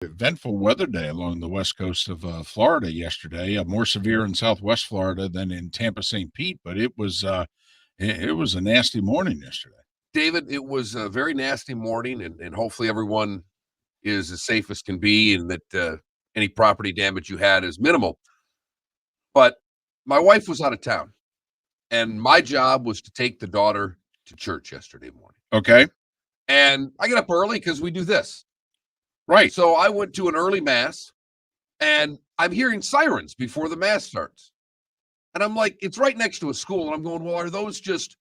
Eventful weather day along the west coast of Florida yesterday. More severe in Southwest Florida than in Tampa, St. Pete, but it was a nasty morning yesterday. David, it was a very nasty morning, and hopefully everyone is as safe as can be, and that any property damage you had is minimal. But my wife was out of town, and my job was to take the daughter to church yesterday morning. Okay, And I get up early because we do this. right. So I went to an early mass, and I'm hearing sirens before the mass starts. And I'm like, it's right next to a school. And I'm going, well, are those just,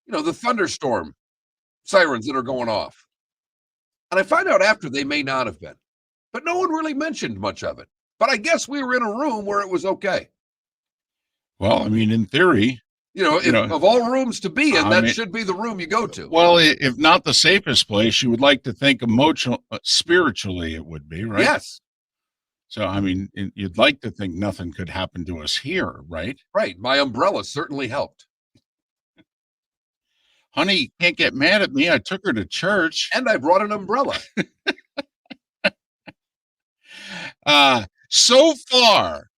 the thunderstorm sirens that are going off? And I find out after they may not have been. But no one really mentioned much of it. But I guess we were in a room where it was okay. Well, I mean, in theory, Of all rooms to be in, that mean, should be the room you go to. well, if not the safest place, you would like to think spiritually, it would be, right? Yes. So, I mean, you'd like to think nothing could happen to us here, right? Right. My umbrella certainly helped. Honey, you can't get mad at me. I took her to church. And I brought an umbrella. So far,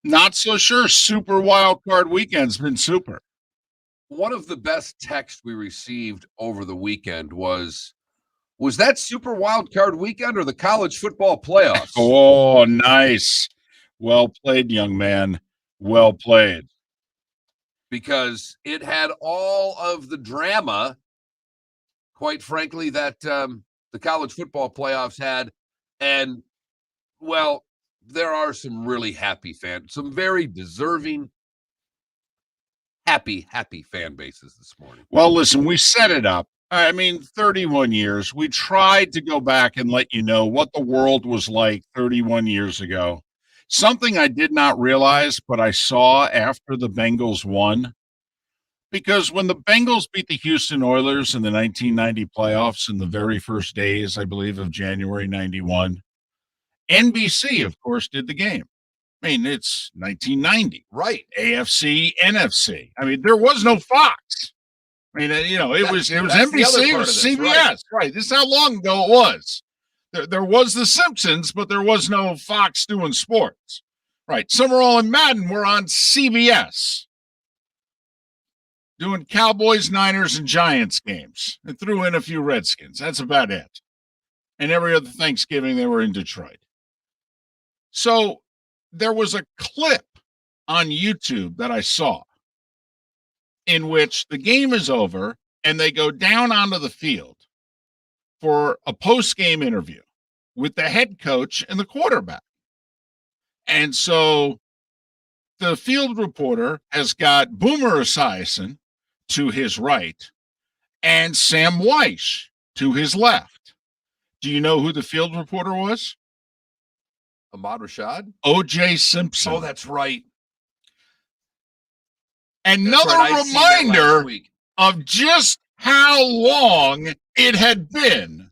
not so sure. Super wild card weekend's been super. One of the best texts we received over the weekend was that super wild card weekend or the college football playoffs? Oh, nice. Well played, young man. Well played. Because it had all of the drama, quite frankly, that the college football playoffs had. And, well, there are some really happy fans, some very deserving, happy fan bases this morning. Well, listen, we set it up. I mean, 31 years. We tried to go back and let you know what the world was like 31 years ago. Something I did not realize, but I saw after the Bengals won. Because when the Bengals beat the Houston Oilers in the 1990 playoffs in the very first days, I believe, of January 91, NBC, of course, did the game. I mean, it's 1990. Right. AFC, NFC. I mean, there was no Fox. I mean, it was NBC, it was CBS. Right. This is how long ago it was. There was The Simpsons, but there was no Fox doing sports. Right. Summerall and Madden were on CBS doing Cowboys, Niners, and Giants games and threw in a few Redskins. That's about it. And every other Thanksgiving, they were in Detroit. So there was a clip on YouTube that I saw in which the game is over and they go down onto the field for a post-game interview with the head coach and the quarterback. And so the field reporter has got Boomer Esiason to his right and Sam Weish to his left. Do you know who the field reporter was? Ahmad Rashad? O.J. Simpson. Oh, that's right. Another reminder of just how long it had been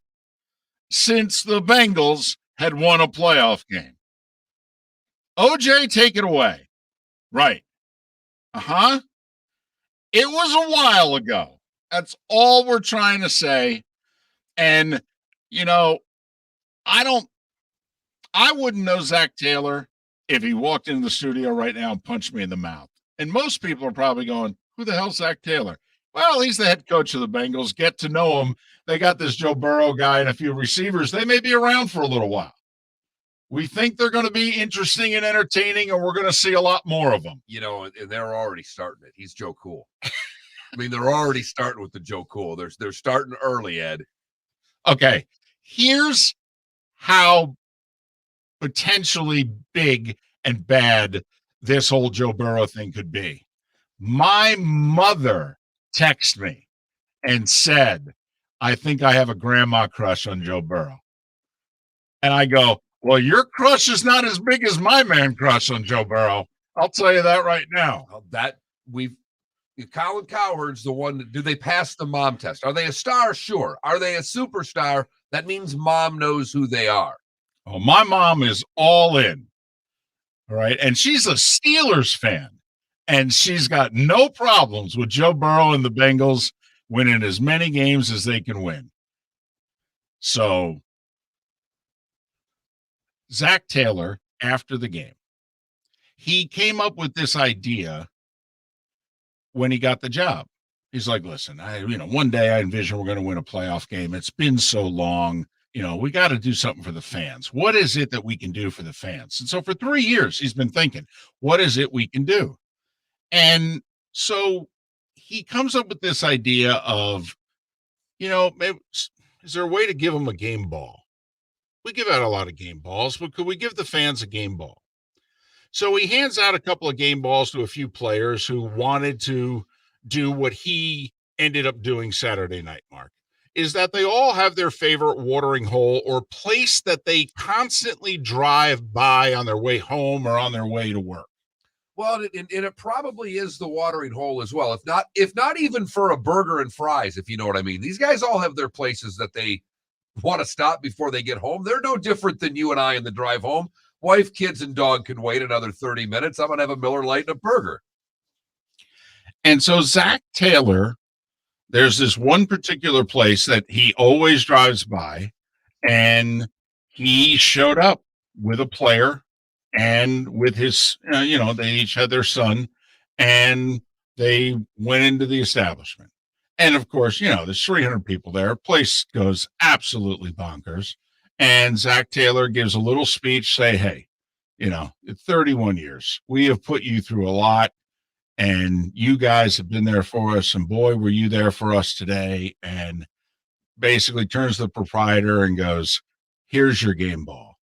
since the Bengals had won a playoff game. OJ, take it away. Right. Uh-huh. It was a while ago. That's all we're trying to say. And, I wouldn't know Zach Taylor if he walked into the studio right now and punched me in the mouth. And most people are probably going, who the hell's Zach Taylor? Well, he's the head coach of the Bengals. Get to know him. They got this Joe Burrow guy and a few receivers. They may be around for a little while. We think they're going to be interesting and entertaining, and we're going to see a lot more of them. And they're already starting it. He's Joe Cool. I mean, they're already starting with the Joe Cool. They're starting early, Ed. Okay, here's how potentially big and bad this whole Joe Burrow thing could be. My mother texted me and said, I think I have a grandma crush on Joe Burrow. And I go, well, your crush is not as big as my man crush on Joe Burrow. I'll tell you that right now. Colin Cowherd's the one. Do they pass the mom test? Are they a star? Sure. Are they a superstar? That means mom knows who they are. Oh, my mom is all in. All right. And she's a Steelers fan. And she's got no problems with Joe Burrow and the Bengals winning as many games as they can win. So Zach Taylor, after the game, he came up with this idea when he got the job. He's like, listen, one day I envision we're going to win a playoff game. It's been so long. We got to do something for the fans. What is it that we can do for the fans? And so for 3 years, he's been thinking, what is it we can do? And so he comes up with this idea of, maybe, is there a way to give them a game ball? We give out a lot of game balls, but could we give the fans a game ball? So he hands out a couple of game balls to a few players who wanted to do what he ended up doing Saturday night, Mark, is that they all have their favorite watering hole or place that they constantly drive by on their way home or on their way to work. Well, and it probably is the watering hole as well. If not even for a burger and fries, if you know what I mean. These guys all have their places that they want to stop before they get home. They're no different than you and I in the drive home. Wife, kids, and dog can wait another 30 minutes. I'm going to have a Miller Lite and a burger. And so Zach Taylor, there's this one particular place that he always drives by, and he showed up with a player and with his, they each had their son, and they went into the establishment. And of course, there's 300 people there. Place goes absolutely bonkers. And Zach Taylor gives a little speech, say, hey, 31 years, we have put you through a lot, and you guys have been there for us. And boy, were you there for us today. And basically turns to the proprietor and goes, here's your game ball.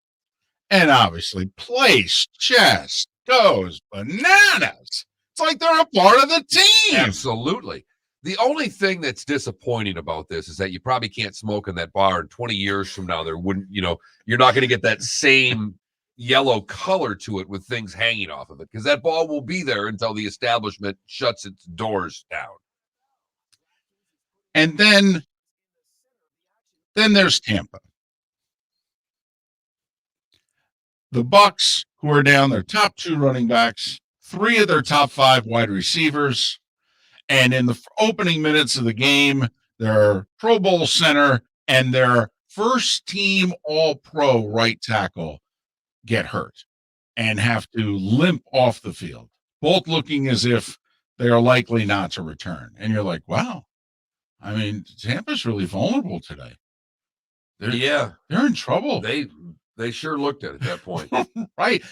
And obviously, place just goes bananas. It's like they're a part of the team. Absolutely. The only thing that's disappointing about this is that you probably can't smoke in that bar. And 20 years from now, there wouldn't, you're not going to get that same yellow color to it with things hanging off of it, because that ball will be there until the establishment shuts its doors down. And then there's Tampa. The Bucks, who are down their top 2 running backs, 3 of their top 5 wide receivers. And in the opening minutes of the game, their Pro Bowl center and their first team All-Pro right tackle get hurt and have to limp off the field, both looking as if they are likely not to return. And you're like, wow, I mean, Tampa's really vulnerable today. They're in trouble. They sure looked at it at that point. Right.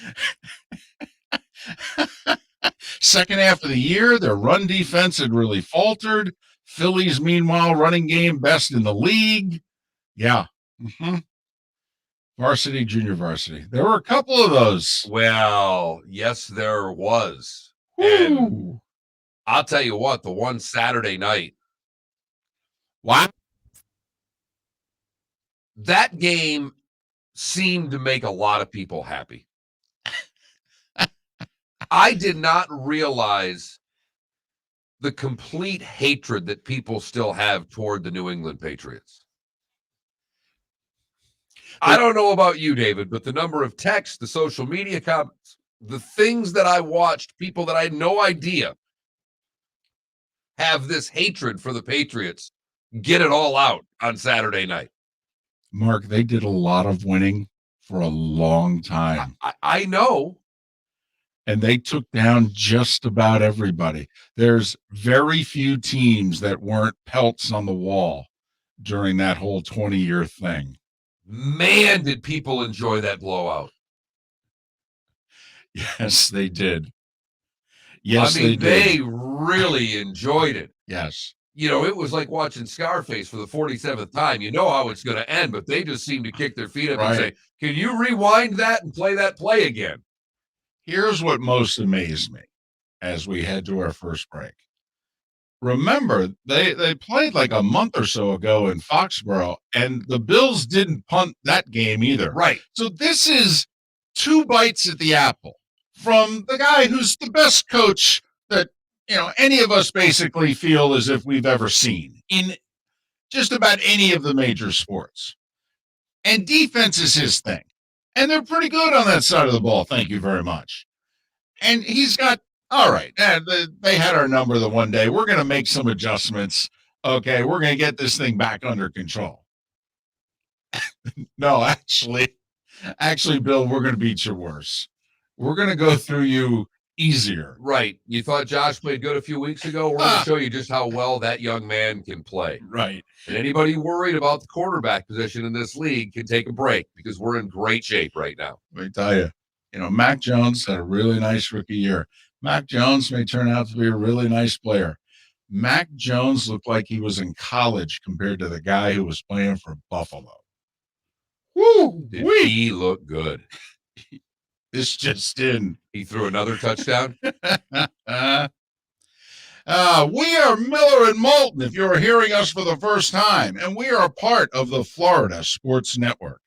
Second half of the year, their run defense had really faltered. Phillies, meanwhile, running game best in the league. Yeah. Mm-hmm. Varsity, junior varsity. There were a couple of those. Well, yes, there was. Ooh. And I'll tell you what, the one Saturday night. Wow. That game seemed to make a lot of people happy. I did not realize the complete hatred that people still have toward the New England Patriots. I don't know about you, David, but the number of texts, the social media comments, the things that I watched, people that I had no idea have this hatred for the Patriots, get it all out on Saturday night. Mark, they did a lot of winning for a long time. I know. And they took down just about everybody. There's very few teams that weren't pelts on the wall during that whole 20-year thing. Man, did people enjoy that blowout. Yes, they did. Yes, I mean, they did. really enjoyed it. Yes. It was like watching Scarface for the 47th time. You know how it's going to end, but they just seem to kick their feet up and say, can you rewind that and play that play again? Here's what most amazed me as we head to our first break. Remember, they played like a month or so ago in Foxborough, and the Bills didn't punt that game either. Right. So this is 2 bites at the apple from the guy who's the best coach that, any of us basically feel as if we've ever seen in just about any of the major sports. And defense is his thing. And they're pretty good on that side of the ball. Thank you very much. And he's got, all right, they had our number the one day. We're going to make some adjustments. Okay, we're going to get this thing back under control. No, actually, Actually, Bill, we're going to beat you worse. We're going to go through you easier. Right. You thought Josh played good a few weeks ago? We're going to show you just how well that young man can play. Right. And anybody worried about the quarterback position in this league can take a break because we're in great shape right now. Let me tell you, Mac Jones had a really nice rookie year. Mac Jones may turn out to be a really nice player. Mac Jones looked like he was in college compared to the guy who was playing for Buffalo. Woo! Did he look good? This just in. He threw another touchdown. We are Miller and Moulton, if you're hearing us for the first time, and we are a part of the Florida Sports Network.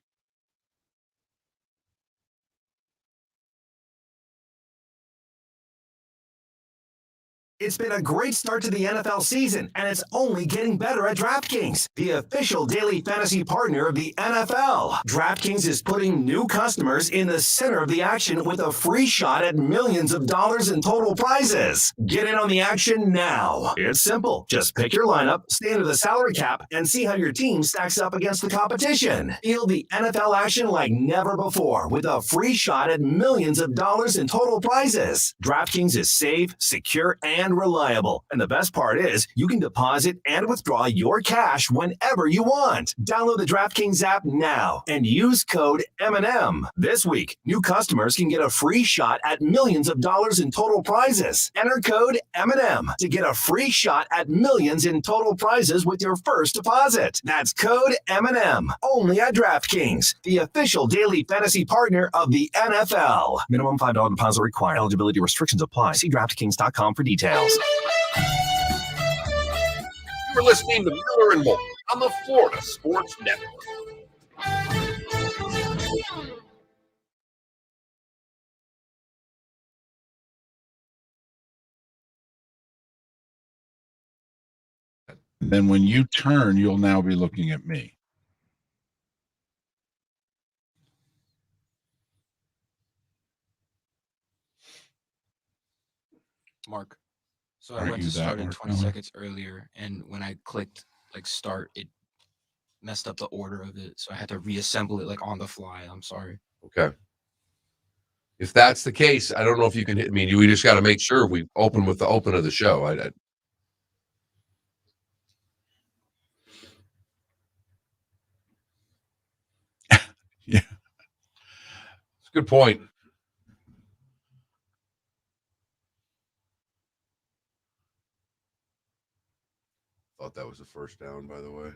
It's been a great start to the NFL season, and it's only getting better at DraftKings, the official daily fantasy partner of the NFL. DraftKings is putting new customers in the center of the action with a free shot at millions of dollars in total prizes. Get in on the action now. It's simple. Just pick your lineup, stay under the salary cap, and see how your team stacks up against the competition. Feel the NFL action like never before with a free shot at millions of dollars in total prizes. DraftKings is safe, secure, and reliable. And the best part is you can deposit and withdraw your cash whenever you want. Download the DraftKings app now and use code M&M. This week, new customers can get a free shot at millions of dollars in total prizes. Enter code M&M to get a free shot at millions in total prizes with your first deposit. That's code M&M. Only at DraftKings, the official daily fantasy partner of the NFL. Minimum $5 deposit required. Eligibility restrictions apply. See DraftKings.com for details. You're listening to Miller and Moulton on the Florida Sports Network. Then when you turn, you'll now be looking at me. Mark. So I Aren't went you to that start in Mark 20 Miller? seconds earlier, and when I clicked start, it messed up the order of it, so I had to reassemble it on the fly. I'm sorry. Okay. If that's the case, I don't know if you can hit me. We just got to make sure we open with the open of the show. Yeah. It's a good point. Thought that was a first down, by the way.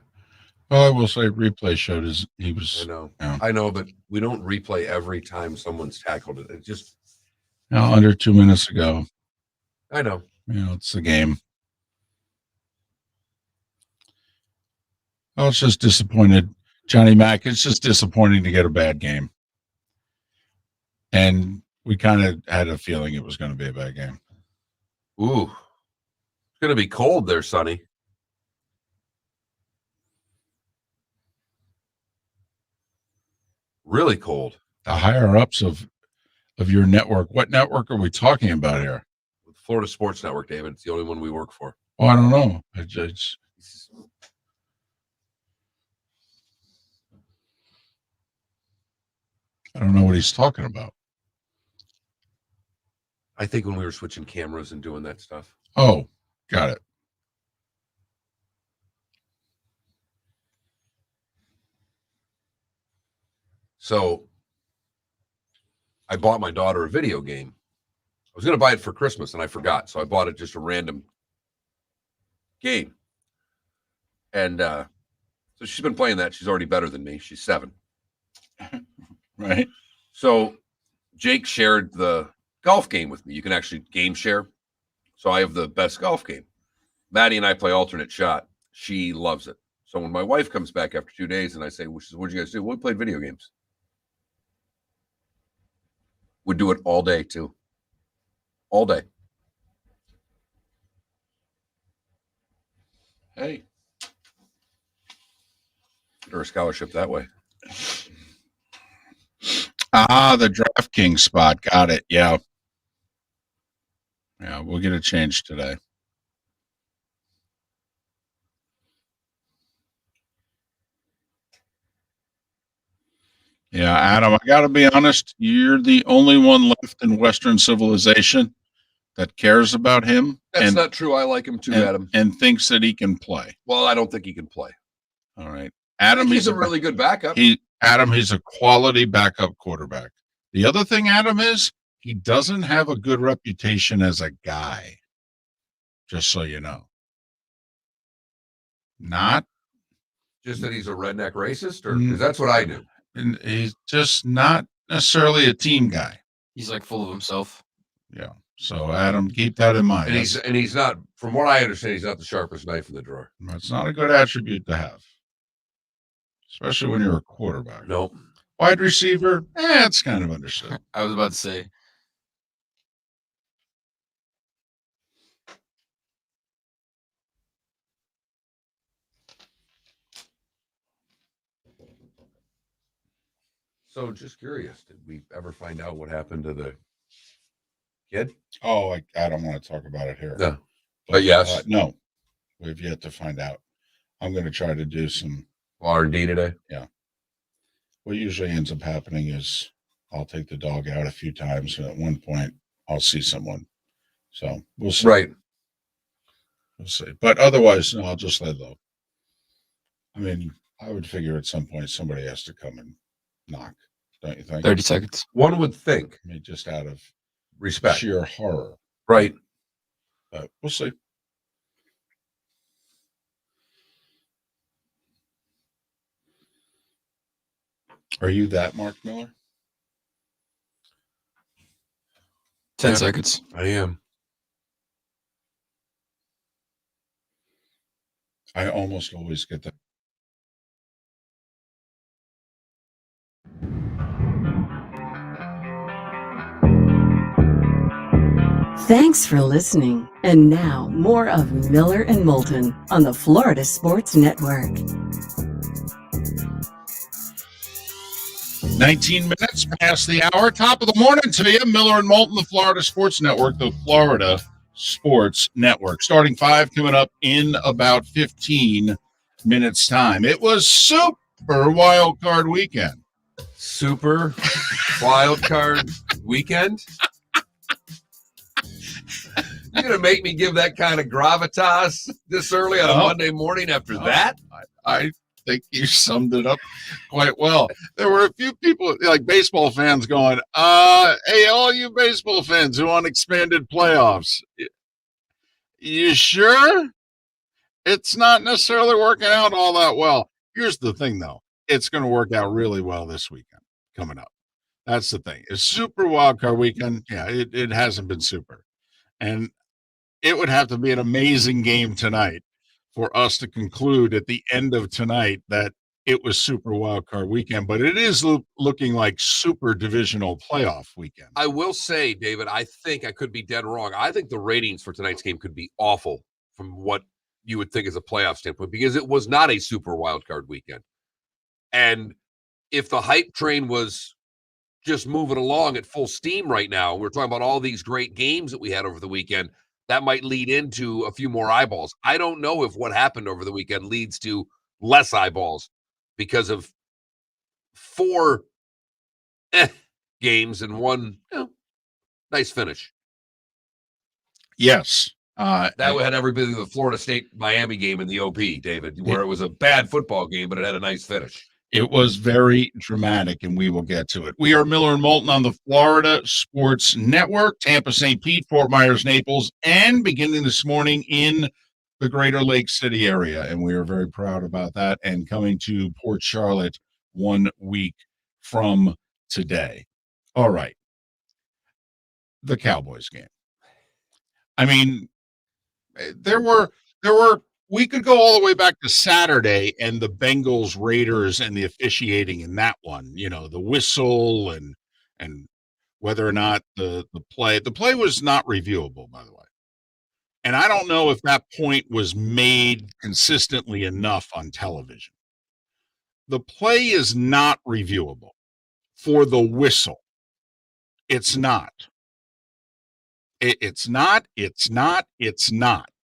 Well, I will say replay showed he was. I know. Yeah. I know, but we don't replay every time someone's tackled it. It just Under 2 minutes ago. I know. It's the game. Oh, it's just disappointed. Johnny Mack, it's just disappointing to get a bad game. And we kind of had a feeling it was going to be a bad game. Ooh. It's going to be cold there, Sonny. Really cold. The higher ups of your network. What network are we talking about here? Florida Sports Network, David. It's the only one we work for. Oh, I don't know. I don't know what he's talking about. I think when we were switching cameras and doing that stuff. Oh, got it. So I bought my daughter a video game. I was going to buy it for Christmas and I forgot. So I bought it just a random game. And so she's been playing that. She's already better than me. She's 7. Right. So Jake shared the golf game with me. You can actually game share. So I have the best golf game. Maddie and I play alternate shot. She loves it. So when my wife comes back after 2 days and I say, what'd you guys do? Well, we played video games. Would do it all day too. All day. Hey. Get her a scholarship that way. The DraftKings spot. Got it. Yeah. Yeah, we'll get it changed today. Yeah, Adam, I got to be honest. You're the only one left in Western civilization that cares about him That's not true. I like him too, Adam. and thinks that he can play. Well, I don't think he can play. All right. I Adam, think he's a really good backup. He's a quality backup quarterback. The other thing, Adam, is he doesn't have a good reputation as a guy. Just so you know. Not Just that he's a redneck racist, or because that's what I do. And he's just not necessarily a team guy. He's like full of himself. Yeah. So Adam, keep that in mind. And he's not, from what I understand, he's not the sharpest knife in the drawer. That's not a good attribute to have, especially when you're a quarterback. Nope. Wide receiver, it's kind of understood. I was about to say. So just curious, did we ever find out what happened to the kid? Oh, I don't want to talk about it here. No. But yes. No, we've yet to find out. I'm going to try to do some R&D today. Yeah. What usually ends up happening is I'll take the dog out a few times, and at one point I'll see someone. So we'll see. Right. We'll see. But otherwise, no, I'll just lay low. I mean, I would figure at some point somebody has to come and knock, don't you think? 30 seconds. One would think. I mean, just out of Respect. sheer horror. Right. But we'll see. Are you that Mark Miller? 10 seconds. I am. I almost always get that. Thanks for listening. And now, more of Miller and Moulton on the Florida Sports Network. 19 minutes past the hour. Top of the morning to you. Miller and Moulton, the Florida Sports Network, the Florida Sports Network. Starting 5 coming up in about 15 minutes' time. It was super wild card weekend. Super wild card weekend? You're going to make me give that kind of gravitas this early on a Monday morning after that? I think you summed it up quite well. There were a few people, like baseball fans, going, hey, all you baseball fans who want expanded playoffs, you sure? It's not necessarily working out all that well. Here's the thing, though. It's going to work out really well this weekend coming up. That's the thing. It's super wild card weekend. Yeah, it hasn't been super. And it would have to be an amazing game tonight for us to conclude at the end of tonight that it was super wild card weekend, but it is looking like super divisional playoff weekend. I will say, David, I think I could be dead wrong. I think the ratings for tonight's game could be awful from what you would think as a playoff standpoint, because it was not a super wild card weekend. And if the hype train was just moving along at full steam right now, we're talking about all these great games that we had over the weekend, that might lead into a few more eyeballs. I don't know if what happened over the weekend leads to less eyeballs because of 4 games and one nice finish. Yes. That had everybody the Florida State Miami game in the OP, David, where it was a bad football game, but it had a nice finish. It was very dramatic, and we will get to it. We are Miller and Moulton on the Florida Sports Network, Tampa, St. Pete, Fort Myers, Naples, and beginning this morning in the greater Lake City area. And we are very proud about that, and coming to Port Charlotte 1 week from today. All right. The Cowboys game. I mean, there were we could go all the way back to Saturday and the Bengals Raiders and the officiating in that one, the whistle and whether or not the play was not reviewable, by the way. And I don't know if that point was made consistently enough on television. The play is not reviewable for the whistle. It's not. It's not.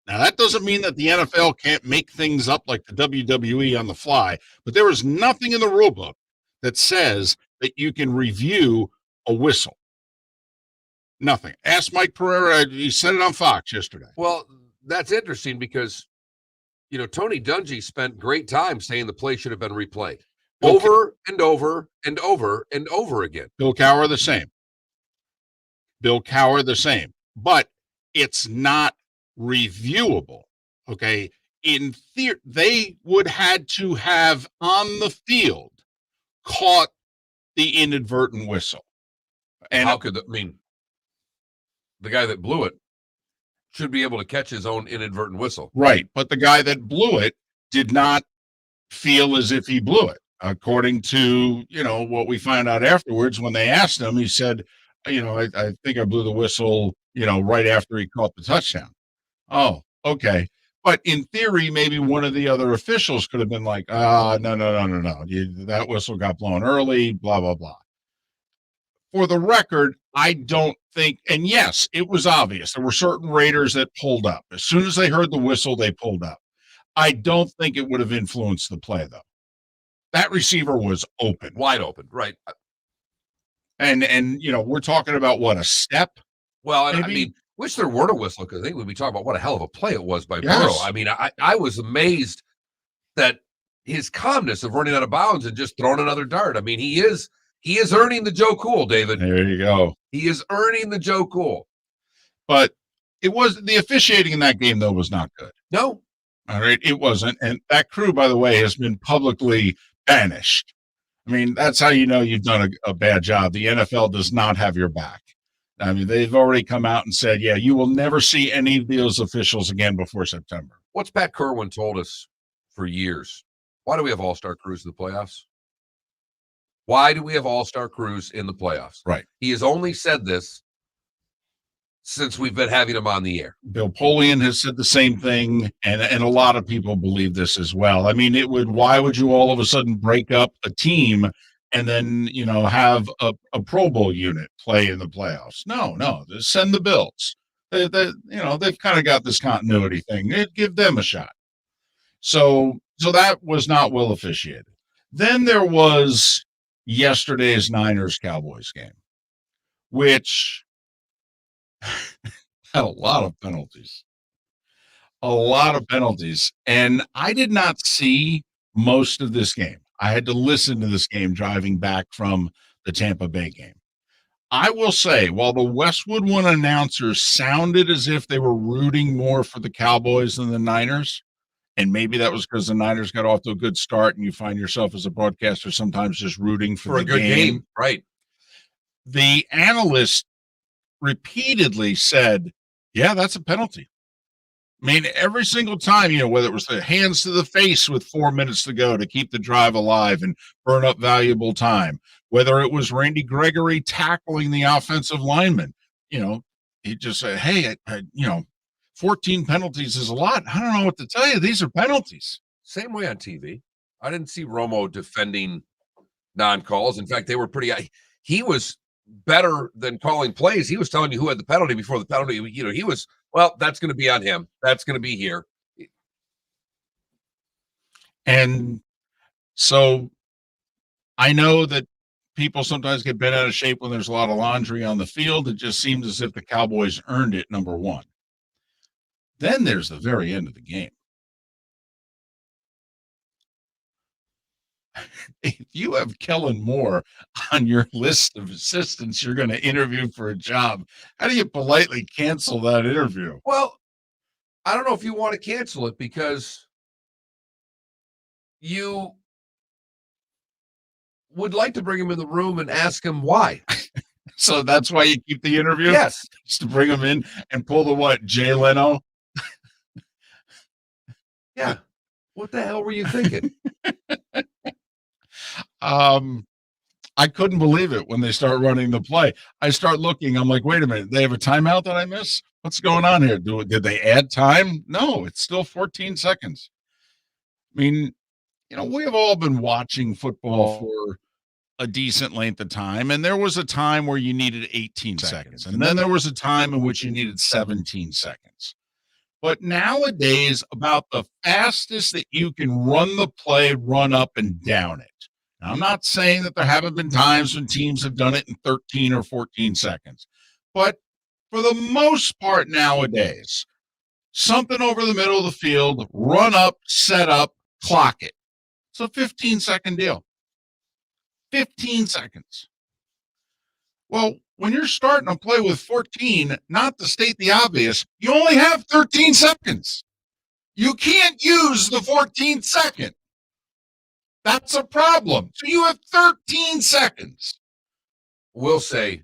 Now, that doesn't mean that the NFL can't make things up like the WWE on the fly, but there is nothing in the rule book that says that you can review a whistle. Nothing. Ask Mike Pereira. He said it on Fox yesterday. Well, that's interesting because, Tony Dungy spent great time saying the play should have been replayed over and over and over and over again. Bill Cowher the same. But it's not reviewable. Okay. In theory, they would had to have on the field caught the inadvertent whistle. And how could the guy that blew it should be able to catch his own inadvertent whistle. Right. But the guy that blew it did not feel as if he blew it. According to, what we found out afterwards when they asked him, he said, I think I blew the whistle, right after he caught the touchdown. Oh, okay. But in theory, maybe one of the other officials could have been like, no. That whistle got blown early, blah, blah, blah. For the record, I don't think, and yes, it was obvious. There were certain Raiders that pulled up. As soon as they heard the whistle, they pulled up. I don't think it would have influenced the play, though. That receiver was open. Wide open, right. And we're talking about, what, a step? Well, and wish there weren't a whistle, because I think we'd be talking about what a hell of a play it was by Burrow. I mean, I was amazed that his calmness of running out of bounds and just throwing another dart. I mean, he is earning the Joe Cool, David. There you go. He is earning the Joe Cool. But the officiating in that game, though, was not good. No. All right, it wasn't. And that crew, by the way, has been publicly banished. I mean, that's how you know you've done a bad job. The NFL does not have your back. I mean, they've already come out and said, yeah, you will never see any of those officials again before September. What's Pat Kerwin told us for years? Why do we have all-star crews in the playoffs? Why do we have all-star crews in the playoffs? Right. He has only said this since we've been having him on the air. Bill Polian has said the same thing, and a lot of people believe this as well. I mean, why would you all of a sudden break up a team and then, have a Pro Bowl unit play in the playoffs? No, just send the Bills. They've kind of got this continuity thing. Give them a shot. So that was not well officiated. Then there was yesterday's Niners-Cowboys game, which had a lot of penalties. And I did not see most of this game. I had to listen to this game driving back from the Tampa Bay game. I will say, while the Westwood One announcers sounded as if they were rooting more for the Cowboys than the Niners, and maybe that was because the Niners got off to a good start and you find yourself as a broadcaster sometimes just rooting for the a good game. Right. The analyst repeatedly said, yeah, that's a penalty. I mean, every single time, whether it was the hands to the face with 4 minutes to go to keep the drive alive and burn up valuable time, whether it was Randy Gregory tackling the offensive lineman, he just said, hey, 14 penalties is a lot. I don't know what to tell you. These are penalties. Same way on TV. I didn't see Romo defending non-calls. In fact, they were he was better than calling plays. He was telling you who had the penalty before the penalty. He was, well, that's going to be on him. That's going to be here. And so I know that people sometimes get bent out of shape when there's a lot of laundry on the field. It just seems as if the Cowboys earned it, number one. Then there's the very end of the game. If you have Kellen Moore on your list of assistants you're going to interview for a job, how do you politely cancel that interview? Well, I don't know if you want to cancel it because you would like to bring him in the room and ask him why. So that's why you keep the interview? Yes. Just to bring him in and pull the what, Jay Leno? Yeah. What the hell were you thinking? I couldn't believe it when they start running the play. I start looking. I'm like, wait a minute. They have a timeout that I miss? What's going on here? Did they add time? No, it's still 14 seconds. I mean, we have all been watching football for a decent length of time, and there was a time where you needed 18 seconds, and then there was a time in which you needed 17 seconds. But nowadays, about the fastest that you can run the play, run up and down it, Now, I'm not saying that there haven't been times when teams have done it in 13 or 14 seconds, but for the most part nowadays, something over the middle of the field, run up, set up, clock it. It's a 15-second deal. 15 seconds. Well, when you're starting a play with 14, not to state the obvious, you only have 13 seconds. You can't use the 14th second. That's a problem. So you have 13 seconds. Will say,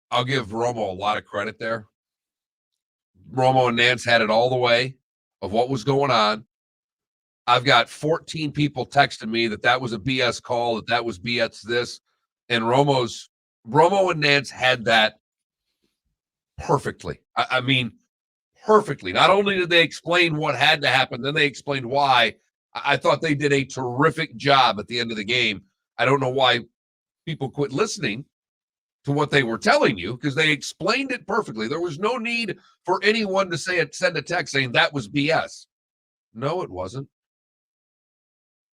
I'll give Romo a lot of credit there. Romo and Nance had it all the way of what was going on. I've got 14 people texting me that was a BS call, that was BS this. And Romo and Nance had that perfectly. I mean, perfectly. Not only did they explain what had to happen, then they explained why. I thought they did a terrific job at the end of the game. I don't know why people quit listening to what they were telling you, because they explained it perfectly. There was no need for anyone to send a text saying that was BS. No, it wasn't.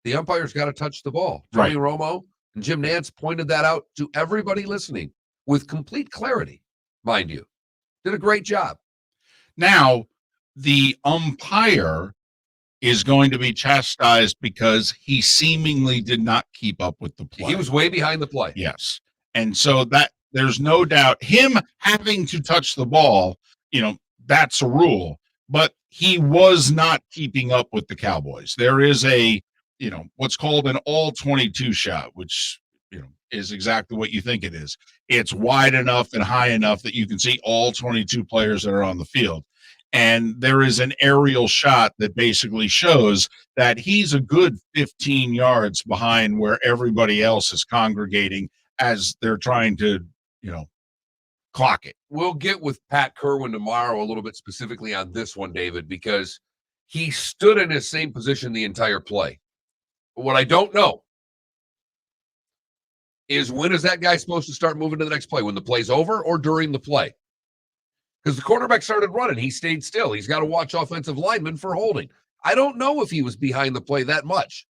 The umpires got to touch the ball. Tony Romo and Jim Nance pointed that out to everybody listening with complete clarity, mind you. Did a great job. Now, the umpire is going to be chastised because he seemingly did not keep up with the play. He was way behind the play. Yes. And so that there's no doubt him having to touch the ball, that's a rule, but he was not keeping up with the Cowboys. There is a, what's called an all 22 shot, which, is exactly what you think it is. It's wide enough and high enough that you can see all 22 players that are on the field. And there is an aerial shot that basically shows that he's a good 15 yards behind where everybody else is congregating as they're trying to, clock it. We'll get with Pat Kerwin tomorrow a little bit specifically on this one, David, because he stood in his same position the entire play. But what I don't know is, when is that guy supposed to start moving to the next play? When the play's over or during the play? Because the quarterback started running. He stayed still. He's got to watch offensive linemen for holding. I don't know if he was behind the play that much.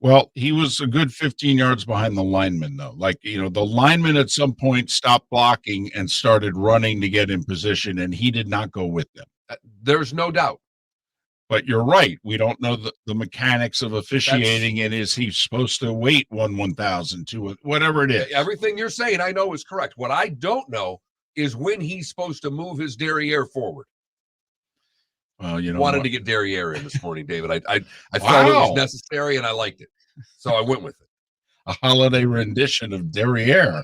Well, he was a good 15 yards behind the lineman, though. The lineman at some point stopped blocking and started running to get in position, and he did not go with them. There's no doubt. But you're right. We don't know the mechanics of officiating. And is he supposed to wait 1/1000 to whatever it is? Everything you're saying I know is correct. What I don't know is when he's supposed to move his derriere forward. Well, wanted to get derriere in this morning, David. I felt it was necessary and I liked it. So I went with it. A holiday rendition of derriere.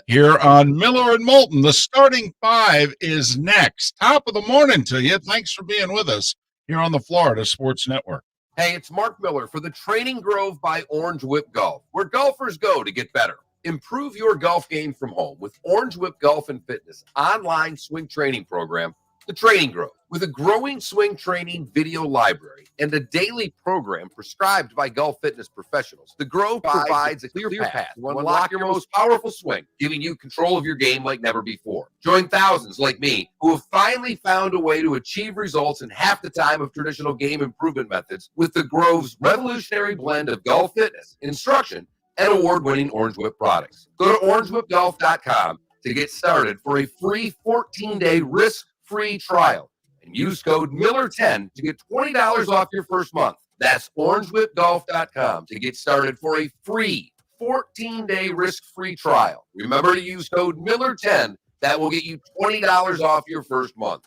Here on Miller and Moulton, the starting five is next. Top of the morning to you. Thanks for being with us here on the Florida Sports Network. Hey, it's Mark Miller for the Training Grove by Orange Whip Golf, where golfers go to get better. Improve your golf game from home with Orange Whip Golf and Fitness online swing training program, the Training Grove. With a growing swing training video library and a daily program prescribed by golf fitness professionals, the Grove provides a clear path to unlock your most powerful swing, giving you control of your game like never before. Join thousands like me who have finally found a way to achieve results in half the time of traditional game improvement methods with the Grove's revolutionary blend of golf fitness, instruction, and award-winning Orange Whip products. Go to orangewhipgolf.com to get started for a free 14-day risk-free trial and use code Miller10 to get $20 off your first month. That's orangewhipgolf.com to get started for a free 14-day risk-free trial. Remember to use code Miller10. That will get you $20 off your first month.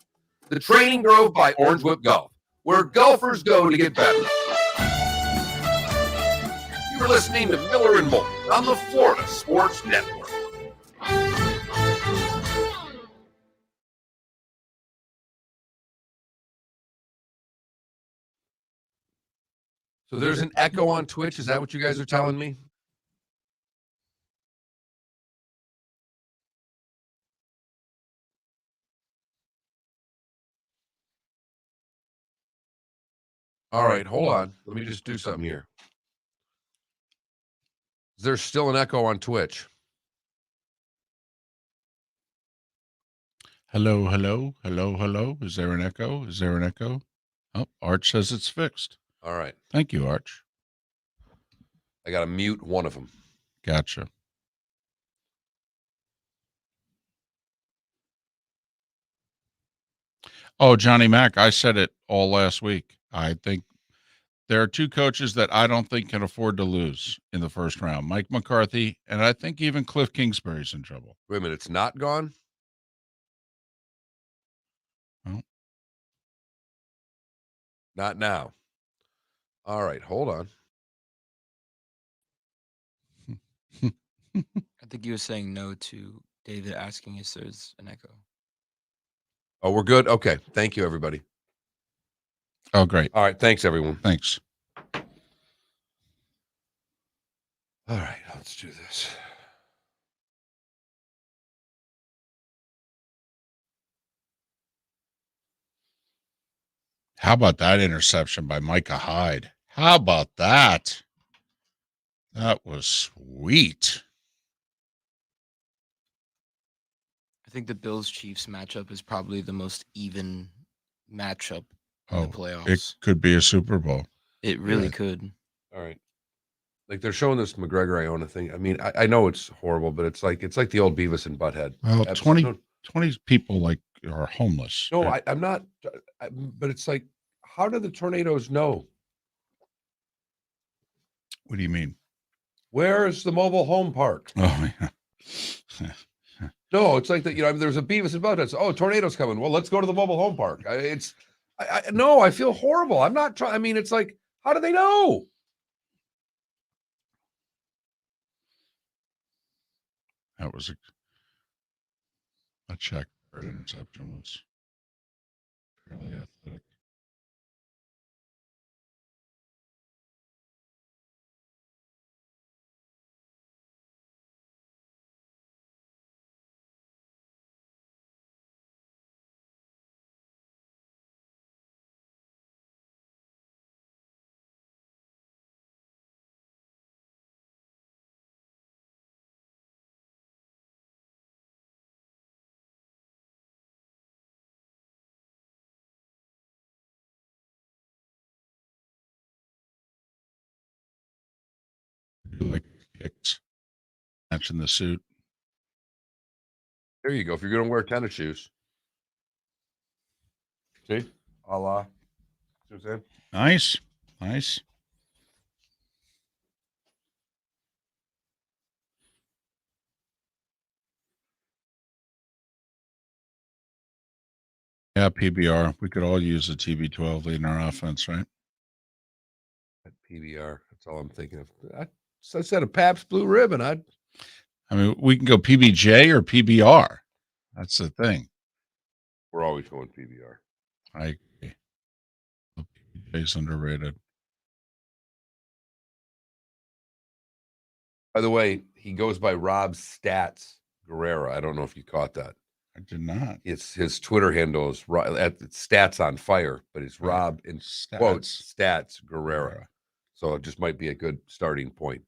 The Training Grove by Orange Whip Golf, where golfers go to get better. You're listening to Miller and Moulton on the Florida Sports Network. So there's an echo on Twitch. Is that what you guys are telling me? All right, hold on. Let me just do something here. There's still an echo on Twitch. Hello, hello, hello, hello. Is there an echo? Is there an echo? Oh, Arch says it's fixed. All right. Thank you, Arch. I got to mute one of them. Gotcha. Oh, Johnny Mack, I said it all last week. I think there are two coaches that I don't think can afford to lose in the first round, Mike McCarthy, and I think even Cliff Kingsbury's in trouble. Wait a minute, it's not gone? Oh. Not now. All right, hold on. I think you were saying no to David asking if there's an echo. Oh, we're good? Okay. Thank you, everybody. Oh, great. All right. Thanks, everyone. Thanks. All right, let's do this. How about that interception by Micah Hyde? How about that? That was sweet. I think the Bills-Chiefs matchup is probably the most even matchup in the playoffs. It could be a Super Bowl. It really could. All right. Like they're showing this McGregor Iona thing. I mean, I know it's horrible, but it's like the old Beavis and Butthead. Well, 20 people like are homeless. No, I'm not. But it's like, how do the tornadoes know? What do you mean? Where is the mobile home park? Oh, yeah. No, it's like that. There's a Beavis and Butthead. So, tornado's coming. Well, let's go to the mobile home park. No, I feel horrible. I'm not trying. I mean, it's like, how do they know? That was a check for an interception was fairly athletic. Like kicks, matching the suit. There you go. If you're going to wear tennis shoes. See? Allah. See what I'm saying? Nice. Nice. Yeah, PBR. We could all use a TB12 leading our offense, right? At PBR. That's all I'm thinking of. I said a Pabst Blue Ribbon. I mean, we can go PBJ or PBR. That's the thing. We're always going PBR. I agree. PBJ's underrated. By the way, he goes by Rob Stats Guerrera. I don't know if you caught that. I did not. It's his Twitter handle is at Stats on Fire, but it's Rob in quotes Stats Guerrera. So it just might be a good starting point.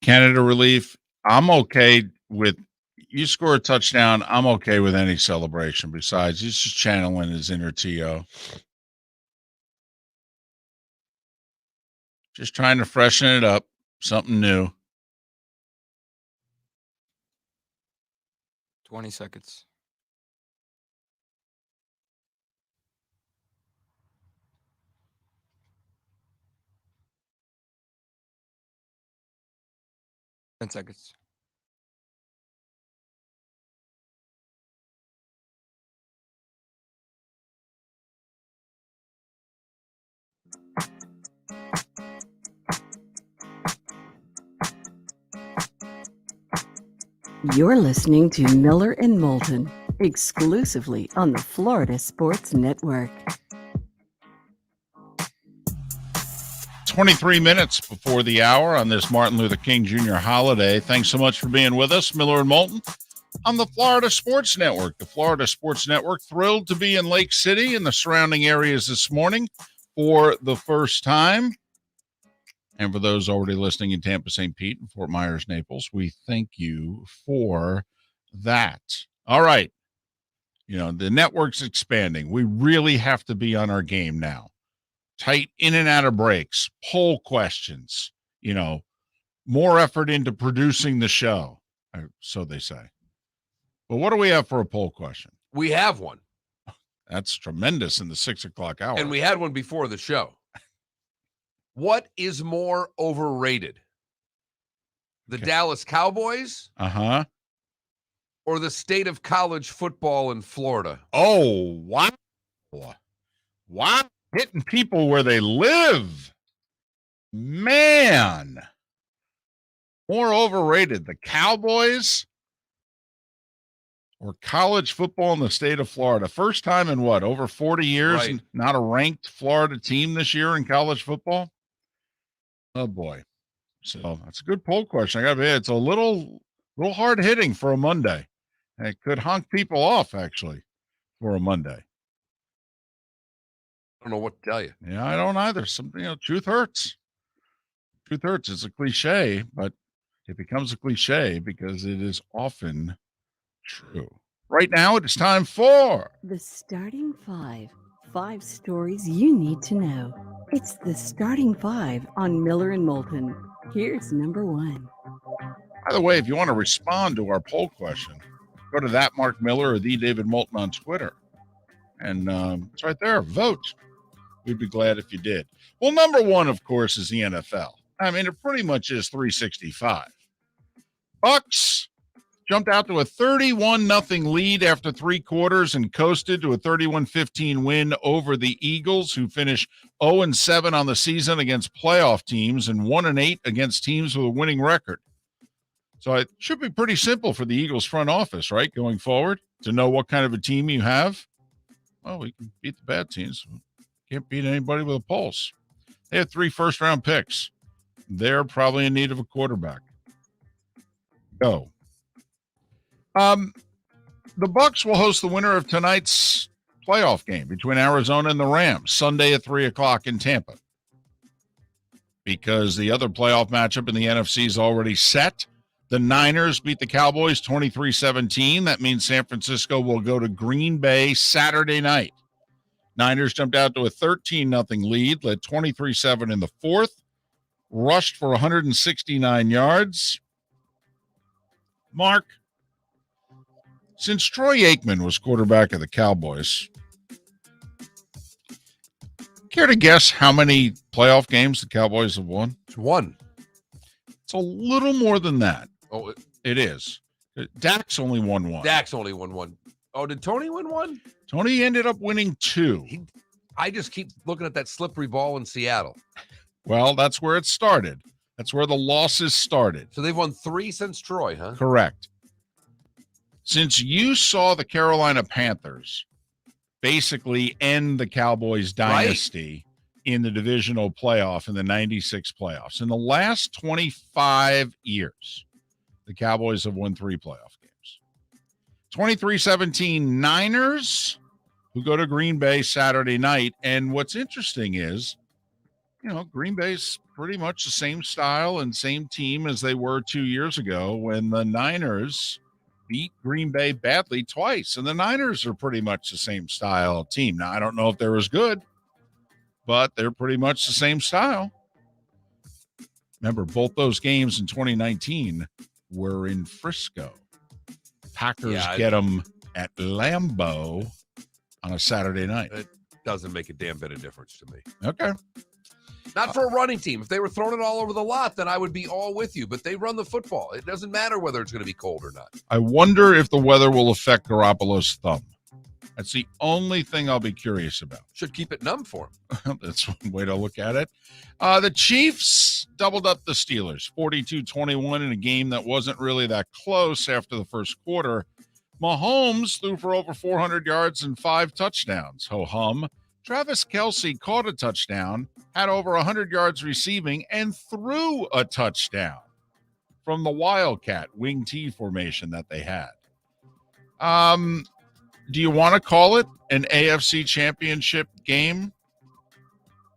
Canada relief. I'm okay with you score a touchdown. I'm okay with any celebration. Besides, he's just channeling his inner TO. Just trying to freshen it up. Something new. 20 seconds. Ten seconds. You're listening to Miller and Moulton, exclusively on the Florida Sports Network. 23 minutes before the hour on this Martin Luther King Jr. holiday. Thanks so much for being with us, Miller and Moulton, on the Florida Sports Network. The Florida Sports Network, thrilled to be in Lake City and the surrounding areas this morning for the first time. And for those already listening in Tampa, St. Pete, and Fort Myers, Naples, we thank you for that. All right. The network's expanding. We really have to be on our game now. Tight in and out of breaks, poll questions, more effort into producing the show. So they say. But what do we have for a poll question? We have one. That's tremendous in the 6 o'clock hour. And we had one before the show. What is more overrated? The Dallas Cowboys? Uh-huh. Or the state of college football in Florida? Oh, wow. Wow. Hitting people where they live. Man. More overrated, the Cowboys or college football in the state of Florida? First time in over 40 years, Right. And not a ranked Florida team this year in college football? Oh, boy. So that's a good poll question. I got to be, it's a little hard hitting for a Monday. And it could honk people off, actually, for a Monday. I don't know what to tell you. Yeah, I don't either. Truth hurts. Truth hurts. It's a cliche, but it becomes a cliche because it is often true. Right now, it is time for The Starting Five. 5 stories you need to know. It's the Starting Five on Miller and Moulton. Here's number 1. By the way, if you want to respond to our poll question, go to that Mark Miller or the David Moulton on Twitter. And it's right there. Vote. We'd be glad if you did. Well, number 1, of course, is the NFL. I mean, it pretty much is 365. Bucks jumped out to a 31-0 lead after 3 quarters and coasted to a 31-15 win over the Eagles, who finished 0-7 on the season against playoff teams and 1-8 against teams with a winning record. So it should be pretty simple for the Eagles front office, right, going forward, to know what kind of a team you have. Well, we can beat the bad teams. Can't beat anybody with a pulse. They have 3 first-round picks. They're probably in need of a quarterback. Go. The Bucks will host the winner of tonight's playoff game between Arizona and the Rams, Sunday at 3 o'clock in Tampa. Because the other playoff matchup in the NFC is already set. The Niners beat the Cowboys 23-17. That means San Francisco will go to Green Bay Saturday night. Niners jumped out to a 13-0 lead, led 23-7 in the fourth, rushed for 169 yards. Mark, since Troy Aikman was quarterback of the Cowboys, care to guess how many playoff games the Cowboys have won? It's 1. It's a little more than that. Oh, It is. Dak's only won 1. Dak's only won 1. Oh, did Tony win 1? Tony ended up winning 2. I just keep looking at that slippery ball in Seattle. Well, that's where it started. That's where the losses started. So they've won 3 since Troy, huh? Correct. Since you saw the Carolina Panthers basically end the Cowboys dynasty in the divisional playoff in the 96 playoffs, in the last 25 years, the Cowboys have won 3 playoff games. 23-17 Niners, who go to Green Bay Saturday night. And what's interesting is, Green Bay's pretty much the same style and same team as they were 2 years ago when the Niners beat Green Bay badly twice. And the Niners are pretty much the same style team. Now, I don't know if they're as good, but they're pretty much the same style. Remember, both those games in 2019 were in Frisco. Packers get them at Lambeau on a Saturday night. It doesn't make a damn bit of difference to me. Okay. Not for a running team. If they were throwing it all over the lot, then I would be all with you. But they run the football. It doesn't matter whether it's going to be cold or not. I wonder if the weather will affect Garoppolo's thumb. That's the only thing I'll be curious about. Should keep it numb for him. That's one way to look at it. The Chiefs doubled up the Steelers, 42-21 in a game that wasn't really that close after the first quarter. Mahomes threw for over 400 yards and 5 touchdowns. Ho-hum. Travis Kelce caught a touchdown, had over 100 yards receiving, and threw a touchdown from the Wildcat wing T formation that they had. Do you want to call it an AFC championship game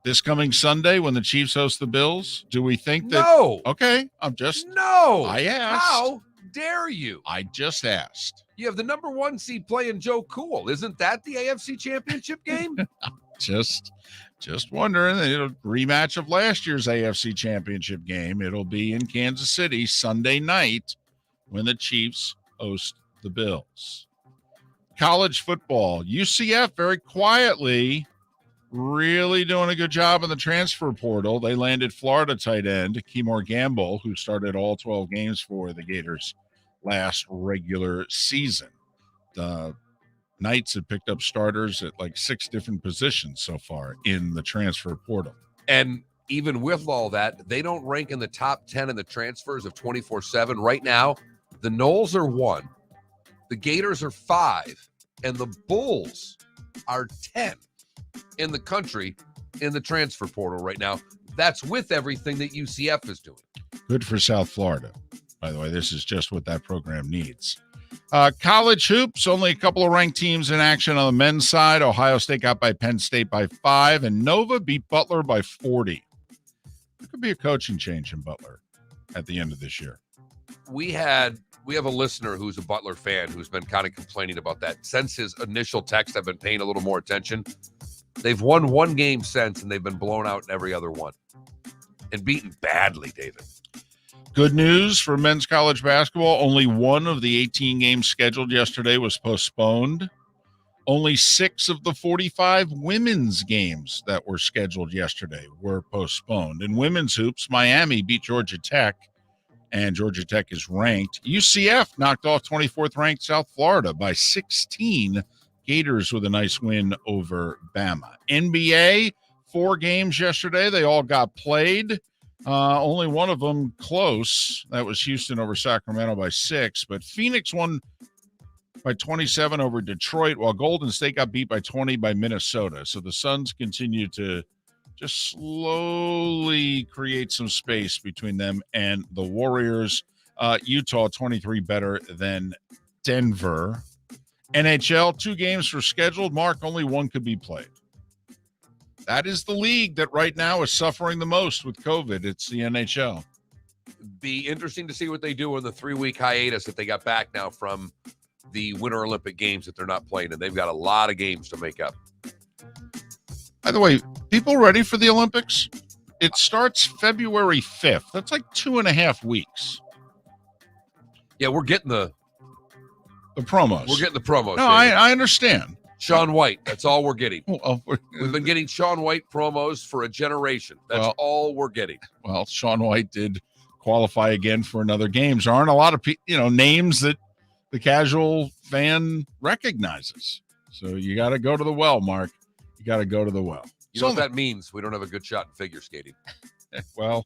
this coming Sunday when the Chiefs host the Bills? Do we think that? No. Okay, No. I asked. How dare you? I just asked. You have the number 1 seed playing Joe Cool. Isn't that the AFC Championship game? Just wondering. It'll rematch of last year's AFC Championship game. It'll be in Kansas City Sunday night when the Chiefs host the Bills. College football, UCF very quietly really doing a good job in the transfer portal. They landed Florida tight end Kemore Gamble, who started all 12 games for the Gators last regular season. The Knights have picked up starters at like 6 different positions so far in the transfer portal. And even with all that, they don't rank in the top 10 in the transfers of 24/7. Right now, the Noles are 1, the Gators are 5, and the Bulls are 10 in the country in the transfer portal right now. That's with everything that UCF is doing. Good for South Florida. By the way, this is just what that program needs. College hoops, only a couple of ranked teams in action on the men's side. Ohio State got by Penn State by 5, and Nova beat Butler by 40. There could be a coaching change in Butler at the end of this year. We have a listener who's a Butler fan who's been kind of complaining about that. Since his initial text, I've been paying a little more attention. They've won 1 game since, and they've been blown out in every other one and beaten badly, David. Good news for men's college basketball. Only 1 of the 18 games scheduled yesterday was postponed. Only 6 of the 45 women's games that were scheduled yesterday were postponed. In women's hoops, Miami beat Georgia Tech, and Georgia Tech is ranked. UCF knocked off 24th ranked South Florida by 16. Gators with a nice win over Bama. NBA, 4 games yesterday. They all got played. Only one of them close. That was Houston over Sacramento by 6. But Phoenix won by 27 over Detroit, while Golden State got beat by 20 by Minnesota. So the Suns continue to just slowly create some space between them and the Warriors. Utah 23 better than Denver. NHL, 2 games were scheduled. Mark, only 1 could be played. That is the league that right now is suffering the most with COVID. It's the NHL. Be interesting to see what they do in the 3-week hiatus that they got back now from the Winter Olympic Games that they're not playing, and they've got a lot of games to make up. By the way, people ready for the Olympics? It starts February 5th. That's like 2.5 weeks. Yeah, we're getting the promos. We're getting the promos. No, I understand. Shaun White. That's all we're getting. Well, We've been getting Shaun White promos for a generation. That's all we're getting. Well, Shaun White did qualify again for another games. There aren't a lot of names that the casual fan recognizes. So you got to go to the well, Mark. You got to go to the well. You know what that means? We don't have a good shot in figure skating. Well,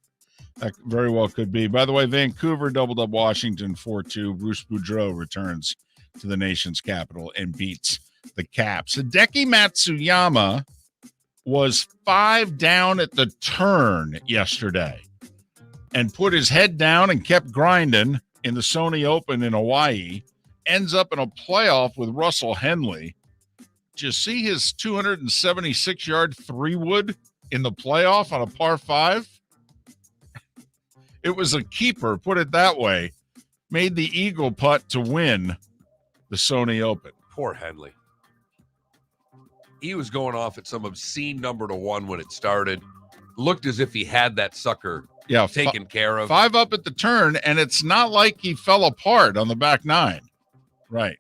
that very well could be. By the way, Vancouver doubled up Washington 4-2. Bruce Boudreau returns to the nation's capital and beats the Caps. Hideki Matsuyama was 5 down at the turn yesterday and put his head down and kept grinding in the Sony Open in Hawaii. Ends up in a playoff with Russell Henley. Did you see his 276-yard 3-wood in the playoff on a par 5? It was a keeper, put it that way. Made the eagle putt to win the Sony Open. Poor Henley. He was going off at some obscene number to 1 when it started. Looked as if he had that sucker taken care of. 5 up at the turn, and it's not like he fell apart on the back 9. Right.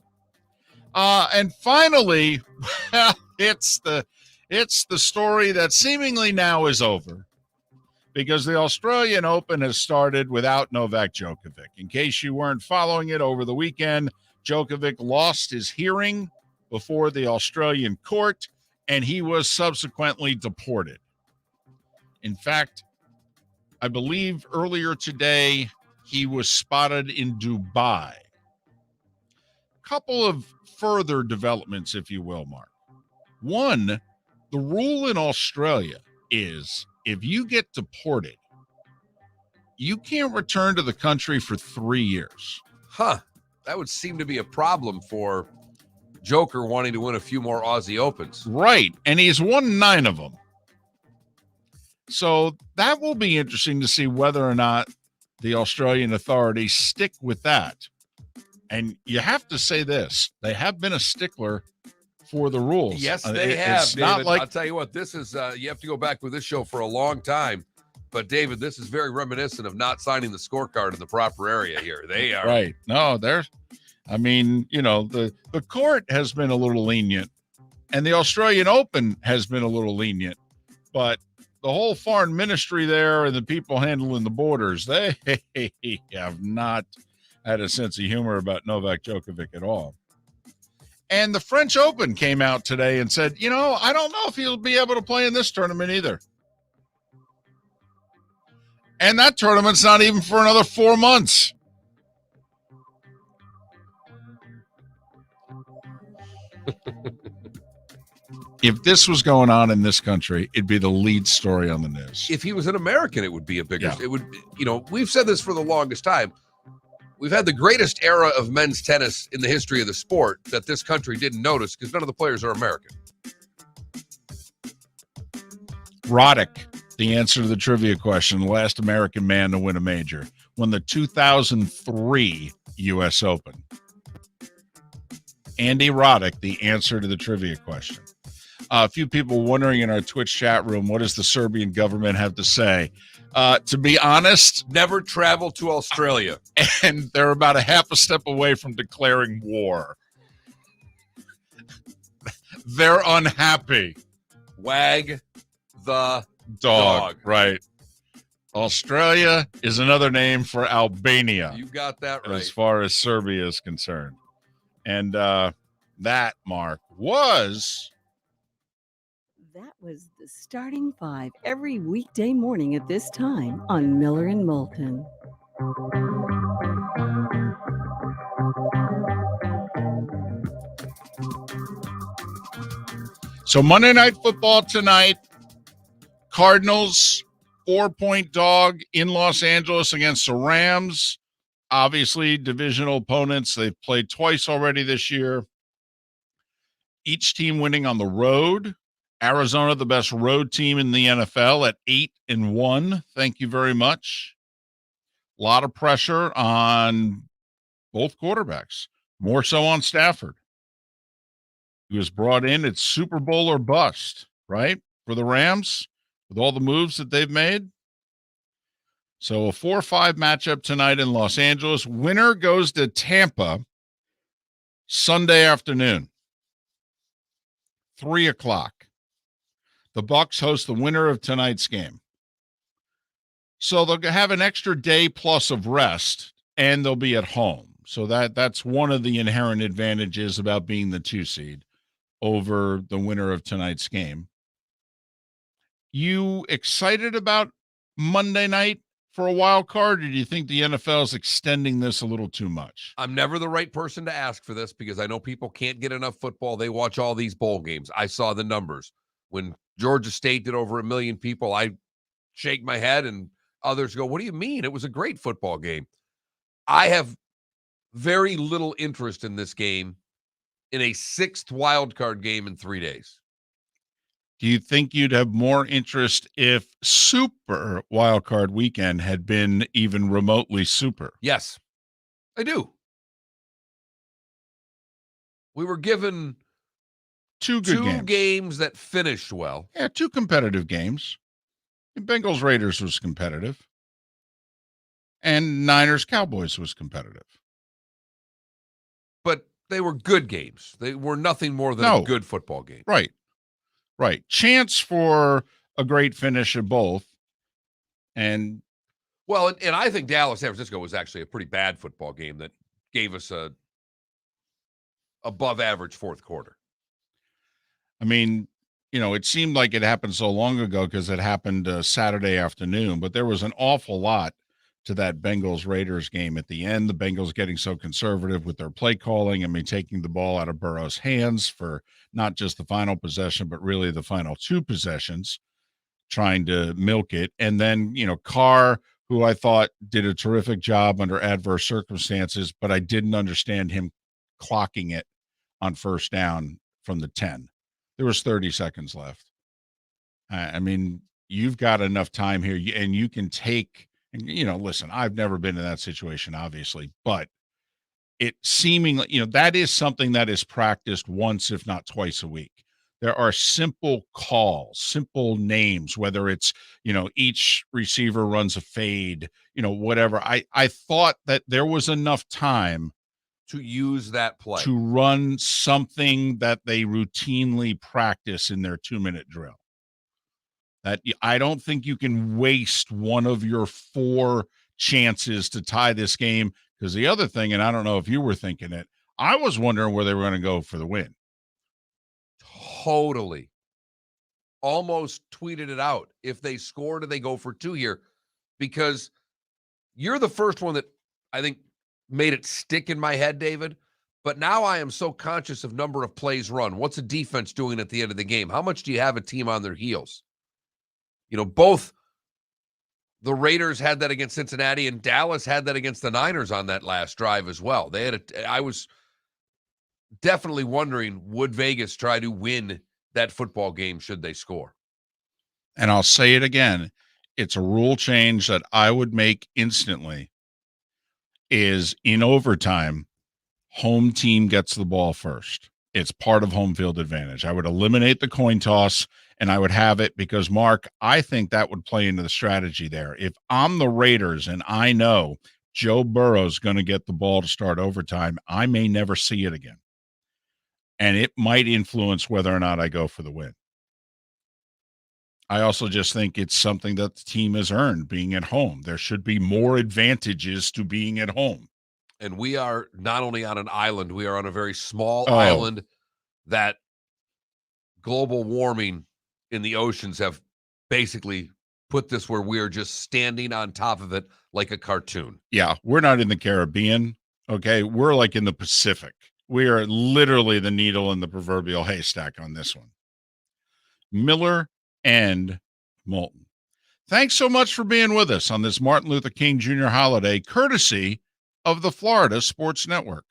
And finally, well, it's the story that seemingly now is over, because the Australian Open has started without Novak Djokovic. In case you weren't following it over the weekend, Djokovic lost his hearing before the Australian court, and he was subsequently deported. In fact, I believe earlier today he was spotted in Dubai. Couple of further developments, if you will, Mark. One, the rule in Australia is if you get deported, you can't return to the country for 3 years. Huh. That would seem to be a problem for Joker wanting to win a few more Aussie Opens. Right. And he's won 9 of them. So that will be interesting to see whether or not the Australian authorities stick with that. And you have to say this. They have been a stickler for the rules. Yes, they have, It's David. not like I'll tell you what, this is, you have to go back with this show for a long time. But, David, this is very reminiscent of not signing the scorecard in the proper area here. They are. right. No, the court has been a little lenient, and the Australian Open has been a little lenient, but the whole foreign ministry there and the people handling the borders, they have not had a sense of humor about Novak Djokovic at all. And the French Open came out today and said, I don't know if he'll be able to play in this tournament either. And that tournament's not even for another 4 months. If this was going on in this country, it'd be the lead story on the news. If he was an American, it would be a bigger. Yeah. It would, we've said this for the longest time. We've had the greatest era of men's tennis in the history of the sport that this country didn't notice because none of the players are American. Roddick, the answer to the trivia question, the last American man to win a major, won the 2003 U.S. Open. Andy Roddick, the answer to the trivia question. A few people wondering in our Twitch chat room, what does the Serbian government have to say? To be honest, never travel to Australia. And they're about a half a step away from declaring war. They're unhappy. Wag the dog. Right. Australia is another name for Albania. You got that right. As far as Serbia is concerned. And that, Mark, was... That was the starting five every weekday morning at this time on Miller and Moulton. So Monday Night Football tonight, Cardinals 4-point dog in Los Angeles against the Rams. Obviously, divisional opponents. They've played twice already this year. Each team winning on the road. Arizona, the best road team in the NFL at 8-1. Thank you very much. A lot of pressure on both quarterbacks, more so on Stafford. He was brought in. It's Super Bowl or bust, right? For the Rams, with all the moves that they've made. So a 4-5 matchup tonight in Los Angeles. Winner goes to Tampa Sunday afternoon, 3:00. The Bucs host the winner of tonight's game. So they'll have an extra day plus of rest, and they'll be at home. So that's one of the inherent advantages about being the 2 seed over the winner of tonight's game. You excited about Monday night for a wild card, or do you think the NFL is extending this a little too much? I'm never the right person to ask for this because I know people can't get enough football. They watch all these bowl games. I saw the numbers. When Georgia State did over 1 million people, I shake my head and others go, what do you mean? It was a great football game. I have very little interest in this game in a 6th wild card game in 3 days. Do you think you'd have more interest if Super Wild Card Weekend had been even remotely super? Yes, I do. We were given two games that finished well. Yeah, 2 competitive games. Bengals Raiders was competitive. And Niners Cowboys was competitive. But they were good games. They were nothing more than a good football game. Right. Chance for a great finish of both. And I think Dallas San Francisco was actually a pretty bad football game that gave us a above average fourth quarter. I mean, it seemed like it happened so long ago because it happened Saturday afternoon, but there was an awful lot to that Bengals Raiders game at the end. The Bengals getting so conservative with their play calling. I mean, taking the ball out of Burrow's hands for not just the final possession, but really the final 2 possessions, trying to milk it. And then, Carr, who I thought did a terrific job under adverse circumstances, but I didn't understand him clocking it on first down from the 10. There was 30 seconds left. I mean, you've got enough time here, and you can take, listen, I've never been in that situation, obviously, but it seemingly, that is something that is practiced once, if not twice a week. There are simple calls, simple names, whether it's, each receiver runs a fade, whatever. I thought that there was enough time to use that play. to run something that they routinely practice in their 2-minute drill. That I don't think you can waste one of your 4 chances to tie this game. Because the other thing, and I don't know if you were thinking it, I was wondering where they were going to go for the win. Totally. Almost tweeted it out. If they score, do they go for 2 here? Because you're the first one that I think made it stick in my head, David. But now I am so conscious of number of plays run. What's a defense doing at the end of the game? How much do you have a team on their heels? Both the Raiders had that against Cincinnati, and Dallas had that against the Niners on that last drive as well. I was definitely wondering, would Vegas try to win that football game should they score? And I'll say it again. It's a rule change that I would make instantly is in overtime, home team gets the ball first. It's part of home field advantage. I would eliminate the coin toss and I would have it because, Mark, I think that would play into the strategy there. If I'm the Raiders and I know Joe Burrow's going to get the ball to start overtime, I may never see it again. And it might influence whether or not I go for the win. I also just think it's something that the team has earned being at home. There should be more advantages to being at home. And we are not only on an island, we are on a very small island that global warming in the oceans have basically put this where we are just standing on top of it like a cartoon. Yeah, we're not in the Caribbean, okay? We're like in the Pacific. We are literally the needle in the proverbial haystack on this one. Miller and Moulton. Thanks so much for being with us on this Martin Luther King Jr. holiday, courtesy of the Florida Sports Network.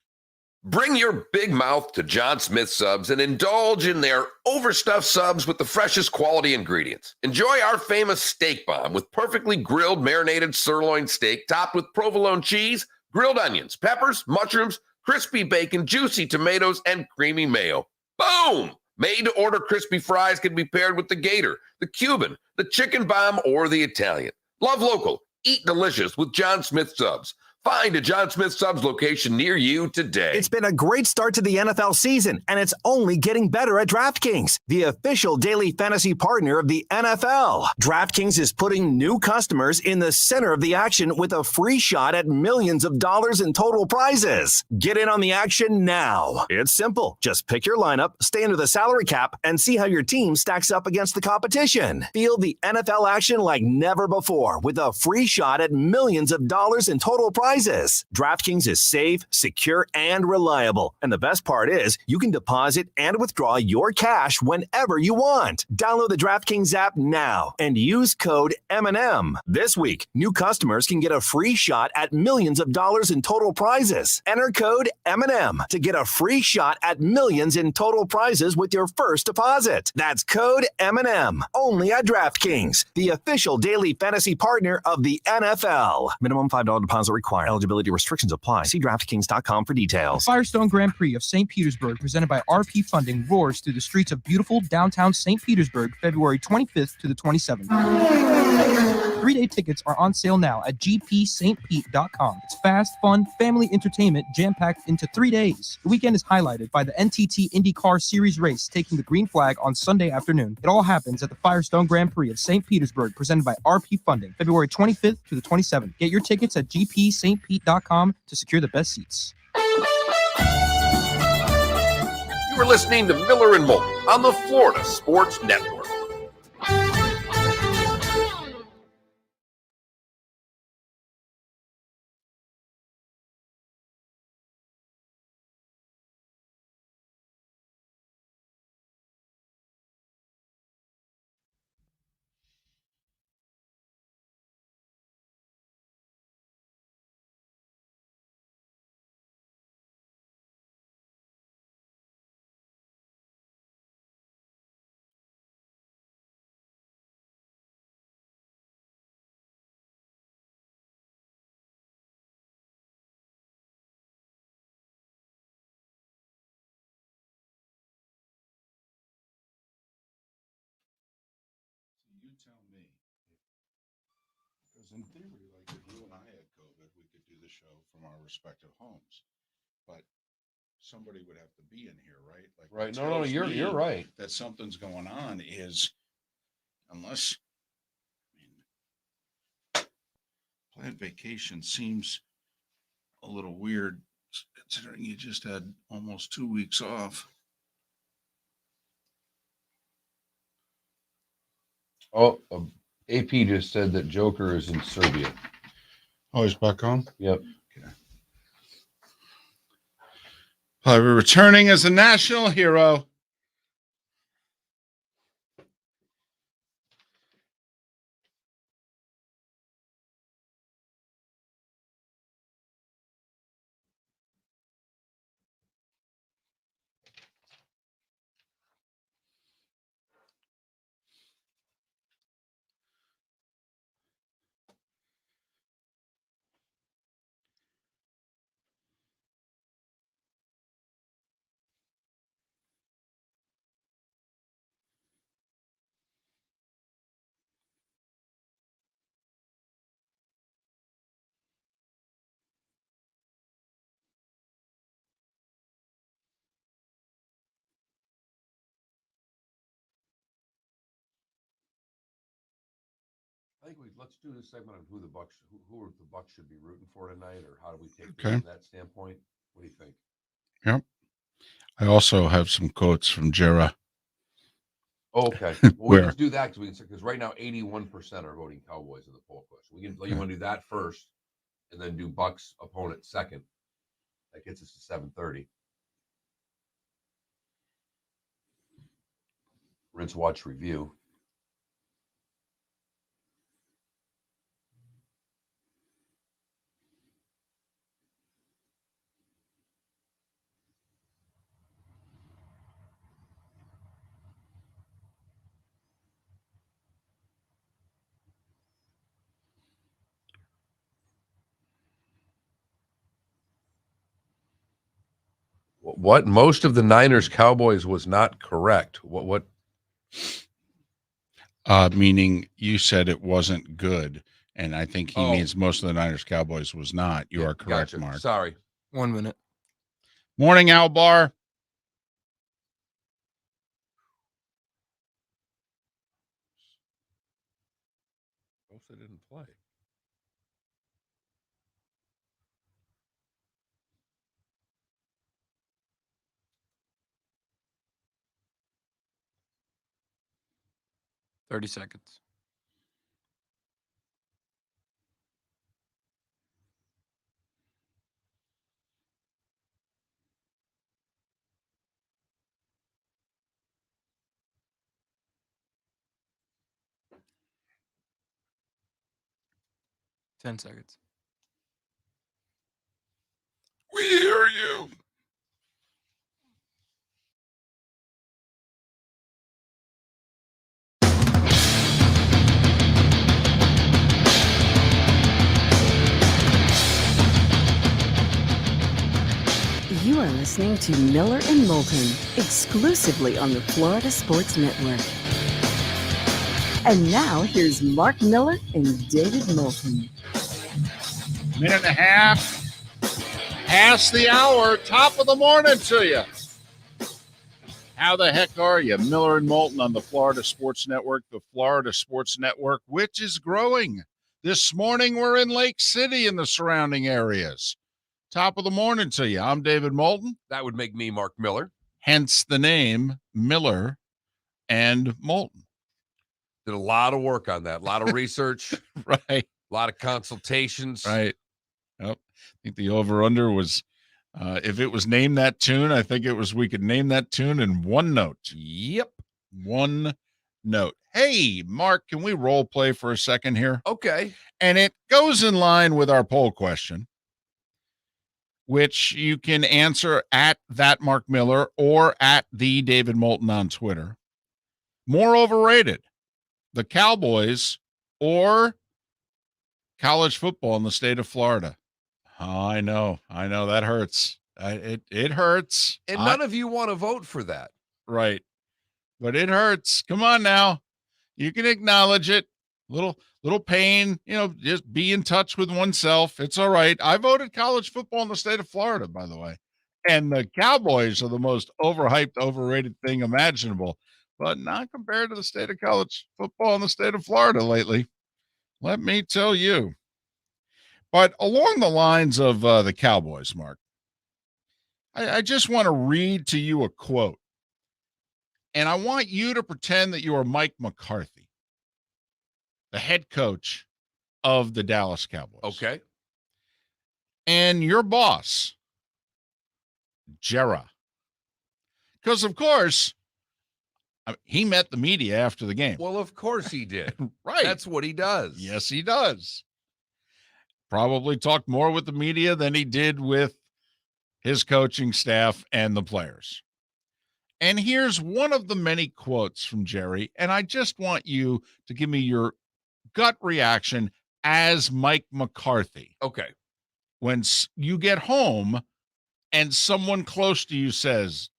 Bring your big mouth to John Smith Subs and indulge in their overstuffed subs with the freshest quality ingredients. Enjoy our famous steak bomb with perfectly grilled marinated sirloin steak topped with provolone cheese, grilled onions, peppers, mushrooms, crispy bacon, juicy tomatoes, and creamy mayo. Boom! Made-to-order crispy fries can be paired with the Gator, the Cuban, the Chicken Bomb, or the Italian. Love local. Eat delicious with John Smith Subs. Find a John Smith Subs location near you today. It's been a great start to the NFL season, and it's only getting better at DraftKings, the official daily fantasy partner of the NFL. DraftKings is putting new customers in the center of the action with a free shot at millions of dollars in total prizes. Get in on the action now. It's simple. Just pick your lineup, stay under the salary cap, and see how your team stacks up against the competition. Feel the NFL action like never before with a free shot at millions of dollars in total prizes. DraftKings is safe, secure, and reliable. And the best part is you can deposit and withdraw your cash whenever you want. Download the DraftKings app now and use code M&M. This week, new customers can get a free shot at millions of dollars in total prizes. Enter code M&M to get a free shot at millions in total prizes with your first deposit. That's code M&M. Only at DraftKings, the official daily fantasy partner of the NFL. Minimum $5 deposit required. Eligibility restrictions apply. See DraftKings.com for details. Firestone Grand Prix of St. Petersburg, presented by RP Funding, roars through the streets of beautiful downtown St. Petersburg, February 25th to the 27th. 3-day tickets are on sale now at gpstpete.com. It's fast, fun, family entertainment jam-packed into 3 days. The weekend is highlighted by the NTT IndyCar Series race taking the green flag on Sunday afternoon. It all happens at the Firestone Grand Prix of St. Petersburg, presented by RP Funding, February 25th to the 27th. Get your tickets at gpstpete.com to secure the best seats. You are listening to Miller and Moulton on the Florida Sports Network. tell me. Because in theory, like if you and I had COVID, we could do the show from our respective homes. But somebody would have to be in here, right? Like what Right. No, tells you're me right. that something's going on is unless planned vacation seems a little weird considering you just had almost 2 weeks off. Oh, AP just said that Joker is in Serbia. Oh, he's back home? Yep. Okay. Probably returning as a national hero. I think let's do this segment on who the Bucks, who the Bucks should be rooting for tonight, or how do we take this Okay. from that standpoint? What do you think? Yep. I also have some quotes from Guerrera. Oh, okay. Well, we Where? can do that because right now 81% are voting Cowboys in the poll question. We can. You want to do that first, and then do Bucks opponent second. That gets us to 7:30. Rinse, watch, review. What? Most of the Niners Cowboys was not correct. What? Meaning you said it wasn't good, and I think he Oh. means most of the Niners Cowboys was not. You are correct, Gotcha. Mark. Sorry. 1 minute. Morning, Albar. Bosa didn't play. Thirty seconds. Ten seconds. We hear you. You are listening to Miller and Moulton, exclusively on the Florida Sports Network. And now, here's Mark Miller and David Moulton. Minute and a half. Past the hour. Top of the morning to you. How the heck are you? Miller and Moulton on the Florida Sports Network, the Florida Sports Network, which is growing. This morning, we're in Lake City and the surrounding areas. Top of the morning to you. I'm David Moulton. That would make me Mark Miller. Hence the name Miller and Moulton. Did a lot of work on that. A lot of research. Right. A lot of consultations. Right. Yep. I think the over-under was, if it was Name That Tune, I think it was we could name that tune in one note. Yep. One note. Hey, Mark, can we role play for a second here? Okay. And it goes in line with our poll question, which you can answer at that Mark Miller or at the David Moulton on Twitter. More overrated, the Cowboys or college football in the state of Florida? Oh, I know that hurts. It hurts. And none of you want to vote for that. Right. But it hurts. Come on now. You can acknowledge it. Little pain, just be in touch with oneself. It's all right. I voted college football in the state of Florida, by the way. And the Cowboys are the most overhyped, overrated thing imaginable, but not compared to the state of college football in the state of Florida lately. Let me tell you. But along the lines of the Cowboys, Mark, I just want to read to you a quote. And I want you to pretend that you are Mike McCarthy, the head coach of the Dallas Cowboys. Okay. And your boss, Guerrera. Because, of course, he met the media after the game. Well, of course he did. Right. That's what he does. Yes, he does. Probably talked more with the media than he did with his coaching staff and the players. And here's one of the many quotes from Jerry, and I just want you to give me your gut reaction as Mike McCarthy. Okay. When you get home and someone close to you says,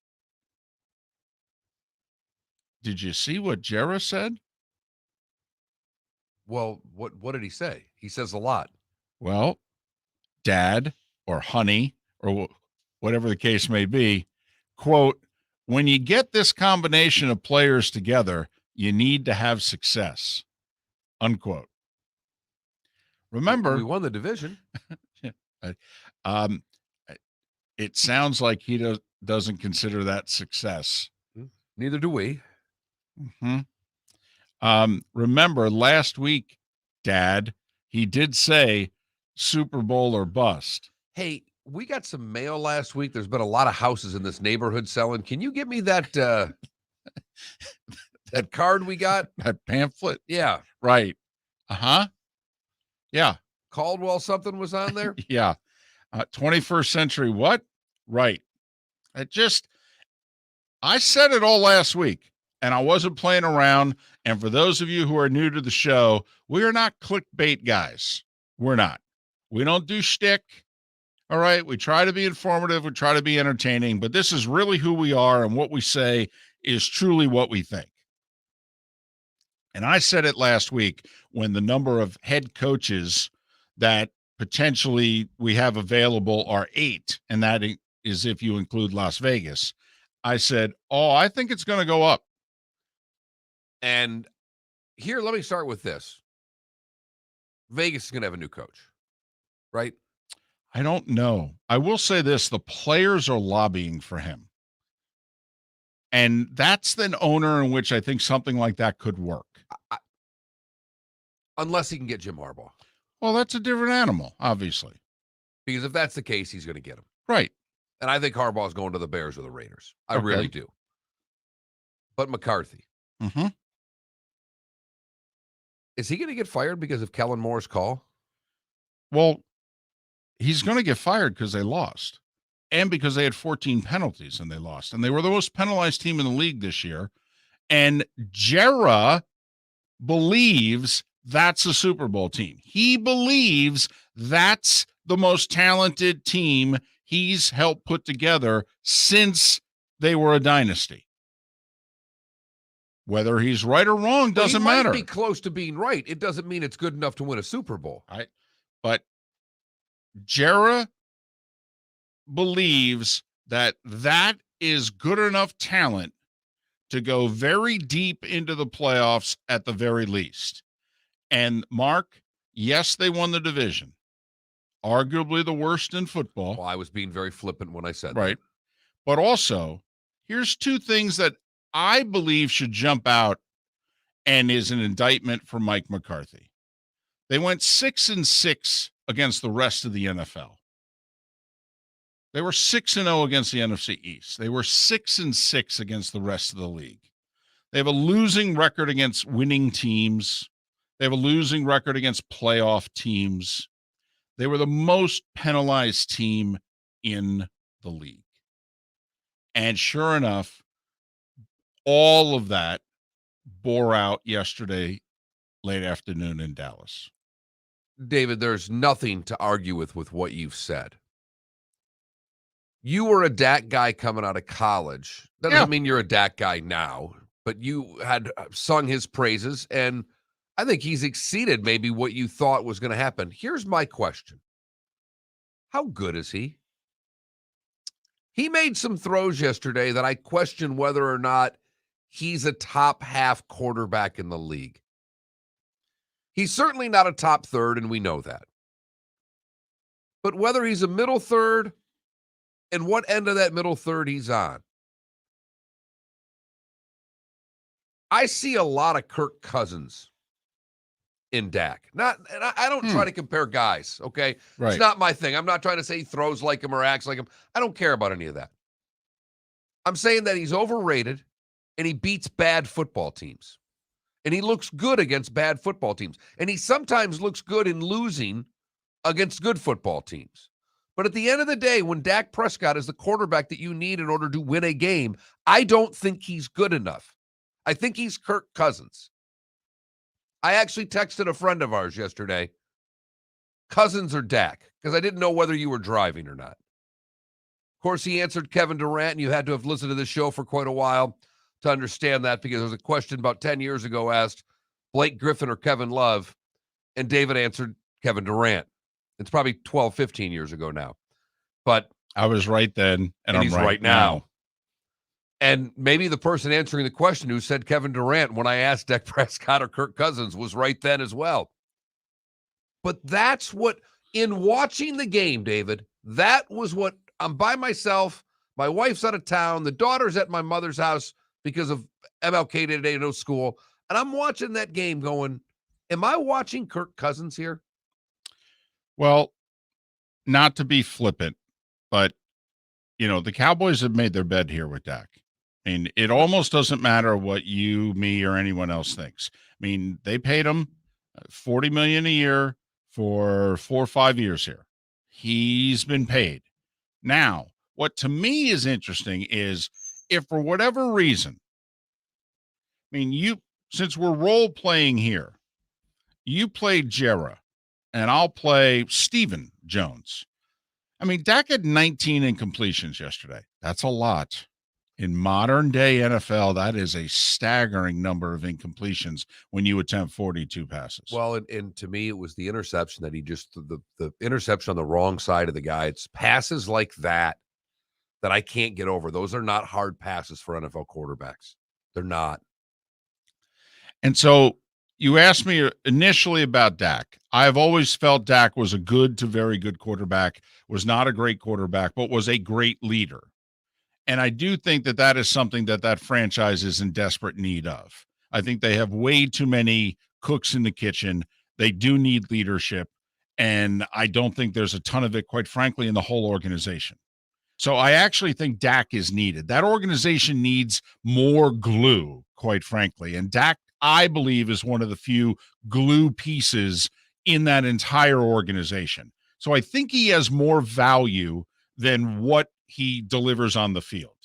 "Did you see what Guerrera said?" Well, what did he say? He says a lot. Well, Dad or honey or whatever the case may be, quote, "When you get this combination of players together, you need to have success," unquote. Remember, we won the division. It sounds like he doesn't consider that success. Neither do we. Mm-hmm. Remember last week, Dad, he did say Super Bowl or bust. Hey, we got some mail last week. There's been a lot of houses in this neighborhood selling. Can you give me that that card we got? That pamphlet? Yeah. Right. Uh-huh. Yeah. Caldwell something was on there? Yeah. 21st century what? Right. I said it all last week, and I wasn't playing around. And for those of you who are new to the show, we are not clickbait guys. We're not. We don't do shtick. All right. We try to be informative. We try to be entertaining, but this is really who we are, and what we say is truly what we think. And I said it last week when the number of head coaches that potentially we have available are 8, and that is if you include Las Vegas. I said, I think it's going to go up. And here, let me start with this. Vegas is going to have a new coach, right? I don't know. I will say this. The players are lobbying for him. And that's the owner in which I think something like that could work. Unless he can get Jim Harbaugh. Well, that's a different animal, obviously. Because if that's the case, he's going to get him. Right. And I think Harbaugh's going to the Bears or the Raiders. I really do. But McCarthy. Mm-hmm. Is he going to get fired because of Kellen Moore's call? Well, he's going to get fired because they lost. And because they had 14 penalties and they lost. And they were the most penalized team in the league this year. And Guerrera believes that's a Super Bowl team. He believes that's the most talented team he's helped put together since they were a dynasty. Whether he's right or wrong doesn't matter. He might be close to being right. It doesn't mean it's good enough to win a Super Bowl. Right. But Guerrera believes that is good enough talent to go very deep into the playoffs at the very least. And Mark, yes, they won the division. Arguably the worst in football. Well, I was being very flippant when I said that. But also, here's 2 things that I believe should jump out and is an indictment for Mike McCarthy. They went 6-6 against the rest of the NFL. They were 6-0 against the NFC East. They were 6-6 against the rest of the league. They have a losing record against winning teams. They have a losing record against playoff teams. They were the most penalized team in the league. And sure enough, all of that bore out yesterday, late afternoon in Dallas. David, there's nothing to argue with what you've said. You were a DAC guy coming out of college. That doesn't mean you're a DAC guy now. but you had sung his praises, and I think he's exceeded maybe what you thought was going to happen. Here's my question. How good is he? He made some throws yesterday that I question whether or not he's a top half quarterback in the league. He's certainly not a top third, and we know that. But whether he's a middle third and what end of that middle third he's on, I see a lot of Kirk Cousins in Dak. I don't try to compare guys, okay? Right. It's not my thing. I'm not trying to say he throws like him or acts like him. I don't care about any of that. I'm saying that he's overrated and he beats bad football teams. And he looks good against bad football teams. And he sometimes looks good in losing against good football teams. But at the end of the day, when Dak Prescott is the quarterback that you need in order to win a game, I don't think he's good enough. I think he's Kirk Cousins. I actually texted a friend of ours yesterday, Cousins or Dak, because I didn't know whether you were driving or not. Of course, he answered Kevin Durant, and you had to have listened to this show for quite a while to understand that, because there was a question about 10 years ago asked Blake Griffin or Kevin Love, and David answered Kevin Durant. It's probably 12, 15 years ago now. But I was right then, and I'm he's right now. And maybe the person answering the question who said Kevin Durant when I asked Dak Prescott or Kirk Cousins was right then as well. But that's what, in watching the game, David, that was what, I'm by myself. My wife's out of town. The daughter's at my mother's house because of MLK Day today, no school. And I'm watching that game going, am I watching Kirk Cousins here? Well, not to be flippant, but, the Cowboys have made their bed here with Dak. I mean, it almost doesn't matter what you, me, or anyone else thinks. I mean, they paid him $40 million a year for 4 or 5 years here. He's been paid. Now, what to me is interesting is if for whatever reason, since we're role playing here, you play Guerrera and I'll play Stephen Jones. Dak had 19 incompletions yesterday. That's a lot. In modern day NFL, that is a staggering number of incompletions when you attempt 42 passes. Well, and to me, it was the interception that he just, the interception on the wrong side of the guy. It's passes like that I can't get over. Those are not hard passes for NFL quarterbacks. They're not. And so you asked me initially about Dak. I've always felt Dak was a good to very good quarterback, was not a great quarterback, but was a great leader. And I do think that is something that franchise is in desperate need of. I think they have way too many cooks in the kitchen. They do need leadership. And I don't think there's a ton of it, quite frankly, in the whole organization. So I actually think Dak is needed. That organization needs more glue, quite frankly. And Dak, I believe, is one of the few glue pieces in that entire organization. So I think he has more value than what he delivers on the field.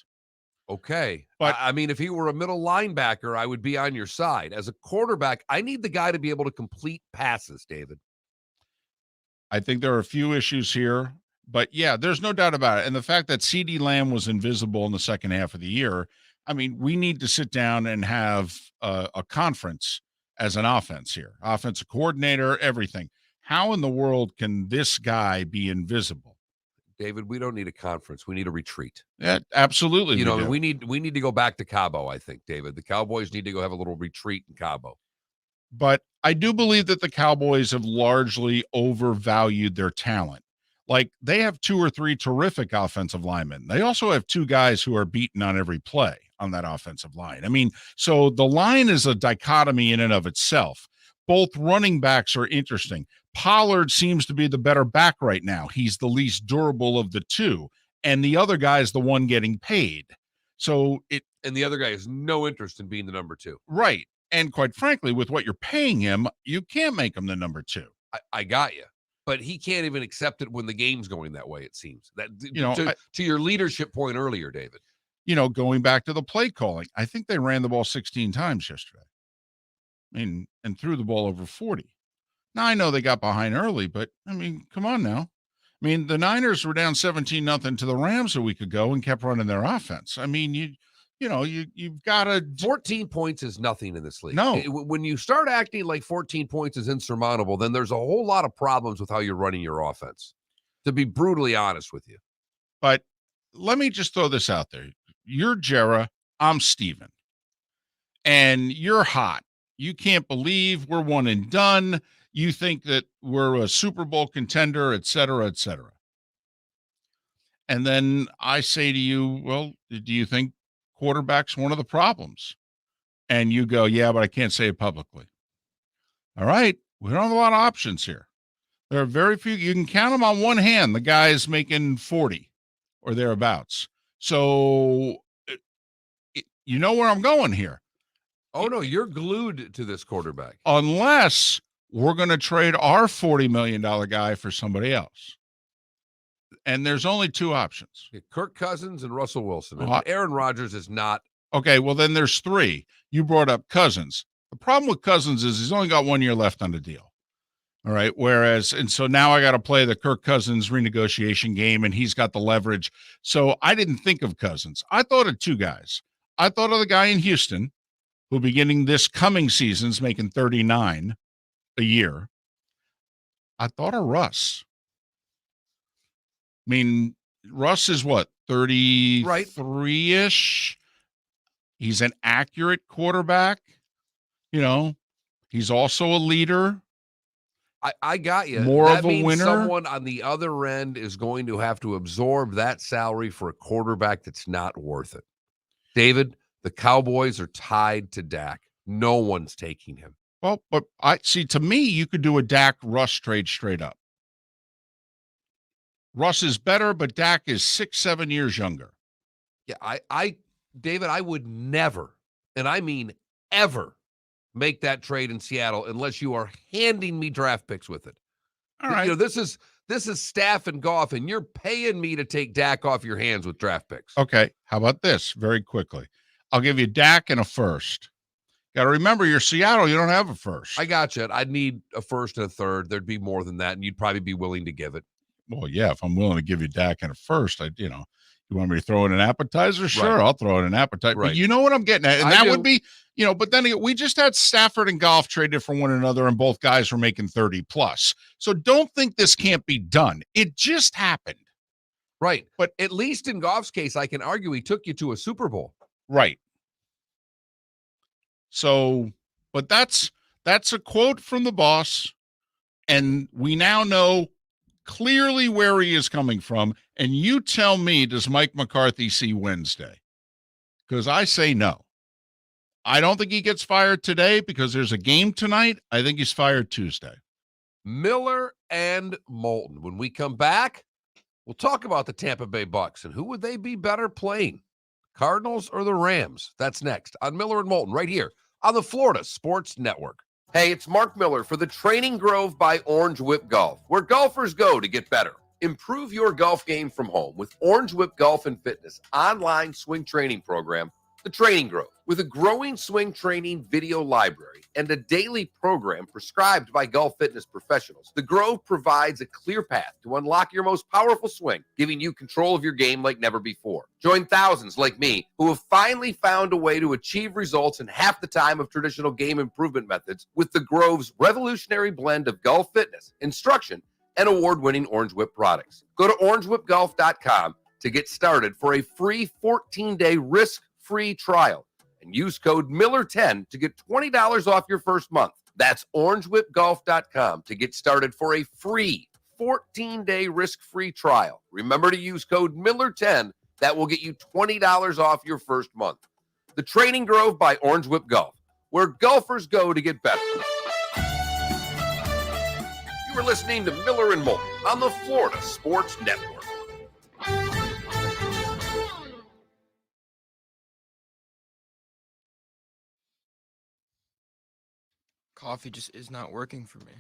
Okay. But if he were a middle linebacker, I would be on your side. As a quarterback, I need the guy to be able to complete passes, David. I think there are a few issues here, but yeah, there's no doubt about it. And the fact that CeeDee Lamb was invisible in the second half of the year, we need to sit down and have a conference as an offense here, offensive coordinator, everything. How in the world can this guy be invisible? David, we don't need a conference. We need a retreat. Yeah, absolutely. We need to go back to Cabo, I think, David. The Cowboys need to go have a little retreat in Cabo. But I do believe that the Cowboys have largely overvalued their talent. Like, they have 2 or 3 terrific offensive linemen. They also have 2 guys who are beaten on every play on that offensive line. So the line is a dichotomy in and of itself. Both running backs are interesting. Pollard seems to be the better back right now. He's the least durable of the 2, and the other guy is the one getting paid. And the other guy has no interest in being the number 2. Right. And quite frankly, with what you're paying him, you can't make him the number 2. I got you. But he can't even accept it when the game's going that way, it seems. To your leadership point earlier, David. Going back to the play calling, I think they ran the ball 16 times yesterday. And threw the ball over 40. Now, I know they got behind early, but, come on now. The Niners were down 17-0 to the Rams a week ago and kept running their offense. you've got to 14 points is nothing in this league. No. When you start acting like 14 points is insurmountable, then there's a whole lot of problems with how you're running your offense, to be brutally honest with you. But let me just throw this out there. You're Guerrera, I'm Steven. And you're hot. You can't believe we're one and done. You think that we're a Super Bowl contender, et cetera, et cetera. And then I say to you, well, do you think quarterback's one of the problems? And you go, yeah, but I can't say it publicly. All right. We don't have a lot of options here. There are very few. You can count them on one hand. The guy is making 40 or thereabouts. So you know where I'm going here. Oh, no, you're glued to this quarterback. Unless we're going to trade our $40 million guy for somebody else. And there's only two options. Kirk Cousins and Russell Wilson. And Aaron Rodgers is not. Okay, well, then there's three. You brought up Cousins. The problem with Cousins is he's only got 1 year left on the deal. All right, and so now I got to play the Kirk Cousins renegotiation game, and he's got the leverage. So I didn't think of Cousins. I thought of two guys. I thought of the guy in Houston who beginning this coming season's making 39 a year. I thought of Russ. I mean, Russ is what, 33-ish? He's an accurate quarterback. He's also a leader. I got you. More that of a means winner. Someone on the other end is going to have to absorb that salary for a quarterback that's not worth it. David, the Cowboys are tied to Dak. No one's taking him. Well, but to me, you could do a Dak Russ trade straight up. Russ is better, but Dak is 6-7 years younger. Yeah, David, I would never, and I mean ever, make that trade in Seattle unless you are handing me draft picks with it. All right. This is Staff and Goff, and you're paying me to take Dak off your hands with draft picks. Okay. How about this? Very quickly. I'll give you Dak and a first. Got to remember, you're Seattle. You don't have a first. I got you. I'd need a first and a third. There'd be more than that, and you'd probably be willing to give it. Well, yeah, if I'm willing to give you Dak and a first, you want me to throw in an appetizer? Sure, right. I'll throw in an appetizer. Right. But you know what I'm getting at. And I that do. would be, but then we just had Stafford and Goff traded for one another, and both guys were making 30 plus. So don't think this can't be done. It just happened. Right. But at least in Goff's case, I can argue he took you to a Super Bowl. Right. So, but that's a quote from the boss. And we now know clearly where he is coming from. And you tell me, does Mike McCarthy see Wednesday? Because I say no. I don't think he gets fired today because there's a game tonight. I think he's fired Tuesday. Miller and Moulton. When we come back, we'll talk about the Tampa Bay Bucks and who would they be better playing, Cardinals or the Rams? That's next on Miller and Moulton right here on the Florida Sports Network. Hey, it's Mark Miller for the Training Grove by Orange Whip Golf, where golfers go to get better. Improve your golf game from home with Orange Whip Golf and Fitness online swing training program, The Training Grove. With a growing swing training video library and a daily program prescribed by golf fitness professionals, The Grove provides a clear path to unlock your most powerful swing, giving you control of your game like never before. Join thousands like me who have finally found a way to achieve results in half the time of traditional game improvement methods with The Grove's revolutionary blend of golf fitness, instruction, and award-winning Orange Whip products. Go to orangewhipgolf.com to get started for a free 14-day risk-free trial and use code Miller10 to get $20 off your first month. That's orangewhipgolf.com to get started for a free 14-day risk-free trial. Remember to use code Miller10. That will get you $20 off your first month. The Training Grove by Orange Whip Golf, where golfers go to get better. You are listening to Miller and Moulton on the Florida Sports Network. Coffee just is not working for me.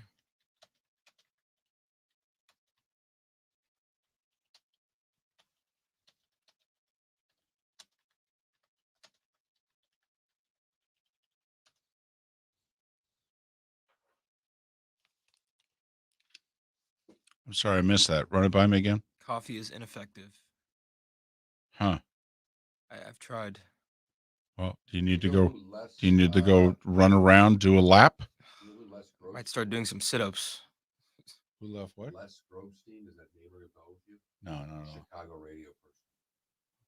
I'm sorry, I missed that. Run it by me again. Coffee is ineffective. Huh. I've tried. Well, do you need to You know go? who Les, Do you need to go run around, do a lap? you know who Les Gross- Might start doing some sit-ups. Who left what? Les Grobstein, is that name ring a bell with you? No. Chicago radio person.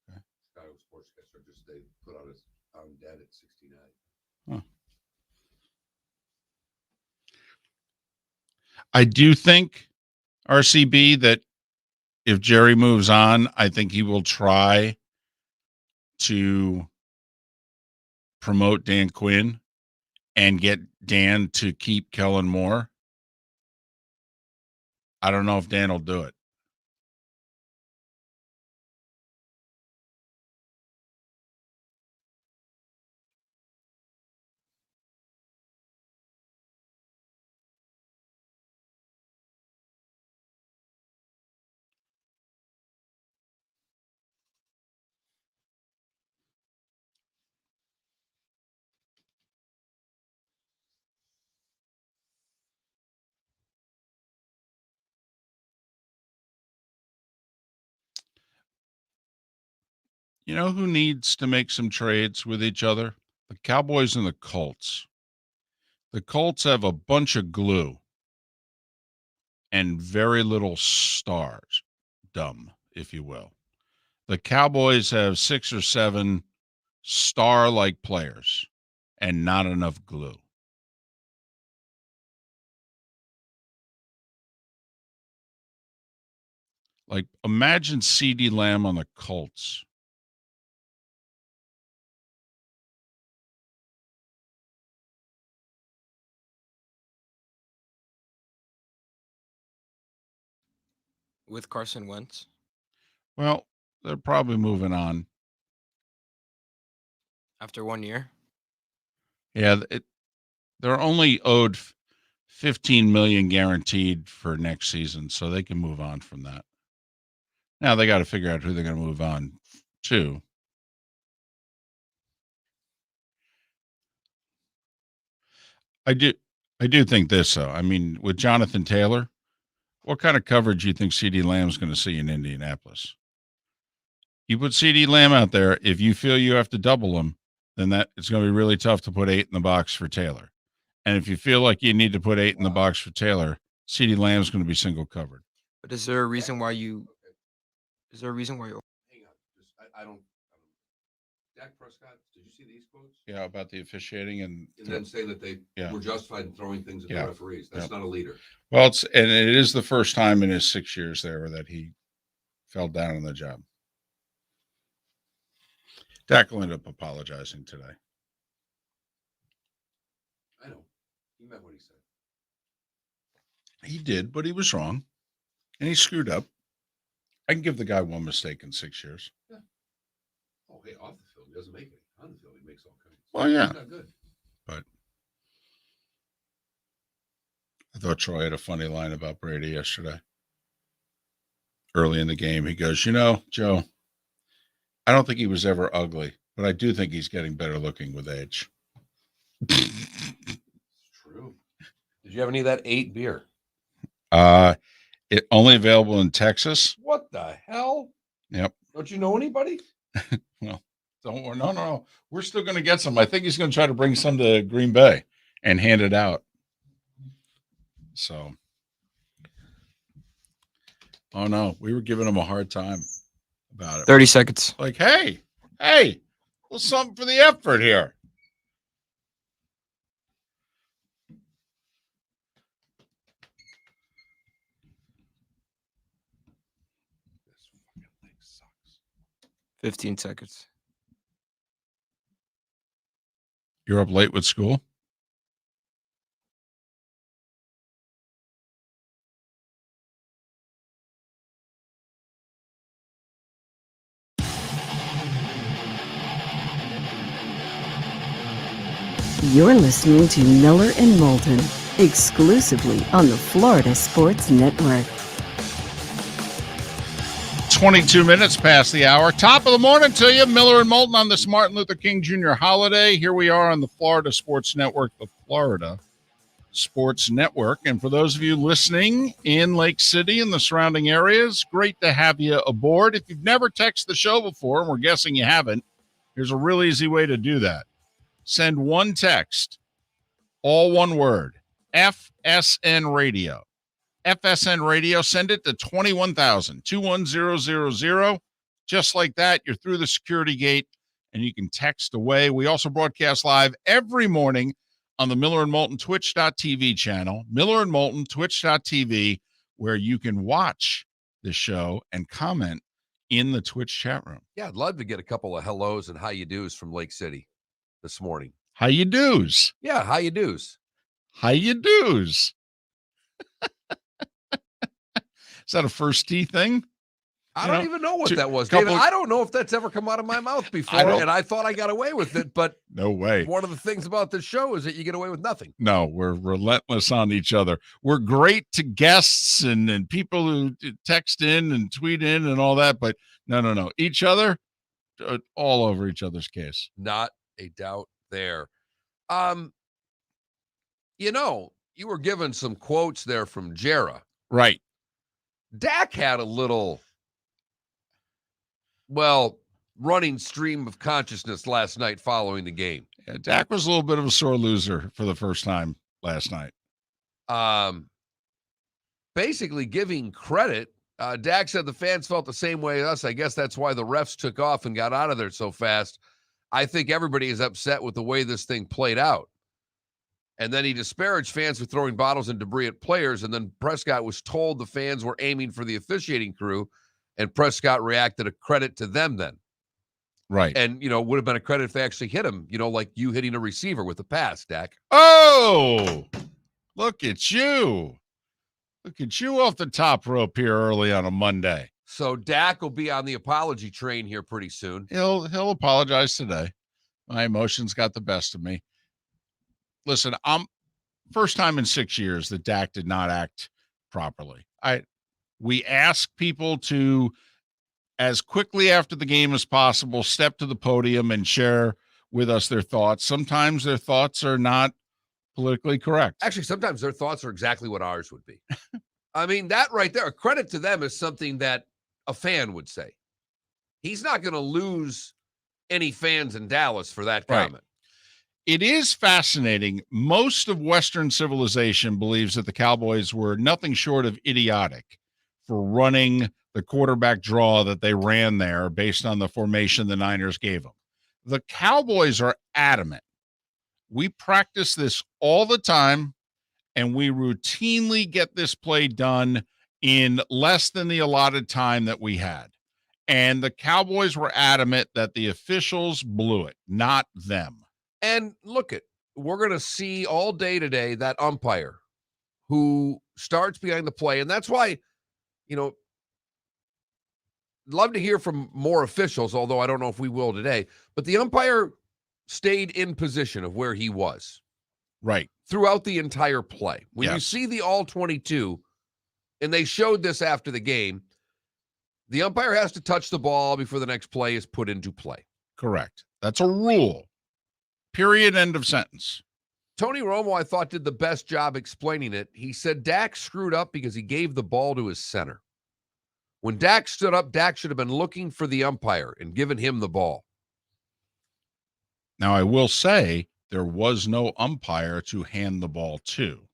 Okay. Chicago sportscaster. Just they put out his found dead at 69. Huh. I do think, RCB, that if Jerry moves on, I think he will try to promote Dan Quinn and get Dan to keep Kellen Moore. I don't know if Dan will do it. You know who needs to make some trades with each other? The Cowboys and the Colts. The Colts have a bunch of glue and very little stars, dumb, if you will. The Cowboys have 6 or 7 star-like players and not enough glue. Like, imagine CeeDee Lamb on the Colts. With Carson Wentz. Well, they're probably moving on. After 1 year. Yeah, they're only owed $15 million guaranteed for next season, so they can move on from that. Now they got to figure out who they're going to move on to. I do think this, though. I mean, with Jonathan Taylor, what kind of coverage do you think CeeDee Lamb's going to see in Indianapolis? You put CeeDee Lamb out there, if you feel you have to double him, then that it's going to be really tough to put 8 in the box for Taylor. And if you feel like you need to put 8 in the box for Taylor, CeeDee Lamb's going to be single covered. But is there a reason why you? Is there a reason why you? Hang on. Just, I don't. Dak Prescott, did you see these quotes? Yeah, about the officiating and then say that they were justified in throwing things at the referees. That's not a leader. Well, it is the first time in his 6 years there that he fell down on the job. Dak will end up apologizing today. I know. He meant what he said. He did, but he was wrong. And he screwed up. I can give the guy one mistake in 6 years. Yeah. Oh, hey, off the field, he doesn't make it. On the field, he makes all kinds. Well, yeah. He's not good. But I thought Troy had a funny line about Brady yesterday. Early in the game, he goes, Joe, I don't think he was ever ugly, but I do think he's getting better looking with age. It's true. Did you have any of that 8 beer? It only available in Texas. What the hell? Yep. Don't you know anybody? Well, don't worry. No. We're still going to get some. I think he's going to try to bring some to Green Bay and hand it out. So, oh no, we were giving him a hard time about it. 30 seconds. Like, hey, well, something for the effort here. This fucking thing sucks. 15 seconds. You're up late with school? You're listening to Miller and Moulton, exclusively on the Florida Sports Network. 22 minutes past the hour. Top of the morning to you. Miller and Moulton on this Martin Luther King Jr. holiday. Here we are on the Florida Sports Network, the Florida Sports Network. And for those of you listening in Lake City and the surrounding areas, great to have you aboard. If you've never texted the show before, and we're guessing you haven't, Here's a real easy way to do that. Send one text, all one word, FSN Radio. FSN Radio, send it to 21,000, 21000. Just like that, you're through the security gate and you can text away. We also broadcast live every morning on the Miller and Moulton Twitch.tv channel, Miller and Moulton Twitch.tv, where you can watch the show and comment in the Twitch chat room. Yeah, I'd love to get a couple of hellos and how you do's from Lake City this morning. How you do's? Yeah, how you do's. How you do's? Is that a first T thing? I don't even know what that was, couple- David. I don't know if that's ever come out of my mouth before, and I thought I got away with it, but No way. one of the things about this show is that you get away with nothing. No, we're relentless on each other. We're great to guests and people who text in and tweet in and all that, but no. Each other, all over each other's case. Not a doubt there. You were given some quotes there from Guerrera. Right. Dak had a little, running stream of consciousness last night following the game. Yeah, Dak was a little bit of a sore loser for the first time last night. Basically giving credit. Dak said the fans felt the same way as us. I guess that's why the refs took off and got out of there so fast. I think everybody is upset with the way this thing played out. And then he disparaged fans for throwing bottles and debris at players. And then Prescott was told the fans were aiming for the officiating crew. And Prescott reacted a credit to them then. Right. And, would have been a credit if they actually hit him, like you hitting a receiver with a pass, Dak. Oh, look at you. Look at you off the top rope here early on a Monday. So Dak will be on the apology train here pretty soon. He'll apologize today. My emotions got the best of me. Listen, I'm first time in 6 years that Dak did not act properly. We ask people to, as quickly after the game as possible, step to the podium and share with us their thoughts. Sometimes their thoughts are not politically correct. Actually, sometimes their thoughts are exactly what ours would be. I mean, that right there, a credit to them is something that a fan would say. He's not going to lose any fans in Dallas for that comment. Right. It is fascinating. Most of Western civilization believes that the Cowboys were nothing short of idiotic for running the quarterback draw that they ran there based on the formation the Niners gave them. The Cowboys are adamant. We practice this all the time, and we routinely get this play done in less than the allotted time that we had. And the Cowboys were adamant that the officials blew it, not them. And look, we're going to see all day today that umpire who starts behind the play. And that's why, love to hear from more officials, although I don't know if we will today. But the umpire stayed in position of where he was. Right. Throughout the entire play. When you Yes. see the all 22, and they showed this after the game, the umpire has to touch the ball before the next play is put into play. Correct. That's a rule. Period. End of sentence. Tony Romo, I thought, did the best job explaining it. He said Dak screwed up because he gave the ball to his center. When Dak stood up, Dak should have been looking for the umpire and given him the ball. Now, I will say there was no umpire to hand the ball to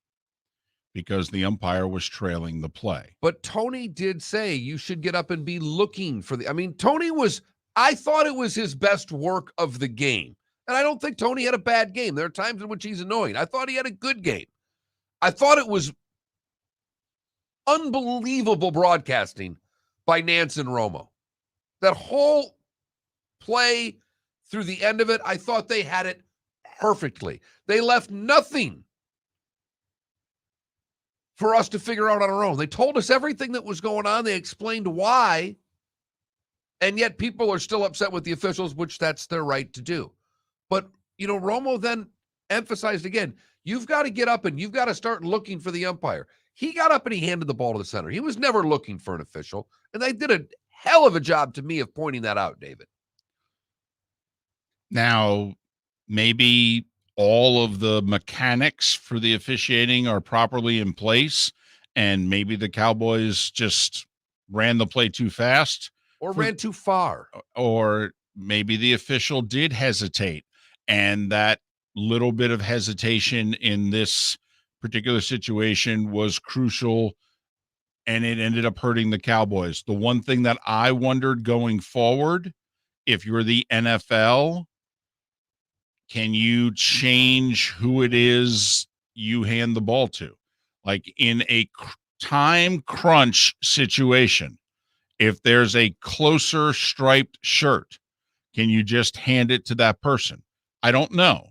because the umpire was trailing the play. But Tony did say you should get up and be looking for Tony I thought it was his best work of the game. And I don't think Tony had a bad game. There are times in which he's annoying. I thought he had a good game. I thought it was unbelievable broadcasting by Nance and Romo. That whole play through the end of it, I thought they had it perfectly. They left nothing for us to figure out on our own. They told us everything that was going on. They explained why. And yet people are still upset with the officials, which that's their right to do. But, Romo then emphasized again, you've got to get up and you've got to start looking for the umpire. He got up and he handed the ball to the center. He was never looking for an official. And they did a hell of a job to me of pointing that out, David. Now, maybe all of the mechanics for the officiating are properly in place, and maybe the Cowboys just ran the play too fast. Or ran too far. Or maybe the official did hesitate, and that little bit of hesitation in this particular situation was crucial, and it ended up hurting the Cowboys. The one thing that I wondered going forward, if you're the NFL, can you change who it is you hand the ball to? Like in a time crunch situation, if there's a closer striped shirt, can you just hand it to that person? I don't know.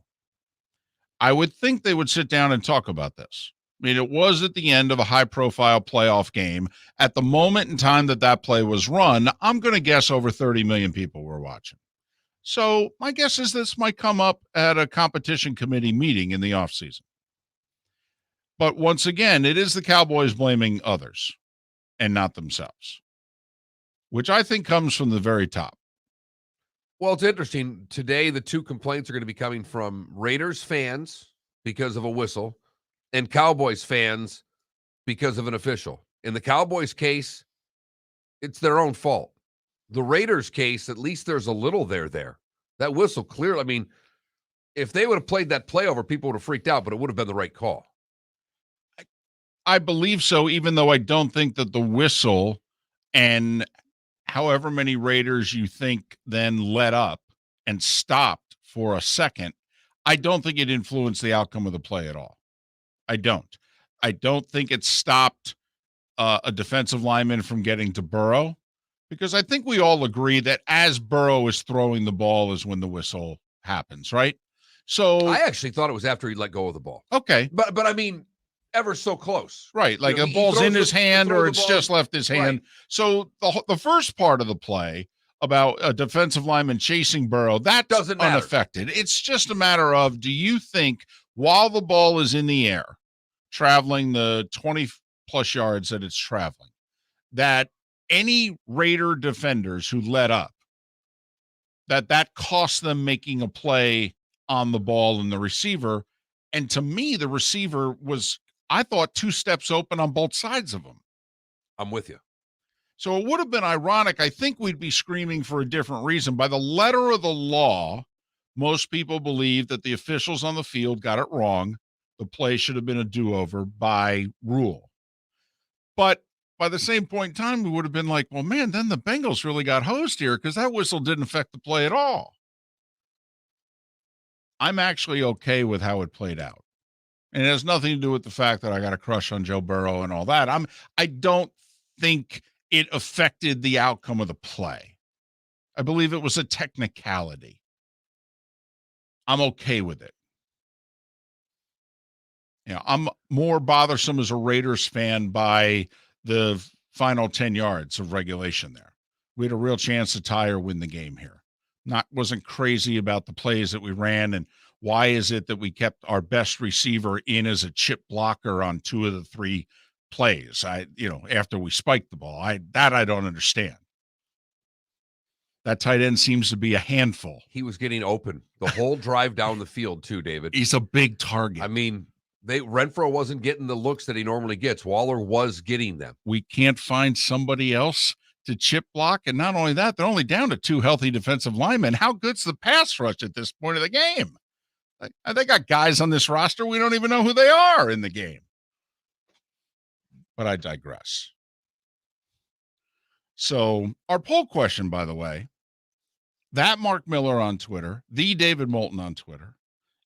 I would think they would sit down and talk about this. I mean, it was at the end of a high-profile playoff game. At the moment in time that that play was run, I'm going to guess over 30 million people were watching. So my guess is this might come up at a competition committee meeting in the offseason. But once again, it is the Cowboys blaming others and not themselves, which I think comes from the very top. Well, it's interesting. Today, the two complaints are going to be coming from Raiders fans because of a whistle and Cowboys fans because of an official. In the Cowboys case, it's their own fault. The Raiders case, at least there's a little there. That whistle clearly, I mean, if they would have played that play over, people would have freaked out, but it would have been the right call. I believe so, even though I don't think that the whistle and however many Raiders you think then let up and stopped for a second, I don't think it influenced the outcome of the play at all. I don't think it stopped a defensive lineman from getting to Burrow, because I think we all agree that as Burrow is throwing the ball is when the whistle happens, right? So I actually thought it was after he let go of the ball. Okay. But I mean, ever so close. Right. Like the ball's in his hand or it's just left his hand. Right. So the first part of the play about a defensive lineman chasing Burrow, that doesn't matter. Unaffected. It's just a matter of, do you think while the ball is in the air, traveling the 20 plus yards that it's traveling, that any Raider defenders who let up, that cost them making a play on the ball and the receiver? And to me, the receiver was, I thought, 2 steps open on both sides of him. I'm with you. So it would have been ironic. I think we'd be screaming for a different reason. By the letter of the law, most people believe that the officials on the field got it wrong. The play should have been a do-over by rule. But by the same point in time, we would have been like, well, man, then the Bengals really got hosed here because that whistle didn't affect the play at all. I'm actually okay with how it played out. And it has nothing to do with the fact that I got a crush on Joe Burrow and all that. I don't think it affected the outcome of the play. I believe it was a technicality. I'm okay with it. I'm more bothersome as a Raiders fan by the final 10 yards of regulation there. We had a real chance to tie or win the game here. Wasn't crazy about the plays that we ran, and why is it that we kept our best receiver in as a chip blocker on 2 of the 3 plays? After we spiked the ball, I don't understand. That tight end seems to be a handful. He was getting open the whole drive down the field too, David. He's a big target. I mean, Renfro wasn't getting the looks that he normally gets. Waller was getting them. We can't find somebody else to chip block. And not only that, they're only down to 2 healthy defensive linemen. How good's the pass rush at this point of the game? They got guys on this roster, we don't even know who they are in the game. But I digress. So our poll question, by the way, that Mark Miller on Twitter, the David Moulton on Twitter,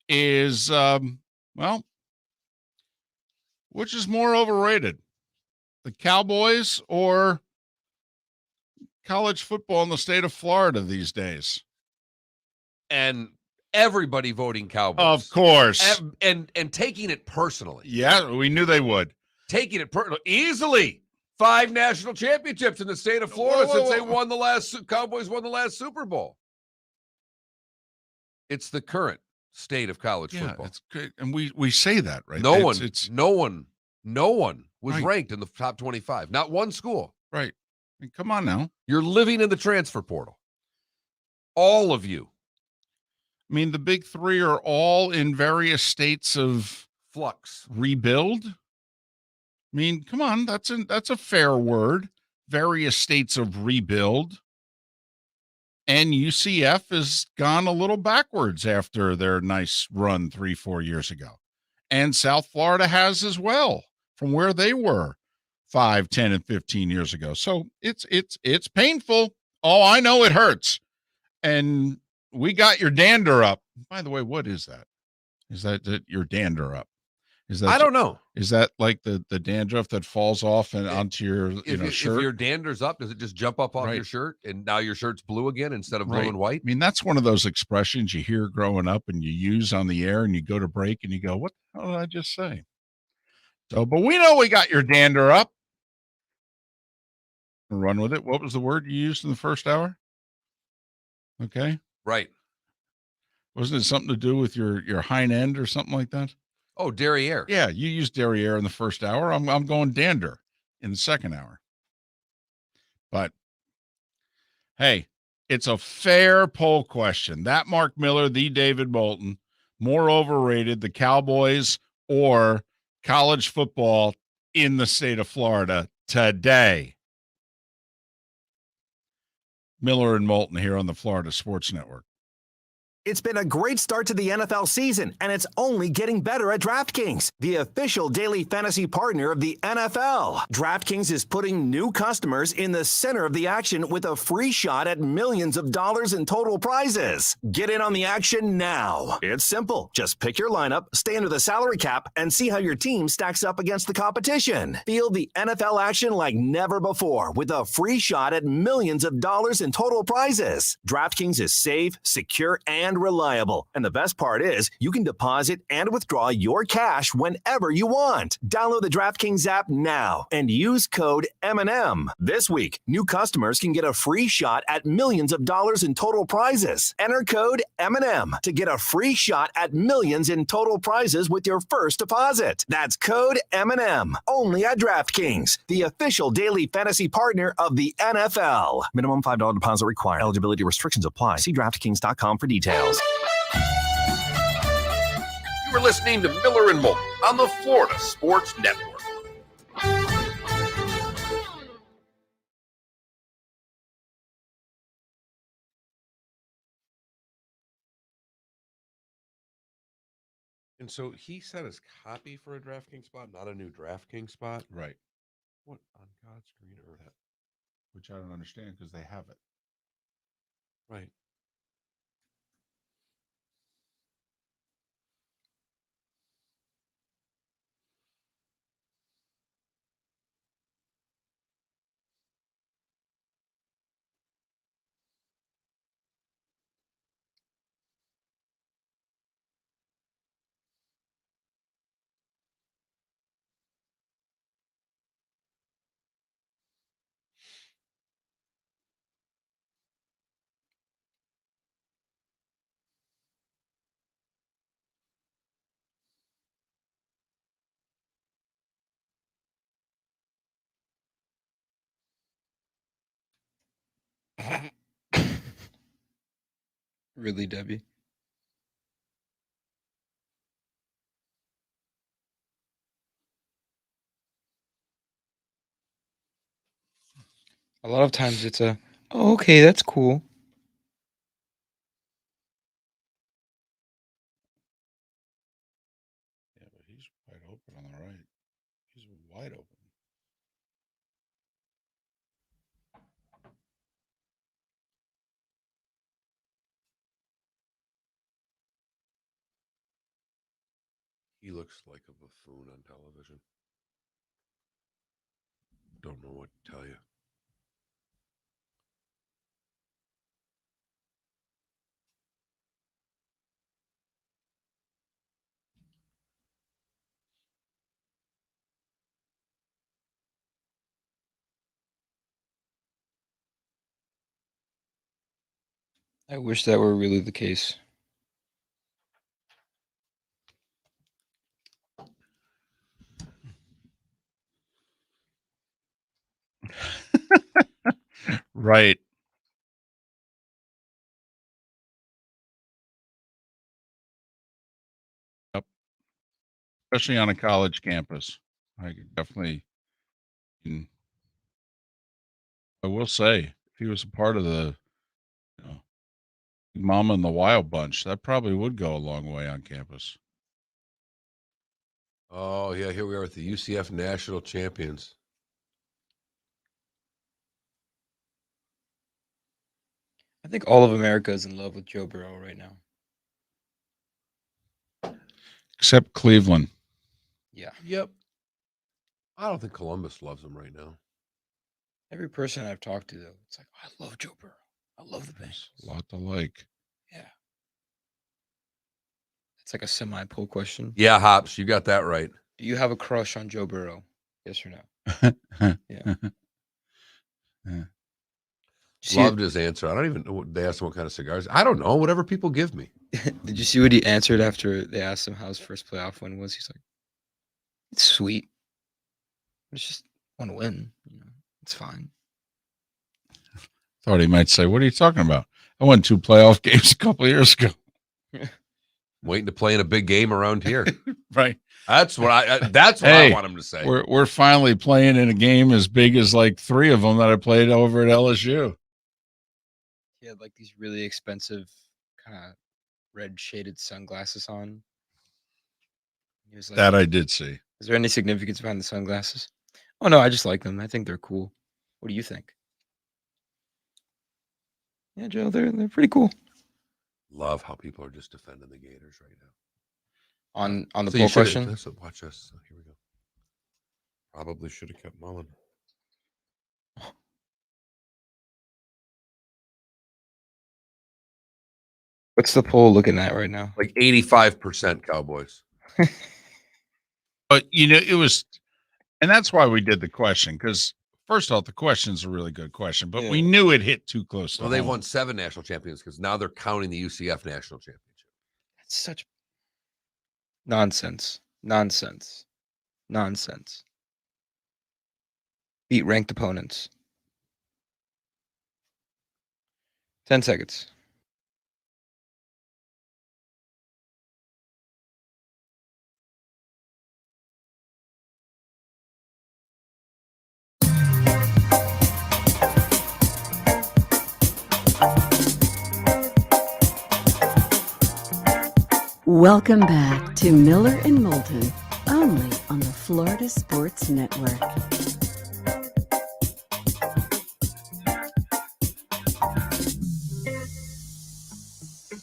is, which is more overrated, the Cowboys or college football in the state of Florida these days? And everybody voting Cowboys. Of course. And taking it personally. Yeah, we knew they would. Taking it personally. Easily. 5 national championships in the state of Florida since they won Cowboys won the last Super Bowl. It's the current state of college football. It's great. And we say that, right? No one was right. ranked in the top 25. Not one school. Right. I mean, come on now. You're living in the transfer portal. All of you. I mean, the big 3 are all in various states of flux, rebuild. I mean, come on, that's a fair word. Various states of rebuild. And UCF has gone a little backwards after their nice run 3-4 years ago. And South Florida has as well from where they were 5, 10, and 15 years ago. So it's painful. Oh, I know it hurts. And we got your dander up. By the way, what is that? Is that your dander up? Is that I don't know. Is that like the dandruff that falls off and onto your shirt? If your dander's up, does it just jump up off Right. your shirt and now your shirt's blue again instead of blue Right. and white? I mean, that's one of those expressions you hear growing up and you use on the air and you go to break and you go, what the hell did I just say? So, but we know we got your dander up. Run with it. What was the word you used in the first hour? Okay. Right. Wasn't it something to do with your hind end or something like that? Oh, derriere. Yeah, you used derriere in the first hour. I'm going dander in the second hour. But hey, it's a fair poll question. That Mark Miller, the David Moulton, more overrated, the Cowboys or college football in the state of Florida today? Miller and Moulton here on the Florida Sports Network. It's been a great start to the NFL season, and it's only getting better at DraftKings, the official daily fantasy partner of the NFL. DraftKings is putting new customers in the center of the action with a free shot at millions of dollars in total prizes. Get in on the action now. It's simple. Just pick your lineup, stay under the salary cap, and see how your team stacks up against the competition. Feel the NFL action like never before with a free shot at millions of dollars in total prizes. DraftKings is safe, secure, and reliable. And the best part is you can deposit and withdraw your cash whenever you want. Download the DraftKings app now and use code M&M. This week, new customers can get a free shot at millions of dollars in total prizes. Enter code M&M to get a free shot at millions in total prizes with your first deposit. That's code M&M. Only at DraftKings, the official daily fantasy partner of the NFL. Minimum $5 deposit required. Eligibility restrictions apply. See DraftKings.com for details. You were listening to Miller and Moulton on the Florida Sports Network. And so he set his copy for a DraftKings spot, not a new DraftKings spot. Right. What on God's green earth? Which I don't understand because they have it. Right. Really, Debbie? A lot of times it's a, oh, okay, that's cool. Yeah, but he's wide open on the right. He's wide open. He looks like a buffoon on television. Don't know what to tell you. I wish that were really the case. Right. Yep. Especially on a college campus. I could definitely. I will say, if he was a part of the Mama and the Wild Bunch. That probably would go a long way on campus. Oh, yeah, here we are with the UCF national champions. I think all of America is in love with Joe Burrow right now. Except Cleveland. Yeah. Yep. I don't think Columbus loves him right now. Every person I've talked to, though, it's like, I love Joe Burrow. I love the Bengals. A lot to like. Yeah. It's like a semi-poll question. Yeah, Hops, you got that right. Do you have a crush on Joe Burrow? Yes or no? Yeah. Loved his answer. I don't even know what they asked him what kind of cigars. I don't know. Whatever people give me. Did you see what he answered after they asked him how his first playoff win was? He's like, it's sweet. It's just want to win. You know, it's fine. Thought he might say, what are you talking about? I won 2 playoff games a couple of years ago. Waiting to play in a big game around here. Right. That's what I want him to say. We're finally playing in a game as big as like 3 of them that I played over at LSU. He had like these really expensive kind of red shaded sunglasses on. He was like, That I did see. is there any significance behind the sunglasses? Oh no, I just like them. I think they're cool. What do you think? Yeah, Joe, they're pretty cool. Love how people are just defending the Gators right now. On the So poll you should've- question? listen, watch us. Here we go. Probably should have kept Mullen. What's the poll looking at right now? Like 85% Cowboys. But, you know, it was, and that's why we did the question, because first off, the question's a really good question, but we knew it hit too close to Well, they've home. won 7 national champions because now they're counting the UCF national championship. That's such nonsense. Nonsense. Nonsense. Beat ranked opponents. 10 seconds. Welcome back to Miller and Moulton, only on the Florida Sports Network.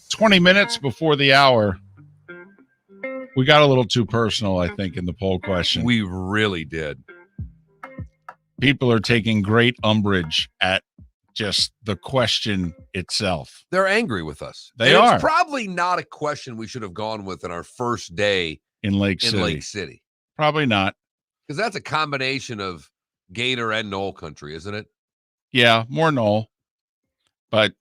"20 minutes before the hour, we got a little too personal, I think, in the poll question. We really did. People are taking great umbrage at just the question itself. They're angry with us. They And are. It's probably not a question we should have gone with in our first day In Lake in City. Lake City. Probably not. Because that's a combination of Gator and Knoll country, isn't it? Yeah, more Knoll. But,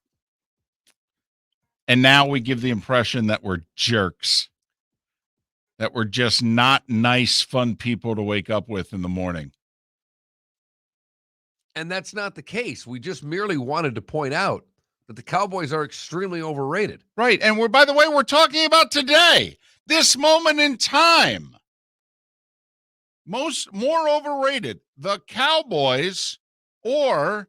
and now we give the impression that we're jerks, that we're just not nice, fun people to wake up with in the morning. And that's not the case. We just merely wanted to point out that the Cowboys are extremely overrated. Right. And we're, by the way, we're talking about today, this moment in time. More overrated, the Cowboys or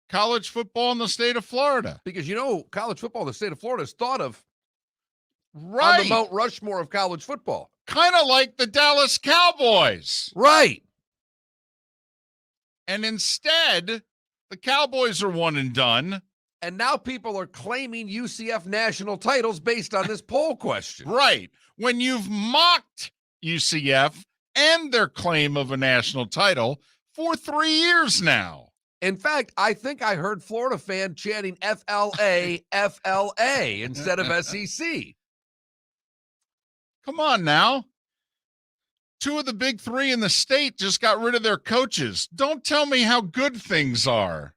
college football in the state of Florida. Because, you know, college football in the state of Florida is thought of on the Right. Mount Rushmore of college football. Kind of like the Dallas Cowboys. Right. And instead, the Cowboys are one and done. And now people are claiming UCF national titles based on this poll question. Right. When you've mocked UCF and their claim of a national title for 3 years now. In fact, I think I heard Florida fan chanting FLA, FLA instead of SEC. Come on now. 2 of the big 3 in the state just got rid of their coaches. Don't tell me how good things are.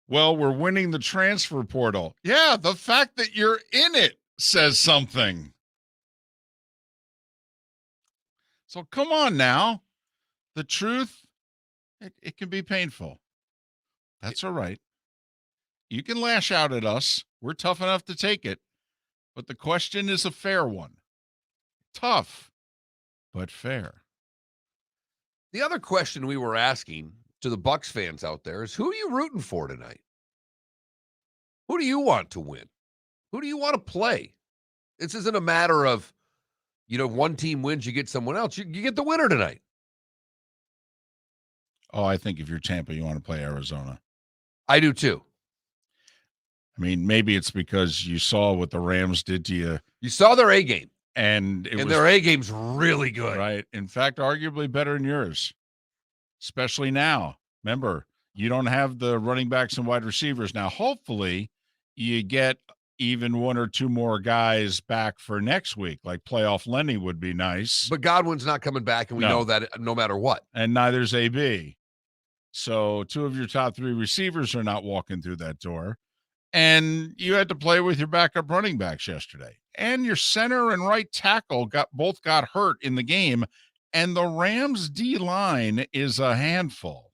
Well, we're winning the transfer portal. Yeah, the fact that you're in it says something. So come on now. The truth, it can be painful. That's all right. You can lash out at us. We're tough enough to take it. But the question is a fair one. Tough, but fair. The other question we were asking to the Bucks fans out there is, who are you rooting for tonight? Who do you want to win? Who do you want to play? This isn't a matter of, one team wins, you get someone else. You get the winner tonight. Oh, I think if you're Tampa, you want to play Arizona. I do too. I mean, maybe it's because you saw what the Rams did to you. You saw their A game. And their A game's really good. Right. In fact, arguably better than yours, especially now. Remember, you don't have the running backs and wide receivers. Now, hopefully, you get even one or two more guys back for next week, like playoff Lenny would be nice. But Godwin's not coming back, and we know that no matter what. And neither's AB. So 2 of your top 3 receivers are not walking through that door. And you had to play with your backup running backs yesterday. And your center and right tackle both got hurt in the game. And the Rams D-line is a handful.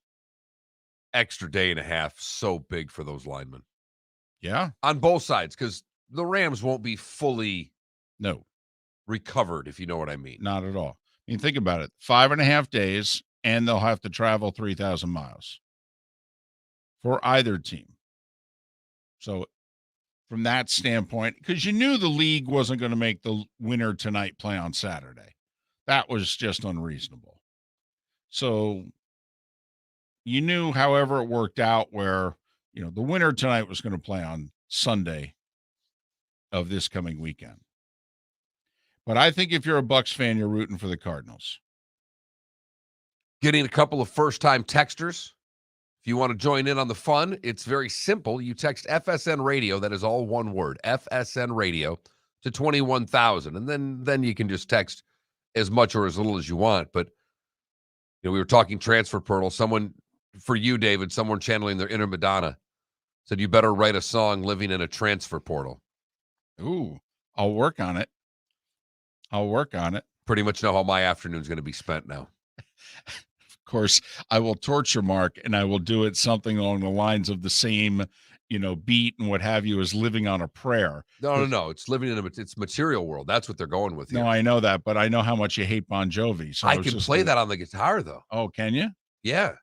Extra day and a half, so big for those linemen. Yeah. On both sides, because the Rams won't be fully recovered, if you know what I mean. Not at all. I mean, think about it. 5.5 days, and they'll have to travel 3,000 miles for either team. So from that standpoint, because you knew the league wasn't going to make the winner tonight play on Saturday. That was just unreasonable. So you knew, however it worked out, where, the winner tonight was going to play on Sunday of this coming weekend. But I think if you're a Bucs fan, you're rooting for the Cardinals. Getting a couple of first-time texters. If you want to join in on the fun, it's very simple. You text FSN Radio, that is all one word, FSN Radio, to 21,000. And then you can just text as much or as little as you want. But we were talking transfer portal. Someone, for you, David, someone channeling their inner Madonna said, you better write a song living in a transfer portal. Ooh, I'll work on it. Pretty much know how my afternoon's going to be spent now. Of course, I will torture Mark, and I will do it something along the lines of the same, beat and what have you, as living on a prayer. No. It's living in it's material world. That's what they're going with here. No, I know that, but I know how much you hate Bon Jovi. So I can play that on the guitar, though. Oh, can you? Yeah.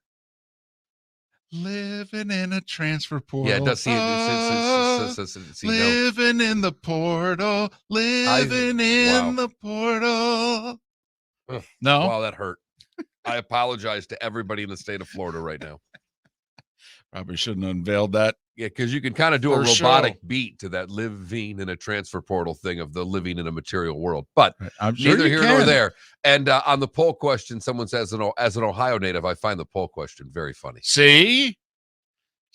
Living in a transfer portal. Yeah, it does see living in the portal. Living in the portal. No. Wow, that hurt. I apologize to everybody in the state of Florida right now. Probably shouldn't have unveiled that. Yeah, because you can kind of do a robotic beat to that living in a transfer portal thing of the living in a material world. But I'm sure neither here nor there. And on the poll question, someone says, as an Ohio native, I find the poll question very funny. See,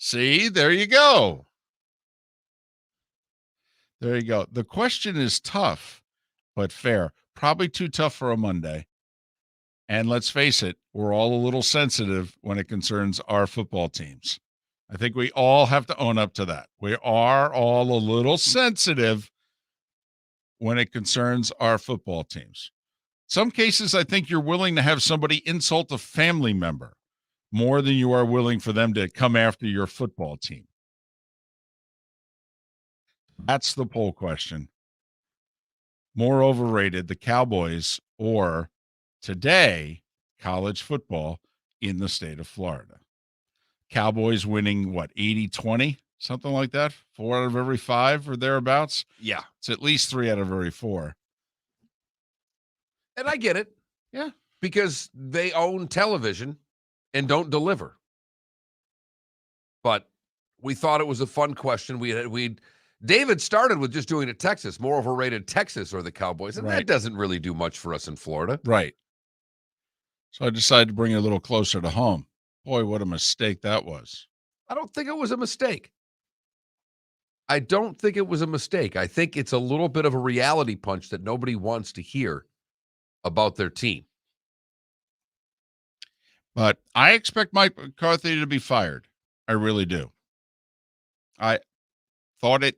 there you go. The question is tough, but fair. Probably too tough for a Monday. And let's face it, we're all a little sensitive when it concerns our football teams. I think we all have to own up to that. We are all a little sensitive when it concerns our football teams. Some cases, I think you're willing to have somebody insult a family member more than you are willing for them to come after your football team. That's the poll question. More overrated, the Cowboys or today, college football in the state of Florida. Cowboys winning, 80-20? Something like that? 4 out of every 5 or thereabouts? Yeah. It's at least 3 out of every 4. And I get it. Yeah. Because they own television and don't deliver. But we thought it was a fun question. David started with just doing it Texas, more overrated Texas or the Cowboys, and that doesn't really do much for us in Florida. Right. So I decided to bring it a little closer to home. Boy, what a mistake that was. I don't think it was a mistake. I think it's a little bit of a reality punch that nobody wants to hear about their team. But I expect Mike McCarthy to be fired. I really do. I thought it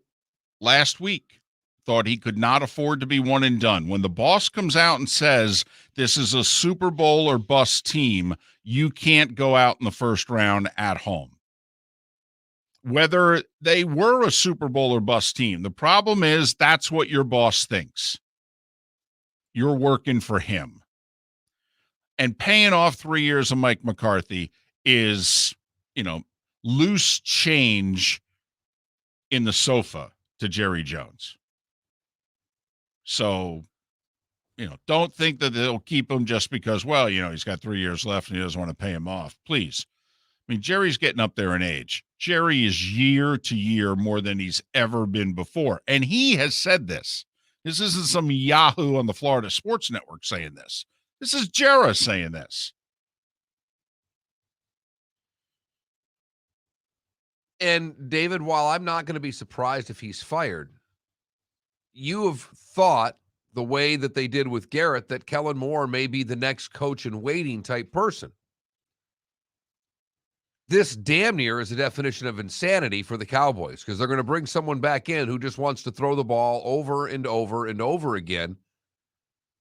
last week. Thought he could not afford to be one and done. When the boss comes out and says this is a Super Bowl or bust team, you can't go out in the first round at home. Whether they were a Super Bowl or bust team, the problem is that's what your boss thinks. You're working for him. And paying off 3 years of Mike McCarthy is, loose change in the sofa to Jerry Jones. So, don't think that they'll keep him just because, he's got 3 years left and he doesn't want to pay him off. Please. I mean, Jerry's getting up there in age. Jerry is year to year more than he's ever been before. And he has said this. This isn't some Yahoo on the Florida Sports Network saying this. This is Jerry saying this. And David, while I'm not going to be surprised if he's fired, you have thought the way that they did with Garrett that Kellen Moore may be the next coach in waiting type person. This damn near is a definition of insanity for the Cowboys because they're going to bring someone back in who just wants to throw the ball over and over and over again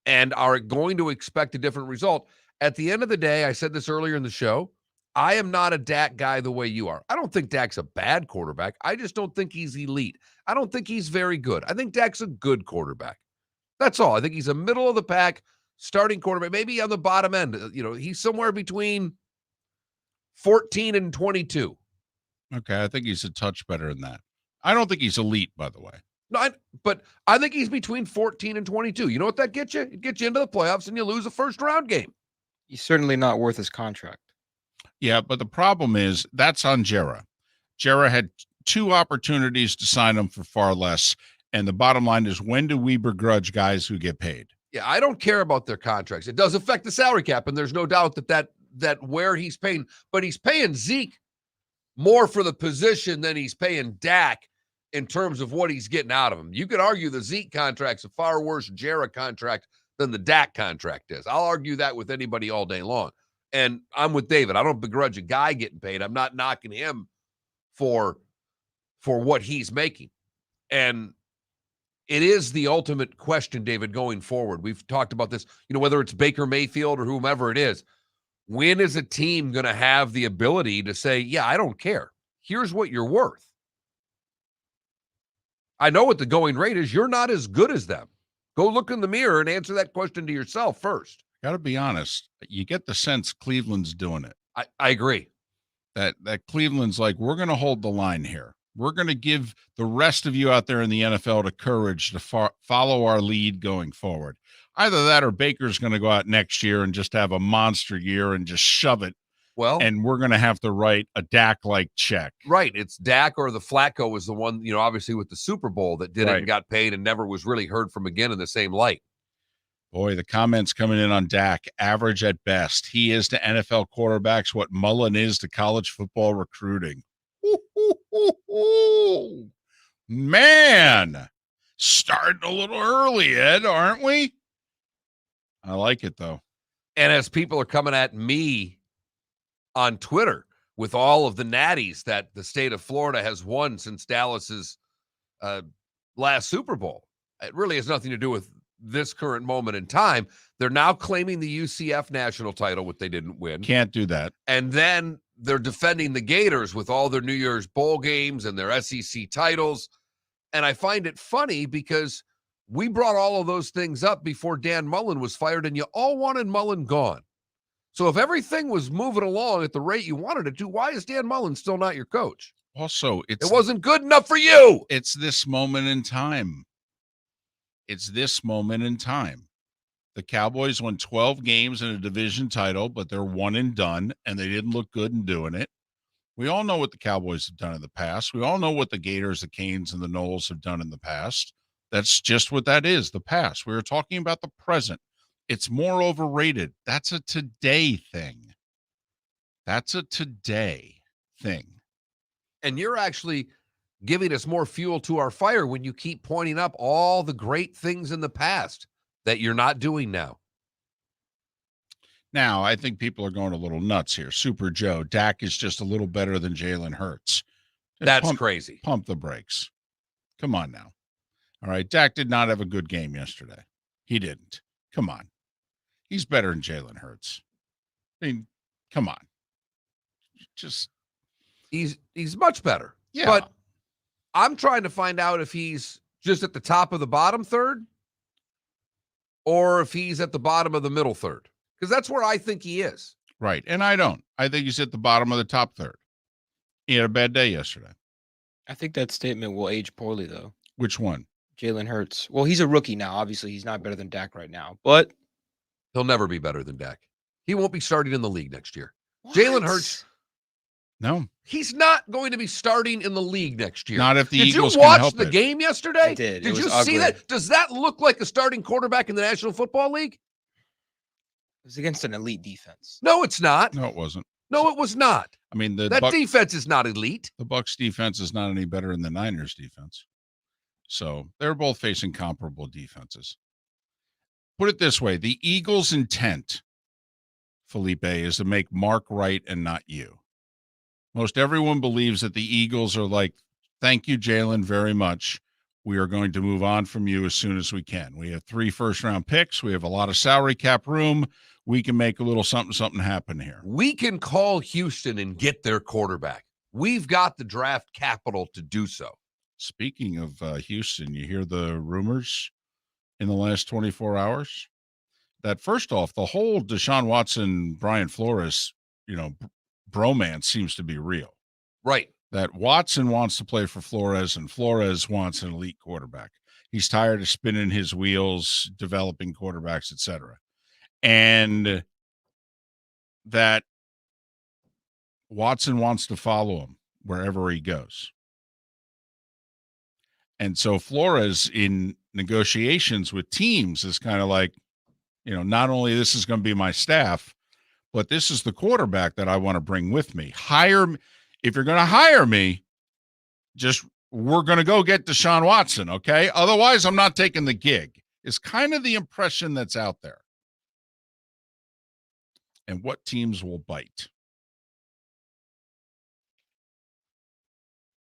and are going to expect a different result. At the end of the day, I said this earlier in the show, I am not a Dak guy the way you are. I don't think Dak's a bad quarterback. I just don't think he's elite. I don't think he's very good. I think Dak's a good quarterback. That's all. I think he's a middle of the pack starting quarterback, maybe on the bottom end. He's somewhere between 14 and 22. Okay, I think he's a touch better than that. I don't think he's elite, by the way. No, but I think he's between 14 and 22. You know what that gets you? It gets you into the playoffs and you lose a first-round game. He's certainly not worth his contract. Yeah, but the problem is that's on Jerry. Jerry had 2 opportunities to sign him for far less, and the bottom line is, when do we begrudge guys who get paid? Yeah, I don't care about their contracts. It does affect the salary cap, and there's no doubt that where he's paying, but he's paying Zeke more for the position than he's paying Dak in terms of what he's getting out of him. You could argue the Zeke contract's a far worse Jerry contract than the Dak contract is. I'll argue that with anybody all day long. And I'm with David. I don't begrudge a guy getting paid. I'm not knocking him for what he's making. And it is the ultimate question, David, going forward. We've talked about this, whether it's Baker Mayfield or whomever it is. When is a team going to have the ability to say, yeah, I don't care. Here's what you're worth. I know what the going rate is. You're not as good as them. Go look in the mirror and answer that question to yourself first. Got to be honest. You get the sense Cleveland's doing it. I agree. That Cleveland's like, we're going to hold the line here. We're going to give the rest of you out there in the NFL the courage to follow our lead going forward. Either that or Baker's going to go out next year and just have a monster year and just shove it. Well, and we're going to have to write a Dak-like check. Right. It's Dak or the Flacco was the one, obviously with the Super Bowl that did it and got paid and never was really heard from again in the same light. Boy, the comments coming in on Dak, average at best. He is to NFL quarterbacks what Mullen is to college football recruiting. Man, starting a little early, Ed, aren't we? I like it, though. And as people are coming at me on Twitter with all of the natties that the state of Florida has won since Dallas's last Super Bowl, it really has nothing to do with this current moment in time. They're now claiming the UCF national title, which they didn't win. Can't do that. And then they're defending the Gators with all their New Year's bowl games and their SEC titles. And I find it funny because we brought all of those things up before Dan Mullen was fired, and you all wanted Mullen gone. So if everything was moving along at the rate you wanted it to, why is Dan Mullen still not your coach? Also, it wasn't good enough for you. It's this moment in time. It's this moment in time. The Cowboys won 12 games in a division title, but they're one and done, and they didn't look good in doing it. We all know what the Cowboys have done in the past. We all know what the Gators, the Canes, and the Knowles have done in the past. That's just what that is, the past. We were talking about the present. It's more overrated. That's a today thing. That's a today thing. And you're actually giving us more fuel to our fire when you keep pointing up all the great things in the past that you're not doing now. Now, I think people are going a little nuts here. Super Joe, Dak is just a little better than Jalen Hurts. That's crazy. Pump the brakes. Come on now. All right, Dak did not have a good game yesterday. He didn't. Come on. He's better than Jalen Hurts. I mean, come on. Just he's much better. Yeah. But I'm trying to find out if he's just at the top of the bottom third or if he's at the bottom of the middle third, because that's where I think he is. Right. And I don't. I think he's at the bottom of the top third. He had a bad day yesterday. I think that statement will age poorly, though. Which one? Jalen Hurts. Well, he's a rookie now. Obviously, he's not better than Dak right now, but He'll never be better than Dak. He won't be starting in the league next year. Jalen Hurts, No, he's not going to be starting in the league next year. not if the Did Eagles you can watch help the it. game yesterday? I did. It Did was you ugly. see that? Does that look like a starting quarterback in the National Football League? it was against an elite defense. No, it's not. No, it wasn't. No, it was not. I mean, That defense is not elite. the Bucs defense is not any better than the Niners defense. So they're both facing comparable defenses. Put it this way, the Eagles' intent, Felipe, is to make Mark right and not you. Most everyone believes that the Eagles are like, thank you, Jalen, very much. We are going to move on from you as soon as we can. We have 3 first-round picks. We have a lot of salary cap room. We can make a little something happen here. We can call Houston and get their quarterback. We've got the draft capital to do so. Speaking of Houston, you hear the rumors in the last 24 hours that, first off, the whole Deshaun Watson, Brian Flores, bromance seems to be real. Right. That Watson wants to play for Flores and Flores wants an elite quarterback. He's tired of spinning his wheels, developing quarterbacks, etc. And that Watson wants to follow him wherever he goes. And so Flores, in negotiations with teams, is kind of like, not only this is going to be my staff, but this is the quarterback that I want to bring with me. If you're going to hire me, we're going to go get Deshaun Watson, okay? Otherwise, I'm not taking the gig. Is kind of the impression that's out there. And what teams will bite?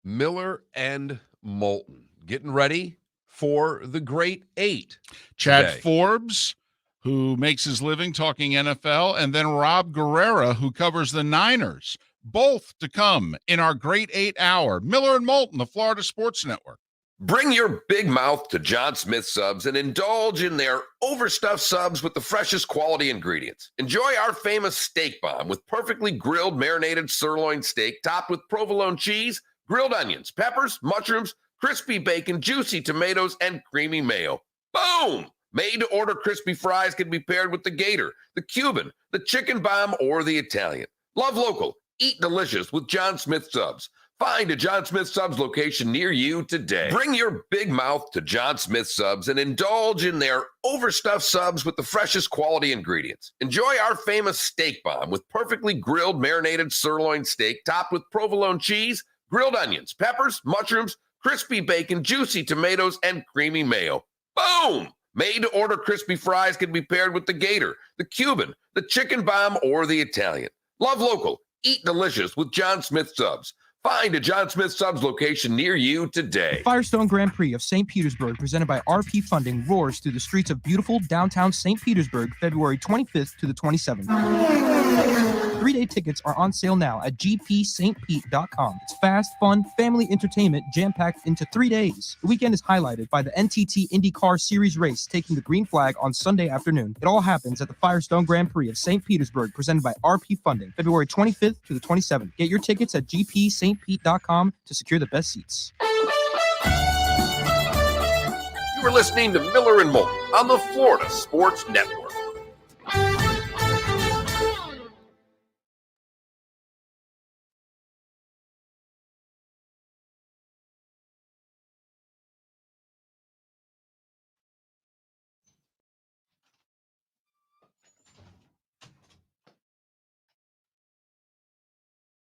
Miller and Moulton getting ready for the Great 8. Chad today. Forbes, who makes his living talking NFL, and then Rob Guerrera, who covers the Niners, both to come in our Great 8 hour. Miller and Moulton, the Florida Sports Network. Bring your big mouth to John Smith Subs and indulge in their overstuffed subs with the freshest quality ingredients. Enjoy our famous steak bomb with perfectly grilled marinated sirloin steak topped with provolone cheese, grilled onions, peppers, mushrooms, crispy bacon, juicy tomatoes, and creamy mayo. Boom! Made-to-order crispy fries can be paired with the Gator, the Cuban, the Chicken Bomb, or the Italian. Love local. Eat delicious with John Smith Subs. Find a John Smith Subs location near you today. Bring your big mouth to John Smith Subs and indulge in their overstuffed subs with the freshest quality ingredients. Enjoy our famous steak bomb with perfectly grilled marinated sirloin steak topped with provolone cheese, grilled onions, peppers, mushrooms, crispy bacon, juicy tomatoes, and creamy mayo. Boom! Made-to-order crispy fries can be paired with the Gator, the Cuban, the Chicken Bomb, or the Italian. Love local. Eat delicious with John Smith Subs. Find a John Smith Subs location near you today. The Firestone Grand Prix of St. Petersburg, presented by RP Funding, roars through the streets of beautiful downtown St. Petersburg, February 25th to the 27th. 3-day tickets are on sale now at gpstpete.com. It's fast, fun, family entertainment jam-packed into 3 days. The weekend is highlighted by the NTT IndyCar Series race taking the green flag on Sunday afternoon. It all happens at the Firestone Grand Prix of St. Petersburg, presented by RP Funding, February 25th to the 27th. Get your tickets at gpstpete.com to secure the best seats. You are listening to Miller and Moulton on the Florida Sports Network.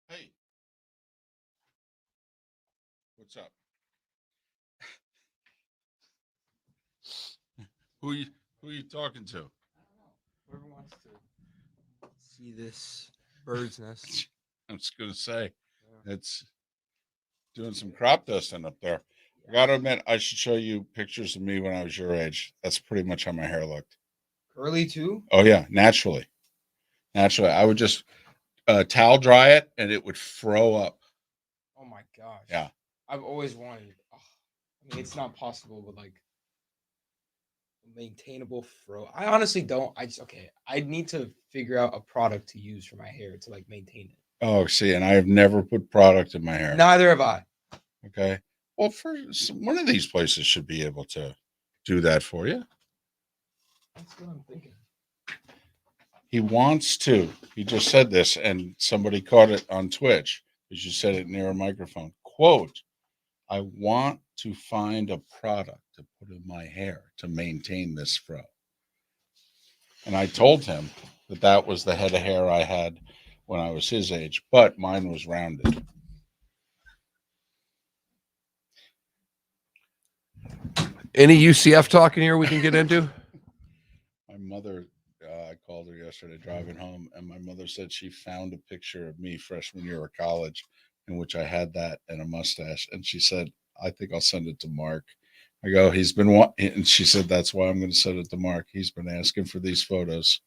Hey. What's up? Who you talking to? Whoever wants to see this bird's nest. I was going to say, it's doing some crop dusting up there. I got to admit, I should show you pictures of me when I was your age. That's pretty much how my hair looked. Curly too? Oh, yeah, naturally. I would just towel dry it, and it would fro up. Oh my gosh. Yeah. I've always wanted. I mean, it's not possible, but like a maintainable fro. I honestly don't. I need to figure out a product to use for my hair to like maintain it. Oh, see, and I have never put product in my hair. Neither have I. Okay. Well, one of these places should be able to do that for you. That's what I'm thinking. He wants to. He just said this, and somebody caught it on Twitch because you said it near a microphone. Quote, I want to find a product to put in my hair to maintain this fro. And I told him that was the head of hair I had when I was his age, but mine was rounded. Any UCF talking here we can get into? My mother, I called her yesterday driving home, and my mother said she found a picture of me freshman year of college in which I had that and a mustache. And she said, I think I'll send it to Mark. I go, and she said, that's why I'm going to send it to Mark. He's been asking for these photos.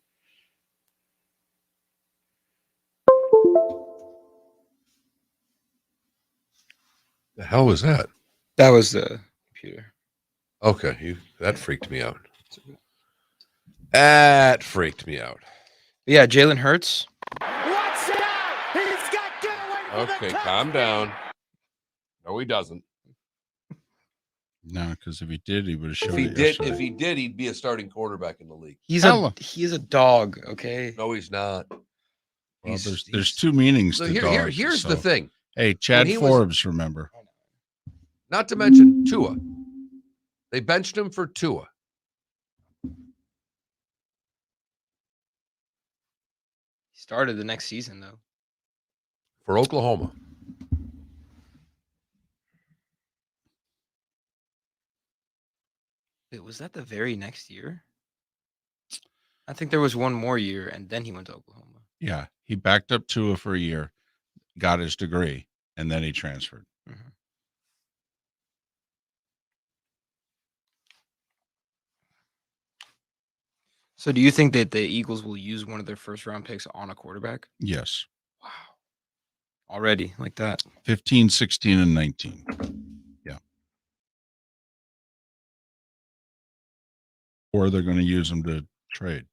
The hell was that? That was the computer. Okay, that freaked me out. That freaked me out. Yeah, Jalen Hurts. Okay, calm down. No, he doesn't. No, because if he did, he would have showed If he it did, yesterday. if he did, he'd be a starting quarterback in the league. He's Hella. a dog. Okay. No, he's not. Well, there's two meanings to dogs. Here's so. the thing. Hey, Chad When he Forbes, remember. Not to mention Tua. They benched him for Tua. He started the next season though. For Oklahoma. Wait, was that the very next year? I think there was one more year, and then he went to Oklahoma. Yeah, he backed up Tua for a year, got his degree, and then he transferred. Mm-hmm. So do you think that the Eagles will use one of their first round picks on a quarterback? Yes. Wow. Already like that. 15, 16, and 19. Yeah. Or they're going to use them to trade.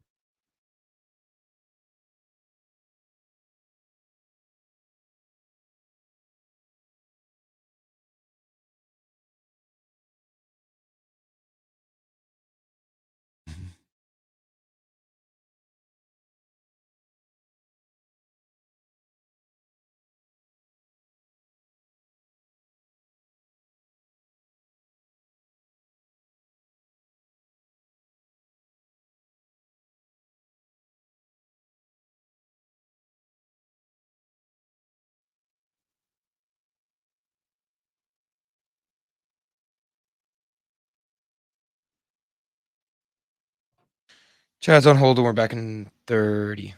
Chad's on hold and we're back in 30.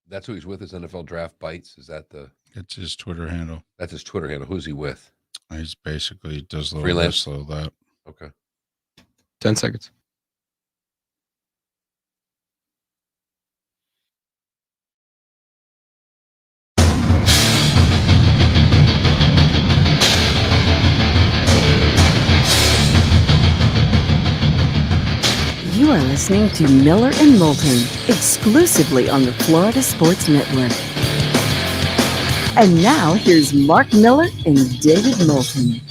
That's who he's with. His NFL Draft Bites. Is that It's his Twitter handle. That's his Twitter handle. Who's he with? He's basically does little Freelance? this, little that. Okay. 10 seconds. You are listening to Miller and Moulton, exclusively on the Florida Sports Network. And now here's Mark Miller and David Moulton.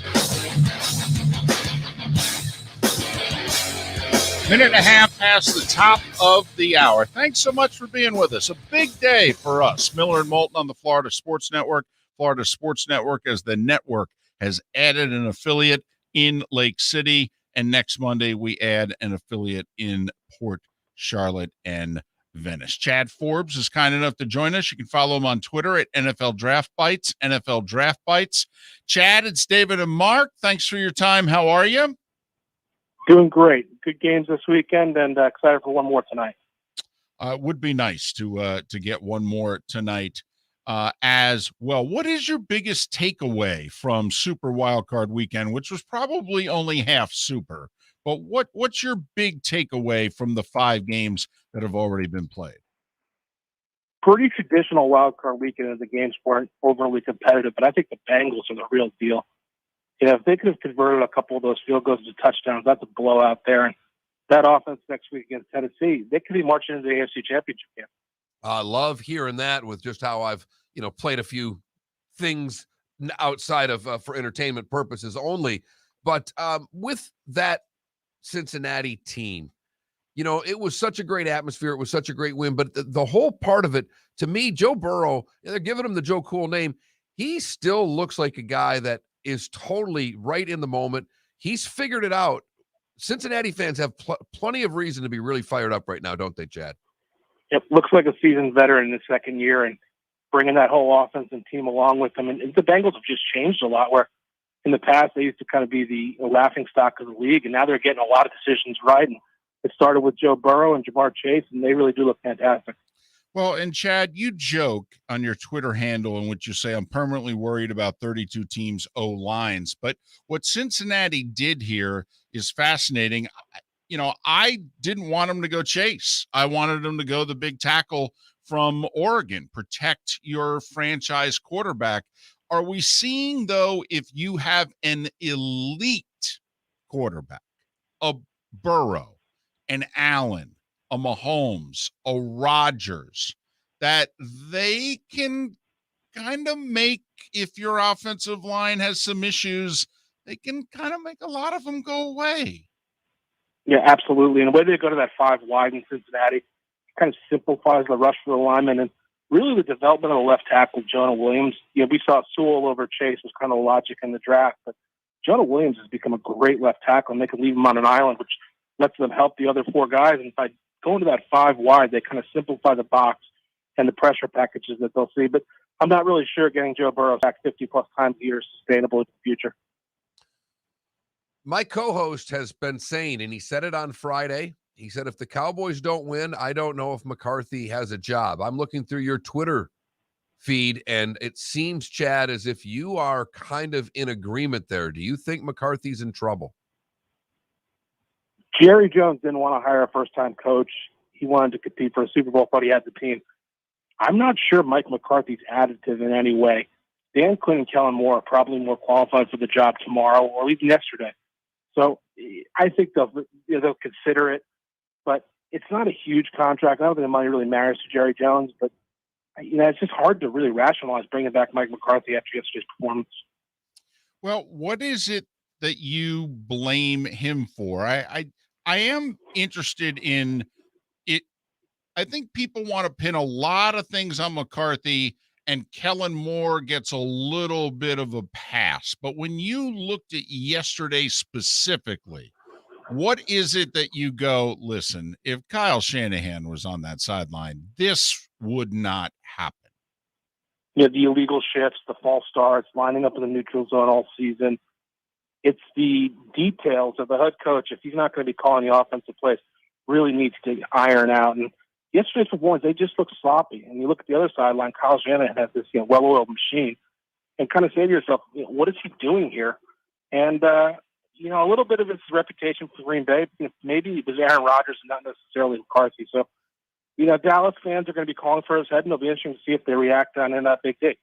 Minute and a half past the top of the hour. Thanks so much for being with us. A big day for us. Miller and Moulton on the Florida Sports Network. Florida Sports Network, as the network, has added an affiliate in Lake City. And next Monday, we add an affiliate in Port Charlotte and Venice. Chad Forbes is kind enough to join us. You can follow him on Twitter at NFL Draft Bites, NFL Draft Bites. Chad, it's David and Mark. Thanks for your time. How are you? Doing great. Good games this weekend, and excited for one more tonight. It would be nice to get one more tonight as well. What is your biggest takeaway from Super Wildcard Weekend, which was probably only half super? But what's your big takeaway from the 5 games that have already been played? Pretty traditional wildcard weekend, as the games weren't overly competitive, but I think the Bengals are the real deal. You know, if they could have converted a couple of those field goals to touchdowns, that's a blowout there. And that offense next week against Tennessee, they could be marching into the AFC Championship game. I love hearing that with just how I've, played a few things outside of for entertainment purposes only. But with that Cincinnati team, it was such a great atmosphere. It was such a great win. But the whole part of it, to me, Joe Burrow, they're giving him the Joe Cool name. He still looks like a guy that is totally right in the moment. He's figured it out. Cincinnati fans have plenty of reason to be really fired up right now, don't they, Chad? It looks like a seasoned veteran in his second year and bringing that whole offense and team along with him. And the Bengals have just changed a lot, where in the past they used to kind of be the laughing stock of the league, and now they're getting a lot of decisions right. And it started with Joe Burrow and Jamar Chase, and they really do look fantastic. Well, and Chad, you joke on your Twitter handle in which you say, I'm permanently worried about 32 teams' O-lines. But what Cincinnati did here is fascinating. I didn't want them to go Chase. I wanted them to go the big tackle from Oregon, protect your franchise quarterback. Are we seeing, though, if you have an elite quarterback, a Burrow, an Allen, a Mahomes, a Rodgers, that they can kind of make, if your offensive line has some issues, they can kind of make a lot of them go away? Yeah, absolutely. And the way they go to that 5 wide in Cincinnati kind of simplifies the rush for the linemen. And really the development of the left tackle, Jonah Williams, we saw Sewell over Chase was kind of the logic in the draft, but Jonah Williams has become a great left tackle, and they can leave him on an island, which lets them help the other 4 guys. And by going to that 5 wide, they kind of simplify the box and the pressure packages that they'll see. But I'm not really sure getting Joe Burrow back 50-plus times a year is sustainable in the future. My co-host has been saying, and he said it on Friday, he said, if the Cowboys don't win, I don't know if McCarthy has a job. I'm looking through your Twitter feed, and it seems, Chad, as if you are kind of in agreement there. Do you think McCarthy's in trouble? Jerry Jones didn't want to hire a first-time coach. He wanted to compete for a Super Bowl, thought he had the team. I'm not sure Mike McCarthy's additive in any way. Dan Quinn and Kellen Moore are probably more qualified for the job tomorrow or even yesterday. So I think they'll consider it, but it's not a huge contract. I don't think the money really matters to Jerry Jones, but it's just hard to really rationalize bringing back Mike McCarthy after yesterday's performance. Well, what is it that you blame him for? I am interested in it. I think people want to pin a lot of things on McCarthy, and Kellen Moore gets a little bit of a pass. But when you looked at yesterday specifically, what is it that you go, listen, if Kyle Shanahan was on that sideline, this would not happen? The illegal shifts, the false starts, lining up in the neutral zone all season. It's the details of the head coach, if he's not going to be calling the offensive plays, really needs to iron out. And yesterday's performance, they just look sloppy. And you look at the other sideline, Kyle Shanahan has this well-oiled machine, and kind of say to yourself, what is he doing here? And, a little bit of his reputation for Green Bay, maybe it was Aaron Rodgers and not necessarily McCarthy. So, Dallas fans are going to be calling for his head, and it'll be interesting to see if they react on in that big day.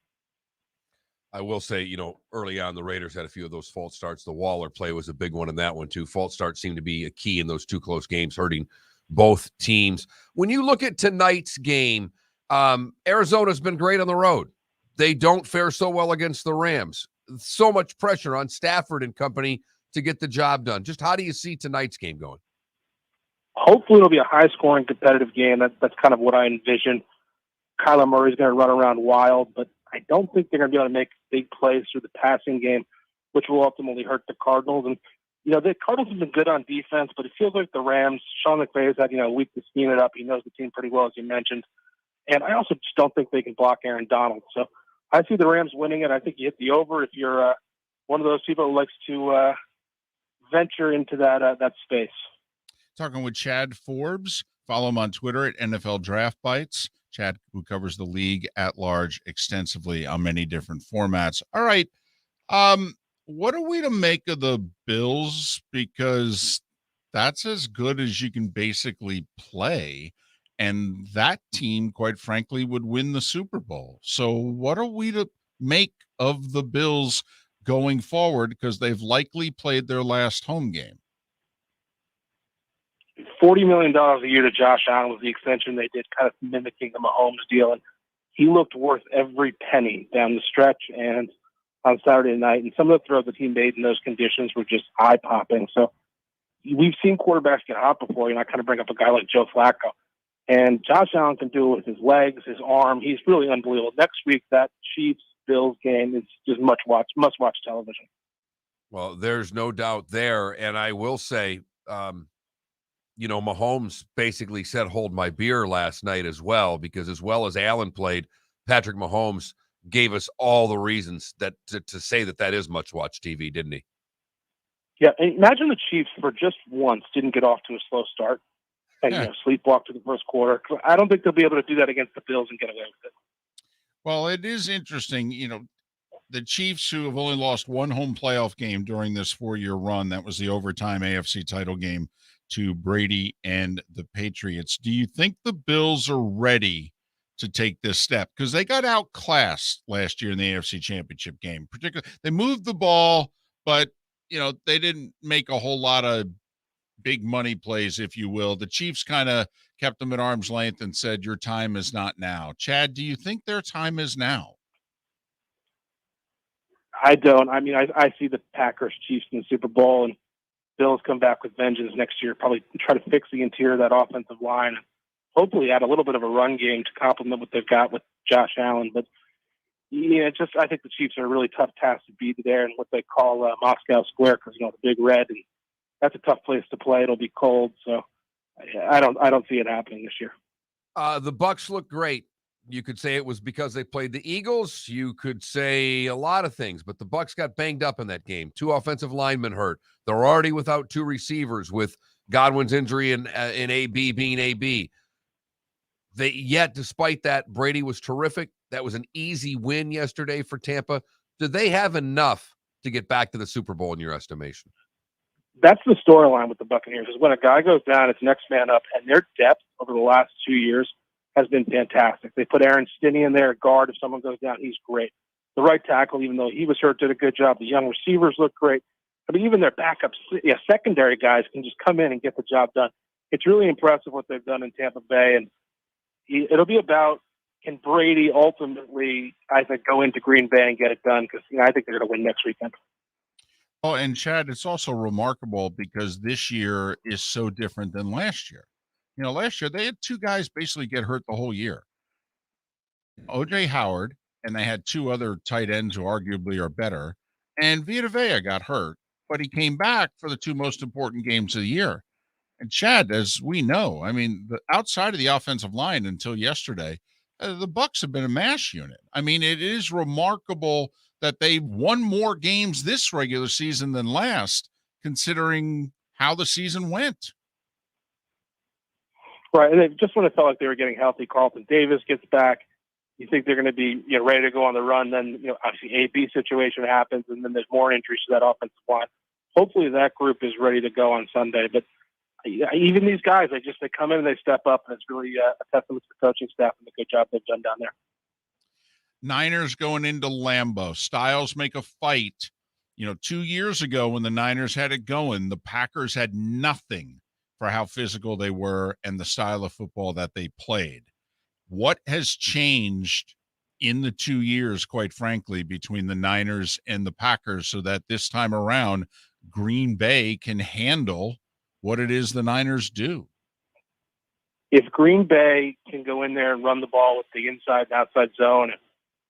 I will say, early on, the Raiders had a few of those false starts. The Waller play was a big one in that one, too. False starts seem to be a key in those 2 close games, hurting both teams. When you look at tonight's game, Arizona's been great on the road. They don't fare so well against the Rams. So much pressure on Stafford and company to get the job done. Just how do you see tonight's game going? Hopefully it'll be a high-scoring, competitive game. That's kind of what I envision. Kyler Murray's going to run around wild, but I don't think they're going to be able to make big plays through the passing game, which will ultimately hurt the Cardinals. And, the Cardinals have been good on defense, but it feels like the Rams, Sean McVay has had, a week to scheme it up. He knows the team pretty well, as you mentioned. And I also just don't think they can block Aaron Donald. So I see the Rams winning it. I think you hit the over if you're one of those people who likes to venture into that space. Talking with Chad Forbes. Follow him on Twitter at NFL Draft Bites. Chad, who covers the league at large extensively on many different formats. All right. What are we to make of the Bills? Because that's as good as you can basically play. And that team, quite frankly, would win the Super Bowl. So what are we to make of the Bills going forward? Because they've likely played their last home game. $40 million a year to Josh Allen was the extension they did, kind of mimicking the Mahomes deal. And he looked worth every penny down the stretch and on Saturday night. And some of the throws that he made in those conditions were just eye-popping. So we've seen quarterbacks get hot before. I kind of bring up a guy like Joe Flacco. And Josh Allen can do it with his legs, his arm. He's really unbelievable. Next week, that Chiefs-Bills game is just must-watch television. Well, there's no doubt there. And I will say, Mahomes basically said, hold my beer last night as well, because as well as Allen played, Patrick Mahomes gave us all the reasons that to say that is much-watch TV, didn't he? Yeah, and imagine the Chiefs for just once didn't get off to a slow start and sleepwalk to the first quarter. I don't think they'll be able to do that against the Bills and get away with it. Well, it is interesting, the Chiefs, who have only lost one home playoff game during this 4-year run, that was the overtime AFC title game to Brady and the Patriots. Do you think the Bills are ready to take this step? Because they got outclassed last year in the AFC Championship game. Particularly, they moved the ball, but they didn't make a whole lot of big money plays, if you will. The Chiefs kind of kept them at arm's length and said, your time is not now. Chad, do you think their time is now? I don't. I mean, I see the Packers, Chiefs in the Super Bowl, and Bills come back with vengeance next year, probably try to fix the interior of that offensive line, and hopefully add a little bit of a run game to complement what they've got with Josh Allen. But I think the Chiefs are a really tough task to beat there in what they call Moscow Square, because the Big Red, and that's a tough place to play. It'll be cold, so I don't see it happening this year. The Bucs look great. You could say it was because they played the Eagles. You could say a lot of things, but the Bucs got banged up in that game. 2 offensive linemen hurt. They're already without 2 receivers, with Godwin's injury and AB being AB. Yet, despite that, Brady was terrific. That was an easy win yesterday for Tampa. Do they have enough to get back to the Super Bowl in your estimation? That's the storyline with the Buccaneers, is when a guy goes down, it's next man up, and their depth over the last 2 years has been fantastic. They put Aaron Stinney in there at guard. If someone goes down, he's great. The right tackle, even though he was hurt, did a good job. The young receivers look great. I mean, even their backups, secondary guys can just come in and get the job done. It's really impressive what they've done in Tampa Bay, and it'll be about, can Brady ultimately, I think, go into Green Bay and get it done, because I think they're going to win next weekend. Oh, and Chad, it's also remarkable because this year is so different than last year. Last year they had 2 guys basically get hurt the whole year. O.J. Howard, and they had 2 other tight ends who arguably are better, and Vita Vea got hurt, but he came back for the 2 most important games of the year. And Chad, as we know, I mean, outside of the offensive line until yesterday, the Bucs have been a mash unit. I mean, it is remarkable that they won more games this regular season than last, considering how the season went. Right, and just when it felt like they were getting healthy, Carlton Davis gets back. You think they're going to be ready to go on the run. Then obviously AB situation happens, and then there's more injuries to that offensive line. Hopefully that group is ready to go on Sunday. But even these guys, they come in and they step up, and it's really a testament to the coaching staff and the good job they've done down there. Niners going into Lambeau. Styles make a fight. 2 years ago when the Niners had it going, the Packers had nothing for how physical they were and the style of football that they played. What has changed in the 2 years, quite frankly, between the Niners and the Packers so that this time around Green Bay can handle what it is the Niners do? If Green Bay can go in there and run the ball with the inside and outside zone and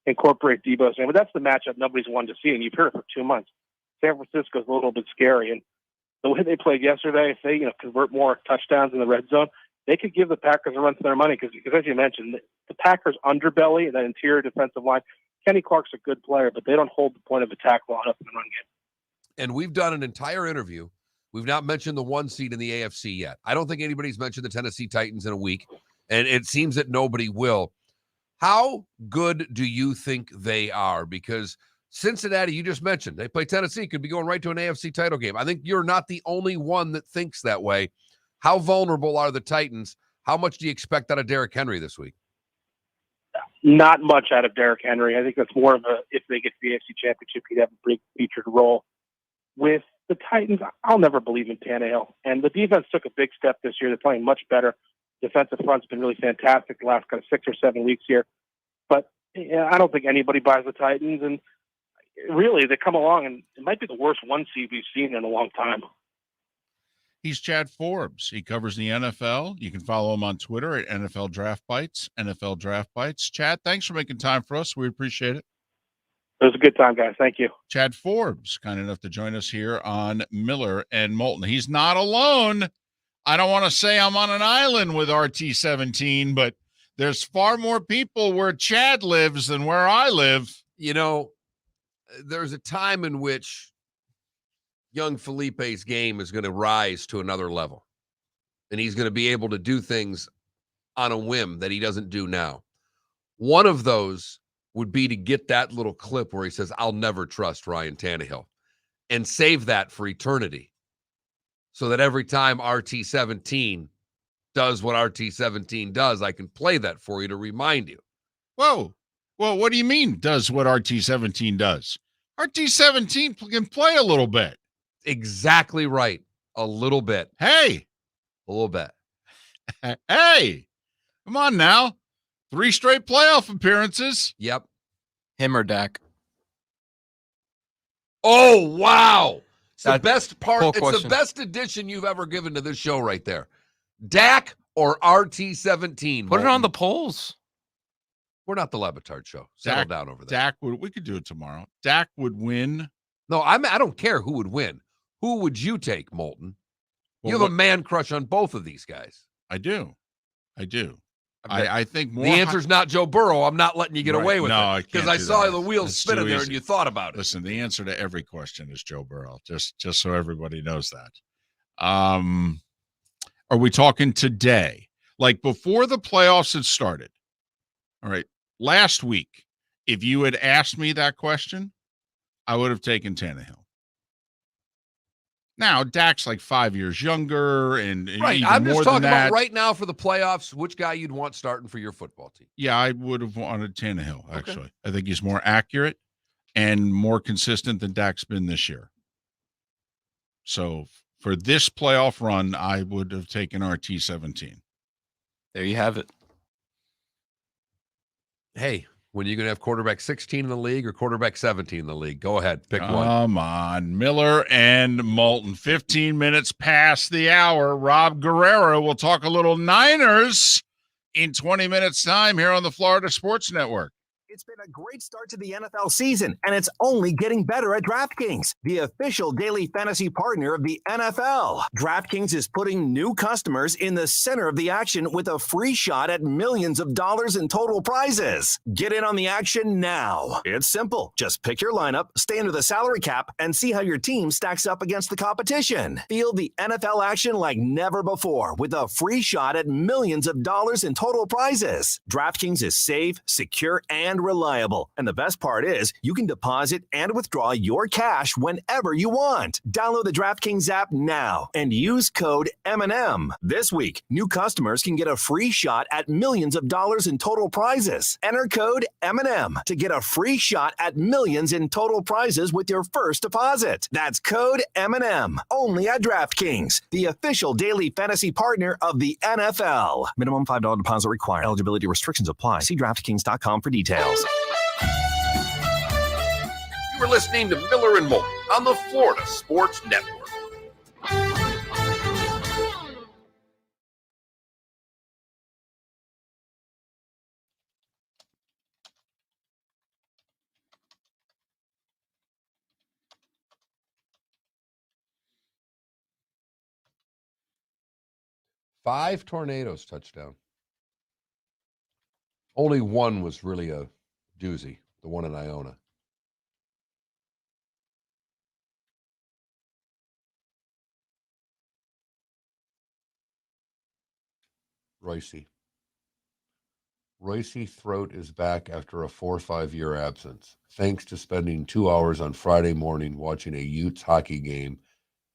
incorporate Debo's name, but that's the matchup nobody's wanted to see, and you've heard it for 2 months. San Francisco's a little bit scary, and the way they played yesterday, if they convert more touchdowns in the red zone, they could give the Packers a run for their money, because as you mentioned, the Packers' underbelly, that interior defensive line, Kenny Clark's a good player, but they don't hold the point of attack long enough in the run game. And we've done an entire interview. We've not mentioned the 1 seed in the AFC yet. I don't think anybody's mentioned the Tennessee Titans in a week, and it seems that nobody will. How good do you think they are? Because Cincinnati, you just mentioned, they play Tennessee, could be going right to an AFC title game. I think you're not the only one that thinks that way. How vulnerable are the Titans? How much do you expect out of Derrick Henry this week? Not much out of Derrick Henry. I think that's more of if they get to the AFC Championship, he'd have a big featured role. With the Titans, I'll never believe in Tannehill. And the defense took a big step this year. They're playing much better. Defensive front's been really fantastic the last kind of 6 or 7 weeks here. But I don't think anybody buys the Titans. And really, they come along, and it might be the worst one seed we've seen in a long time. He's Chad Forbes. He covers the NFL. You can follow him on Twitter at NFL Draft Bites, NFL Draft Bites. Chad, thanks for making time for us. We appreciate it. It was a good time, guys. Thank you. Chad Forbes, kind enough to join us here on Miller and Moulton. He's not alone. I don't want to say I'm on an island with RT17, but there's far more people where Chad lives than where I live. You know, there's a time in which young Felipe's game is going to rise to another level, and he's going to be able to do things on a whim that he doesn't do now. One of those would be to get that little clip where he says, "I'll never trust Ryan Tannehill," and save that for eternity, so that every time RT17 does what RT17 does, I can play that for you to remind you. Whoa. Well, what do you mean does what RT17 does? RT17 can play a little bit. Exactly right. A little bit. Hey. A little bit. Hey. Come on now. 3 straight playoff appearances. Yep. Him or Dak? Oh, wow. It's the That best part. poll It's question. the best addition you've ever given to this show right there. Dak or RT17? Put it on Moulton? the polls. We're not the Levitard show. Settle Dak- down over there. Dak would, we could do it tomorrow. Dak would win. No, I don't care who would win. Who would you take, Moulton? Well, You have a man crush on both of these guys. I do. I think more. The answer's not Joe Burrow. I'm not letting you get Right. away with No, I it can't because I do saw that. the wheels That's spinning too there easy. and you thought about it. Listen, the answer to every question is Joe Burrow. Just so everybody knows that. Are we talking today? Like before the playoffs had started? All right. Last week, if you had asked me that question, I would have taken Tannehill. Now, Dak's like 5 years younger, and Right. even I'm more just than talking that. about right now for the playoffs, which guy you'd want starting for your football team. Yeah, I would have wanted Tannehill, actually. I think he's more accurate and more consistent than Dak's been this year. So for this playoff run, I would have taken RT17. There you have it. Hey, when are you going to have quarterback 16 in the league or quarterback 17 in the league? Go ahead. Pick one. Come on. Miller and Moulton. 15 minutes past the hour. Rob Guerrera will talk a little Niners in 20 minutes' time here on the Florida Sports Network. It's been a great start to the NFL season, and it's only getting better at DraftKings, the official daily fantasy partner of the NFL. DraftKings is putting new customers in the center of the action with a free shot at millions of dollars in total prizes. Get in on the action now. It's simple. Just pick your lineup, stay under the salary cap, and see how your team stacks up against the competition. Feel the NFL action like never before with a free shot at millions of dollars in total prizes. DraftKings is safe, secure, and reliable. And the best part is you can deposit and withdraw your cash whenever you want. Download the DraftKings app now and use code M&M. This week, new customers can get a free shot at millions of dollars in total prizes. Enter code M&M to get a free shot at millions in total prizes with your first deposit. That's code M&M. Only at DraftKings, the official daily fantasy partner of the NFL. Minimum $5 deposit required. Eligibility restrictions apply. See DraftKings.com for details. You were listening to Miller and Moulton on the Florida Sports Network. Five tornadoes touchdown. Only one was really a doozy, the one in Iona. Royce Throat is back after a 4-5 year absence, thanks to spending 2 hours on Friday morning watching a Utes hockey game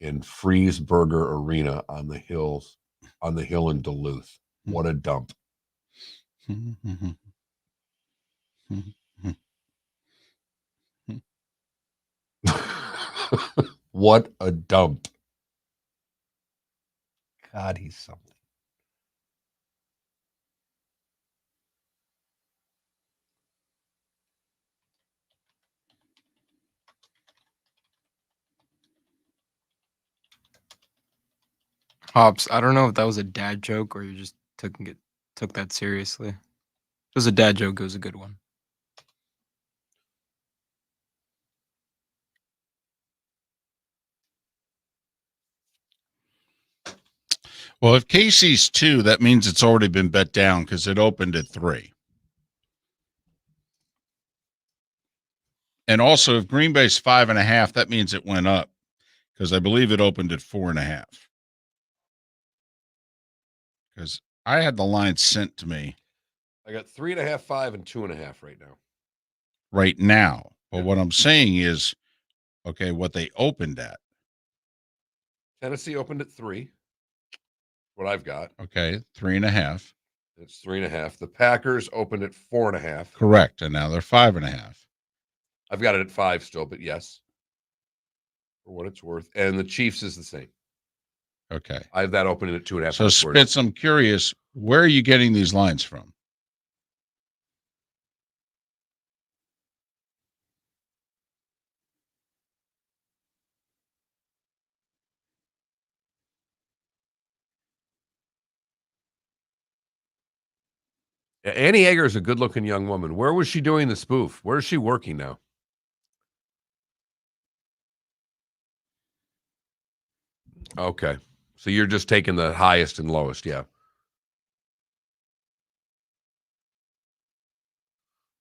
in Freesburger Arena on the hill in Duluth. What a dump. What a dump. God, he's something. Hops, I don't know if that was a dad joke or you just took that seriously. If it was a dad joke, it was a good one. Well, if Casey's 2, that means it's already been bet down because it opened at 3. And also, if Green Bay's 5.5, that means it went up because I believe it opened at 4.5. Because I had the line sent to me I got 3.5, 5, and 2.5 right now. right now. But Yeah. what I'm saying is, okay, what they opened at. Tennessee opened at 3. What I've got. Okay, 3.5. It's 3.5. The Packers opened at 4.5. Correct. And now they're 5.5. I've got it at 5 still, but yes, for what it's worth. And the Chiefs is the same. Okay. I have that opening at 2.5. So Spitz, I'm curious, where are you getting these lines from? Annie Eger is a good-looking young woman. Where was she doing the spoof? Where is she working now? Okay. So you're just taking the highest and lowest, yeah.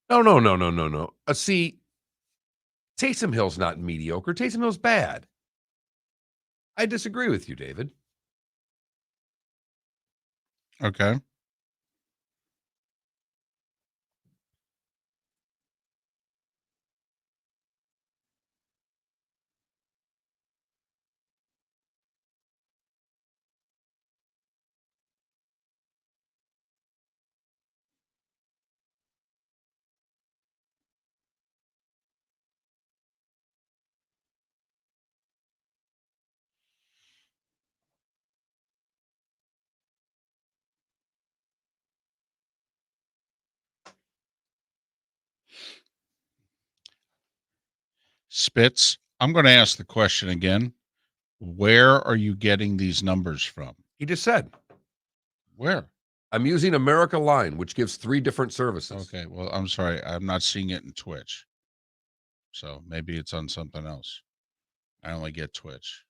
No. See, Taysom Hill's not mediocre. Taysom Hill's bad. I disagree with you, David. Okay. Spitz, I'm going to ask the question again. Where are you getting these numbers from? He just said. Where? I'm using America Line, which gives 3 different services. Okay. Well, I'm sorry. I'm not seeing it in Twitch. So maybe it's on something else. I only get Twitch.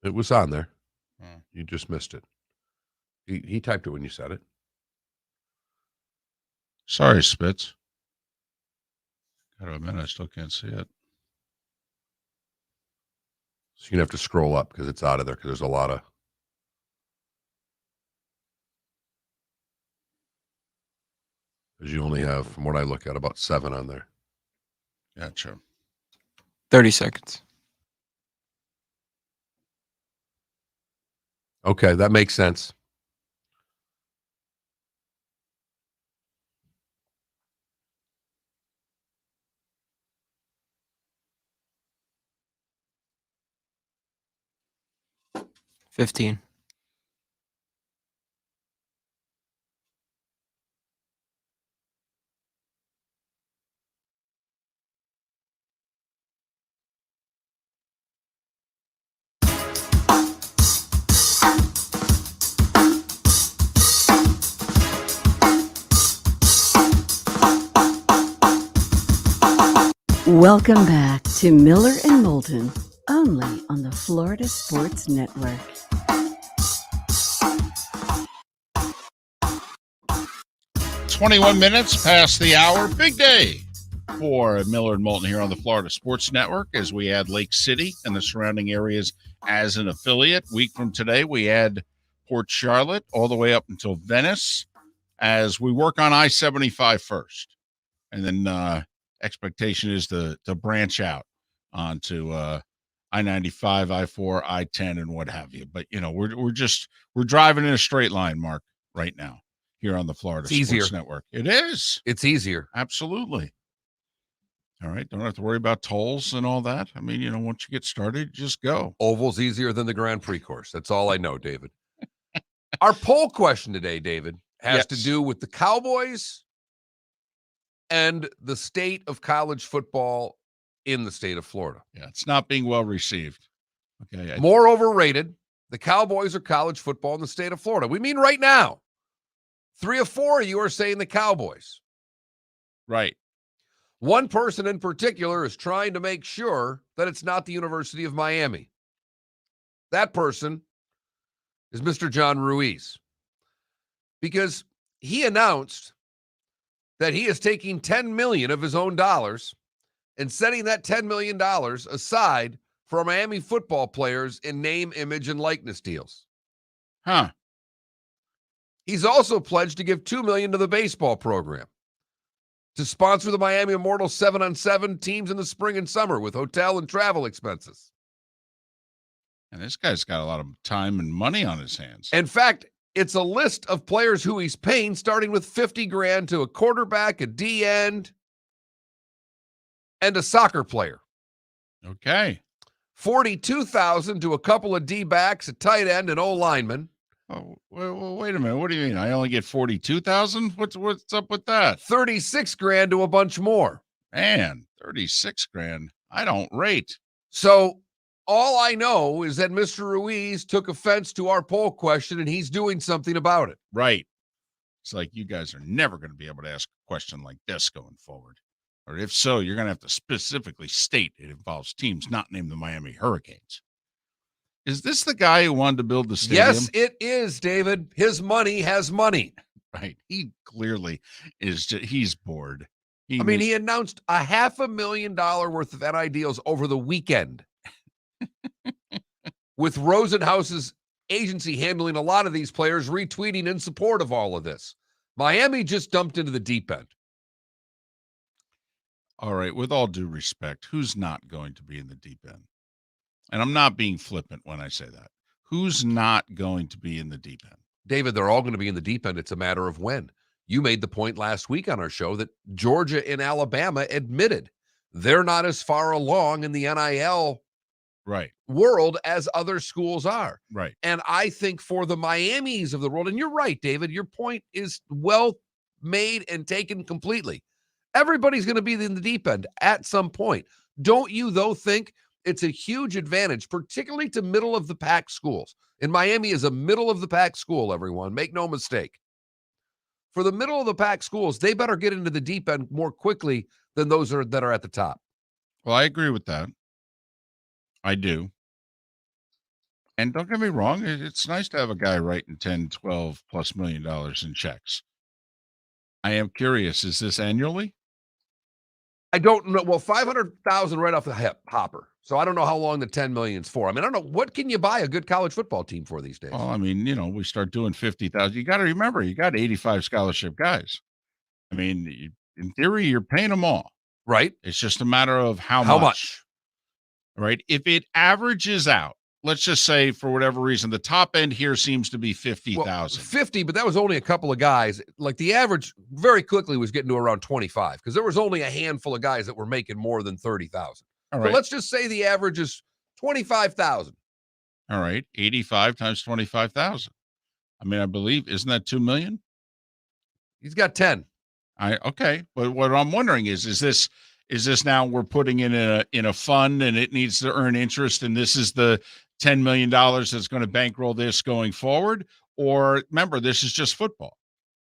It was on there. Oh. You just missed it. He typed it when you said it. Sorry, Spitz. Got to admit, I still can't see it. So you're going to have to scroll up because it's out of there because there's a lot of. Because you only have, from what I look at, about 7 on there. Gotcha. 30 seconds. Okay, that makes sense. $15. Welcome back to Miller and Moulton, only on the Florida Sports Network. "21 minutes past the hour. Big day for Miller and Moulton here on the Florida Sports Network as we add Lake City and the surrounding areas as an affiliate. Week from today, we add Port Charlotte all the way up until Venice as we work on I-75 first. And then expectation is to branch out onto I-95, I-4, I-10, and what have you. But, you know, we're driving in a straight line, Mark, right now here on the Florida Sports Network. It is. It's easier. Absolutely. All right. Don't have to worry about tolls and all that. I mean, once you get started, just go. Oval's easier than the Grand Prix course. That's all I know, David. Our poll question today, David, has to Yes. do with the Cowboys and the state of college football in the state of Florida. Yeah, it's not being well received. Okay. More overrated, the Cowboys or college football in the state of Florida. We mean right now. 3 of 4 of you are saying the Cowboys. Right. One person in particular is trying to make sure that it's not the University of Miami. That person is Mr. John Ruiz, because he announced that he is taking $10 million of his own dollars and setting that $10 million aside for Miami football players in name, image, and likeness deals. Huh. He's also pledged to give $2 million to the baseball program to sponsor the Miami Immortals 7-on-7 teams in the spring and summer with hotel and travel expenses. And this guy's got a lot of time and money on his hands. In fact, it's a list of players who he's paying, starting with $50,000 to a quarterback, a D end, and a soccer player. Okay. $42,000 to a couple of D backs, a tight end, and O lineman. Oh, wait a minute. What do you mean? I only get 42,000? What's up with that? $36,000 to a bunch more. Man, 36 grand. I don't rate. So all I know is that Mr. Ruiz took offense to our poll question, and he's doing something about it. Right. It's like you guys are never going to be able to ask a question like this going forward. Or if so, you're going to have to specifically state it involves teams not named the Miami Hurricanes. Is this the guy who wanted to build the stadium? Yes, it is, David. His money has money. Right. He clearly is. He's bored. He announced $500,000 worth of NI deals over the weekend with Rosenhaus's agency handling a lot of these players, retweeting in support of all of this. Miami just dumped into the deep end. All right. With all due respect, who's not going to be in the deep end? And I'm not being flippant when I say that. Who's not going to be in the deep end? David, they're all going to be in the deep end. It's a matter of when. You made the point last week on our show that Georgia and Alabama admitted they're not as far along in the NIL world as other schools are. Right. And I think for the Miamis of the world, and you're right, David, your point is well made and taken completely. Everybody's going to be in the deep end at some point. Don't you, though, think it's a huge advantage, particularly to middle-of-the-pack schools? And Miami is a middle-of-the-pack school, everyone. Make no mistake. For the middle-of-the-pack schools, they better get into the deep end more quickly than those that are at the top. Well, I agree with that. I do. And don't get me wrong, it's nice to have a guy writing 10, 12 plus $1 million in checks. I am curious, is this annually? I don't know. Well, 500,000 right off the hopper. So I don't know how long the 10 million's for. I mean, I don't know. What can you buy a good college football team for these days? Well, I mean, we start doing 50,000. You got to remember, you got 85 scholarship guys. I mean, in theory, you're paying them all. Right. It's just a matter of how much. Right. If it averages out, let's just say for whatever reason, the top end here seems to be 50,000. Well, 50, but that was only a couple of guys. Like the average very quickly was getting to around 25 because there was only a handful of guys that were making more than 30,000. All right. So let's just say the average is 25,000. All right. 85 times 25,000. I mean, I believe, isn't that 2 million? He's got 10. Okay. But what I'm wondering is this now we're putting in a fund and it needs to earn interest, and this is the $10 million that's going to bankroll this going forward? Or remember, this is just football.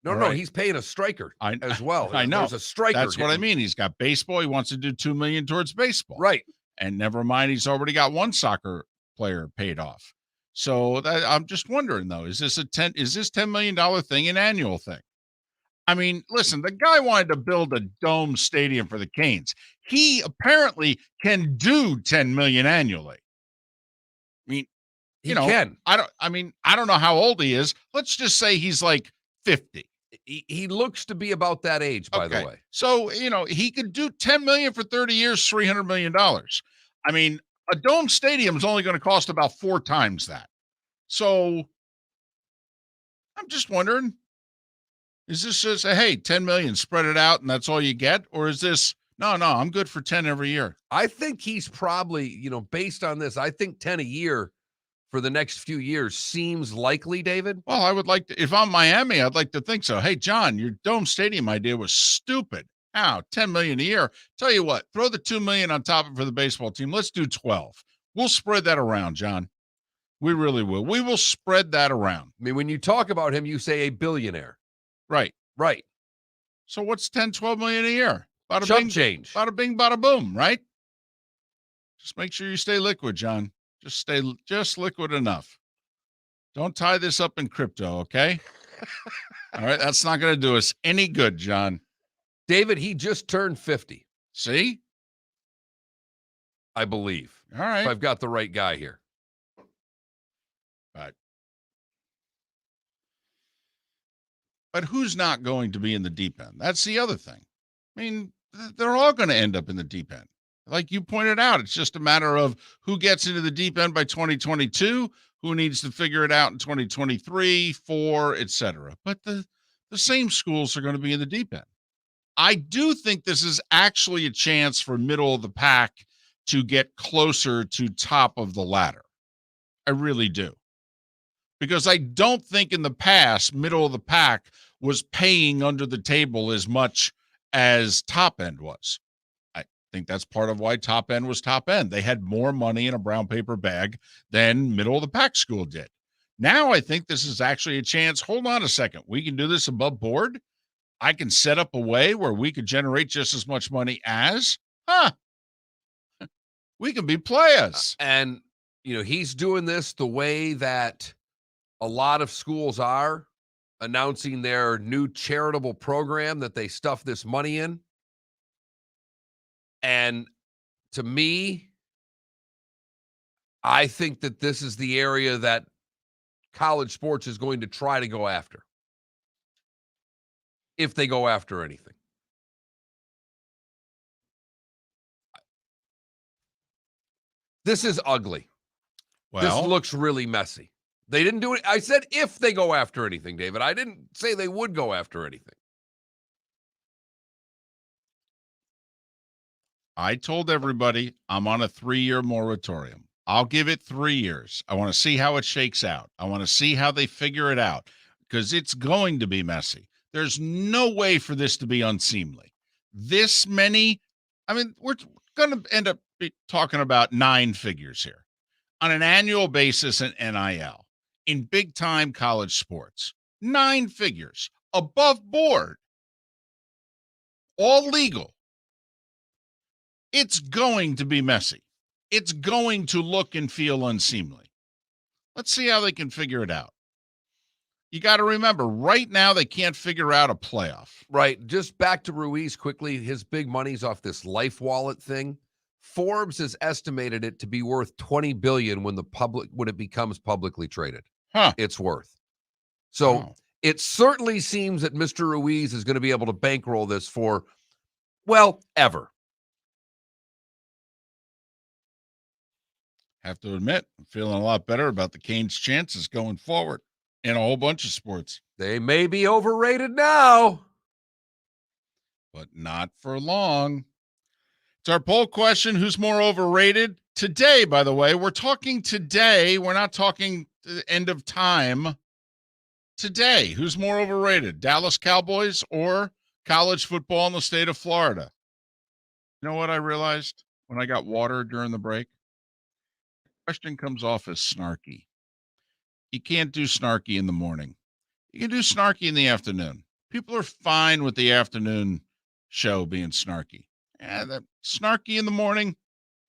No, he's paying a striker as well. I know. There's a striker. That's what I mean. He's got baseball. He wants to do $2 million towards baseball. Right. And never mind, he's already got one soccer player paid off. So I'm just wondering, though, is this $10 million thing an annual thing? I mean, listen, the guy wanted to build a dome stadium for the Canes. He apparently can do $10 million annually. I mean, he can. I don't know how old he is. Let's just say he's like 50. He looks to be about that age, by the way. So, he could do $10 million for 30 years, $300 million. I mean, a dome stadium is only going to cost about 4 times that. So I'm just wondering, is this just hey, 10 million, spread it out and that's all you get? Or is this No, I'm good for 10 every year. I think he's probably, based on this, I think 10 a year for the next few years seems likely, David. Well, I would like to, if I'm Miami, I'd like to think so. Hey, John, your Dome Stadium idea was stupid. Now, 10 million a year. Tell you what, throw the 2 million on top of it for the baseball team. Let's do 12. We'll spread that around, John. We really will. We will spread that around. I mean, when you talk about him, you say a billionaire. Right. Right. So what's 10, 12 million a year? Bada Chump bing, change. bada bing, bada boom, right? Just make sure you stay liquid, John. Just stay just liquid enough. Don't tie this up in crypto, okay? All right, that's not going to do us any good, John. David, he just turned 50. See? I believe. All right. If I've got the right guy here. But who's not going to be in the deep end? That's the other thing. I mean, they're all going to end up in the deep end. Like you pointed out, it's just a matter of who gets into the deep end by 2022, who needs to figure it out in 2023, 4, etc. But the same schools are going to be in the deep end. I do think this is actually a chance for middle of the pack to get closer to top of the ladder. I really do. Because I don't think in the past, middle of the pack was paying under the table as much as top end was. I think that's part of why top end was top end. They had more money in a brown paper bag than middle of the pack school did. Now I think this is actually a chance. Hold on a second. We can do this above board. I can set up a way where we could generate just as much money as, we can be players. And, he's doing this the way that a lot of schools are, announcing their new charitable program that they stuff this money in. And to me, I think that this is the area that college sports is going to try to go after. If they go after anything. This is ugly. Well, this looks really messy. They didn't do it. I said if they go after anything, David. I didn't say they would go after anything. I told everybody I'm on a 3-year moratorium. I'll give it 3 years. I want to see how it shakes out. I want to see how they figure it out because it's going to be messy. There's no way for this to be unseemly. This many, we're going to end up talking about 9 figures here on an annual basis in NIL in big time college sports. 9 figures above board, all legal. It's going to be messy. It's going to look and feel unseemly. Let's see how they can figure it out. You got to remember, right now, they can't figure out a playoff. Right. Just back to Ruiz quickly. His big money's off this Life Wallet thing. Forbes has estimated it to be worth $20 billion when it becomes publicly traded. It's worth. So It certainly seems that Mr. Ruiz is going to be able to bankroll this for, ever. Have to admit, I'm feeling a lot better about the Canes' chances going forward in a whole bunch of sports. They may be overrated now, but not for long. It's our poll question. Who's more overrated? Today, by the way, we're talking today. We're not talking the end of time. Today, who's more overrated? Dallas Cowboys or college football in the state of Florida? You know what I realized when I got water during the break? Question comes off as snarky. You can't do snarky in the morning. You can do snarky in the afternoon. People are fine with the afternoon show being snarky. The snarky in the morning,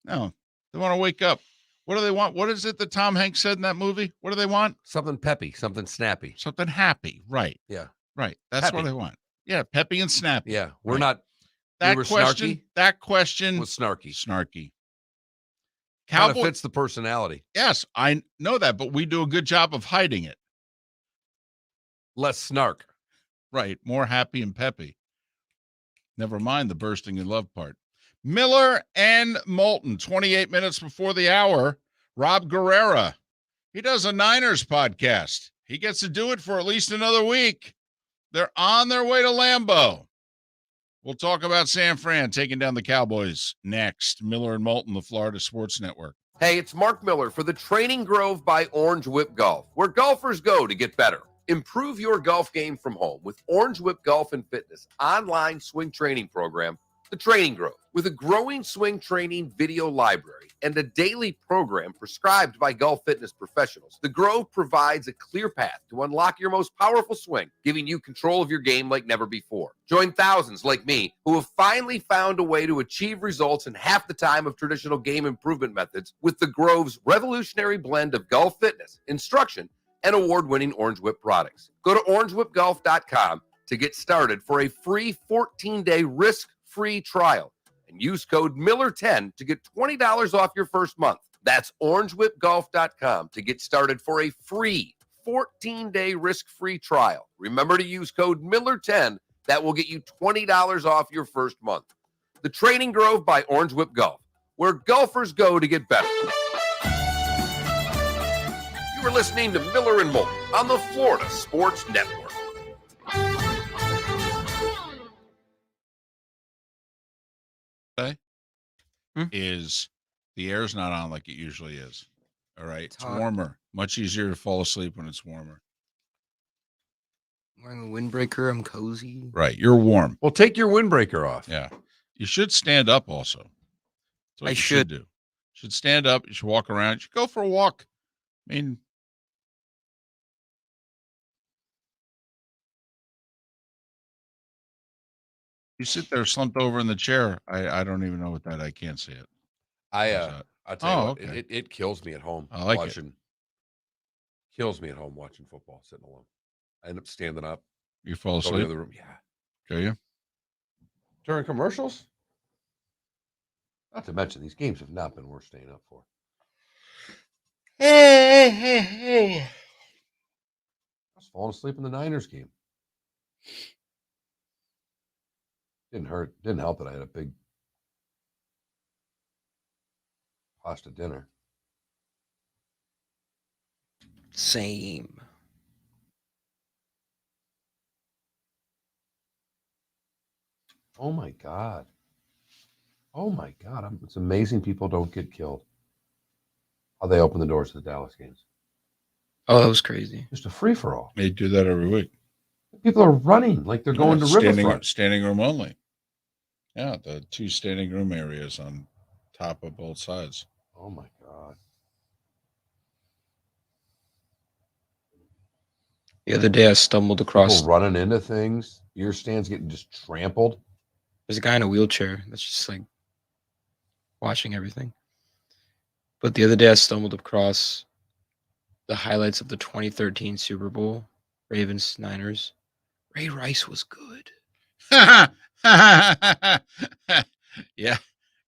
no, they want to wake up. What do they want? What is it that Tom Hanks said in that movie? What do they want? Something peppy, something snappy. Something happy. Right. Yeah. Right. That's Peppy. what they want. Yeah. Peppy and snappy. Yeah. We're right. not. That we question. Snarky? That question Was snarky. Snarky. Kind of fits the personality. Yes, I know that, but we do a good job of hiding it. Less snark. Right. More happy and peppy. Never mind the bursting in love part. Miller and Moulton, 28 minutes before the hour. Rob Guerrera. He does a Niners podcast. He gets to do it for at least another week. They're on their way to Lambeau. We'll talk about San Fran taking down the Cowboys next. Miller and Moulton, the Florida Sports Network. Hey, it's Mark Miller for the Training Grove by Orange Whip Golf, where golfers go to get better. Improve your golf game from home with Orange Whip Golf and Fitness online swing training program, The Training Grove. With a growing swing training video library and a daily program prescribed by golf fitness professionals, The Grove provides a clear path to unlock your most powerful swing, giving you control of your game like never before. Join thousands like me who have finally found a way to achieve results in half the time of traditional game improvement methods with The Grove's revolutionary blend of golf fitness, instruction, and award-winning Orange Whip products. Go to orangewhipgolf.com to get started for a free 14-day risk-free trial and use code Miller10 to get $20 off your first month. That's orangewhipgolf.com to get started for a free 14-day risk-free trial. Remember to use code Miller10. That will get you $20 off your first month. The Training Grove by Orange Whip Golf, where golfers go to get better. You are listening to Miller and Moulton on the Florida Sports Network. Is the air's not on like it usually is. All right. It's hot. warmer. Much easier to fall asleep when it's warmer. Wearing a windbreaker, I'm cozy. Right. You're warm. Well, take your windbreaker off. Yeah. You should stand up also. That's what I you should. do. You should stand up. You should walk around. You should go for a walk. I mean, you sit there slumped over in the chair. I don't even know what that. I can't see it. I'll tell you Oh, what, okay. it kills me at home I like it. watching. Kills me at home watching football, sitting alone. I end up standing up, You fall go to the asleep. other room. Yeah. Do you? During commercials? Not to mention, these games have not been worth staying up for. I was falling asleep in the Niners game. Didn't hurt. Didn't help that I had a big pasta dinner. Same. Oh my God. Oh my God. It's amazing people don't get killed. How they open the doors to the Dallas games. Oh, that was crazy. Just a free for all. They do that every week. People are running like they're going to Riverfront. Standing room only. Yeah, the 2 standing room areas on top of both sides. Oh my God. The other day I stumbled across, People running into things. Beer stands getting just trampled. there's a guy in a wheelchair that's just like watching everything. But the other day I stumbled across the highlights of the 2013 Super Bowl, Ravens Niners. Ray Rice was good. Yeah.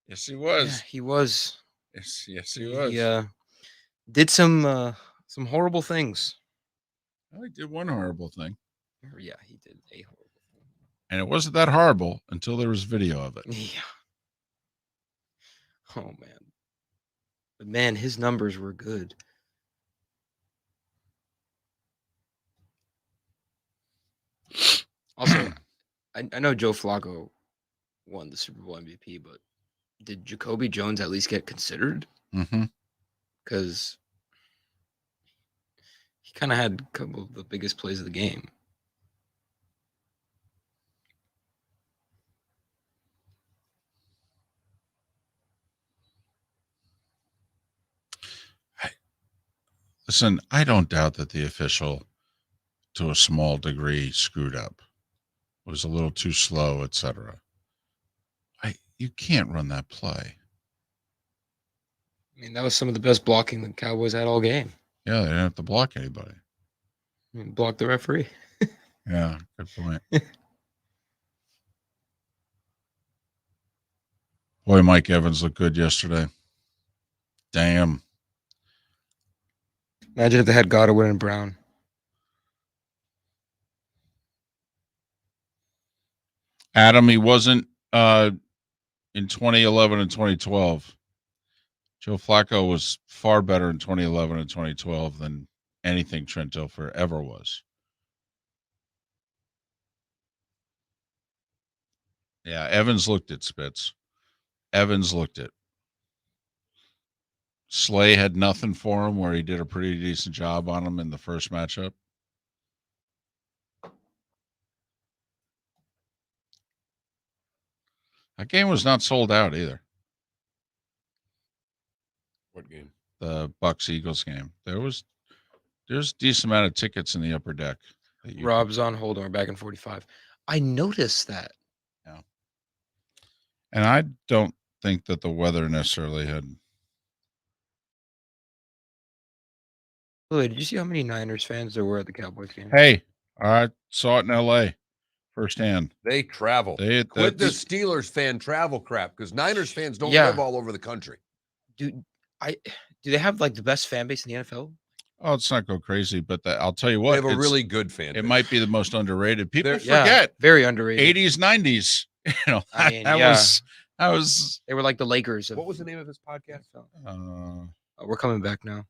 Yes, he Yeah, was. he was. Yes, he was. He did some horrible things. I did one horrible thing. Or, yeah, he did a horrible thing. And it wasn't that horrible until there was video of it. Yeah. Oh man. But man, his numbers were good. Also, I know Joe Flacco won the Super Bowl MVP, but did Jacoby Jones at least get considered? Mm-hmm. Because he kind of had a couple of the biggest plays of the game. Listen, I don't doubt that the official, to a small degree, screwed up. Was a little too slow, etc. You can't run that play. I mean, that was some of the best blocking the Cowboys had all game. Yeah, they didn't have to block anybody. I mean, block the referee. Yeah, good point. Boy, Mike Evans looked good yesterday. Damn. Imagine if they had Godwin and Brown. Adam, he wasn't in 2011 and 2012. Joe Flacco was far better in 2011 and 2012 than anything Trent Dilfer ever was. Yeah, Evans looked at Spitz. Evans looked at. Slay had nothing for him, where he did a pretty decent job on him in the first matchup. That game was not sold out either. What game? The Bucks Eagles game. There's a decent amount of tickets in the upper deck. Rob's on hold and we're back in 45. I noticed that. Yeah. And I don't think that the weather necessarily had. Louis, did you see how many Niners fans there were at the Cowboys game? Hey, I saw it in L.A. firsthand. They travel. Quit the Steelers fan travel crap, because Niners fans don't live all over the country. Do they have like the best fan base in the NFL? Oh, let's not go crazy, but I'll tell you what. They have a really good fan base. It might be the most underrated. People forget. Yeah, very underrated. 80s, 90s. You know, I mean, that was. They were like the Lakers. What was the name of his podcast? We're coming back now.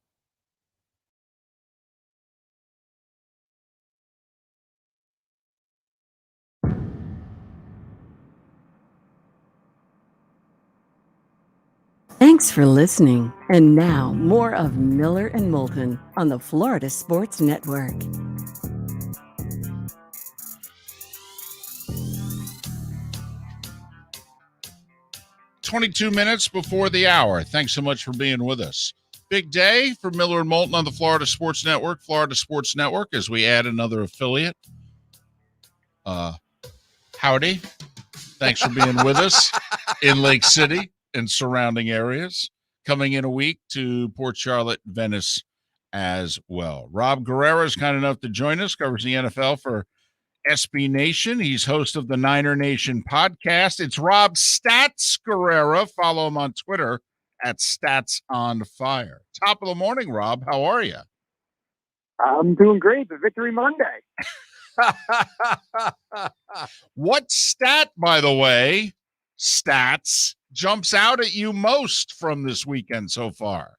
Thanks for listening. And now, more of Miller and Moulton on the Florida Sports Network. "22 minutes before the hour. Thanks so much for being with us. Big day for Miller and Moulton on the Florida Sports Network. Florida Sports Network, as we add another affiliate. Howdy. Thanks for being with us in Lake City and surrounding areas. Coming in a week to Port Charlotte, Venice as well. Rob Guerrera is kind enough to join us, covers the NFL for SB Nation. He's host of the Niner Nation podcast. It's Rob Stats Guerrera. Follow him on Twitter at Stats on Fire. Top of the morning, Rob. How are you? I'm doing great. The Victory Monday. What stat, by the way, Stats, jumps out at you most from this weekend so far?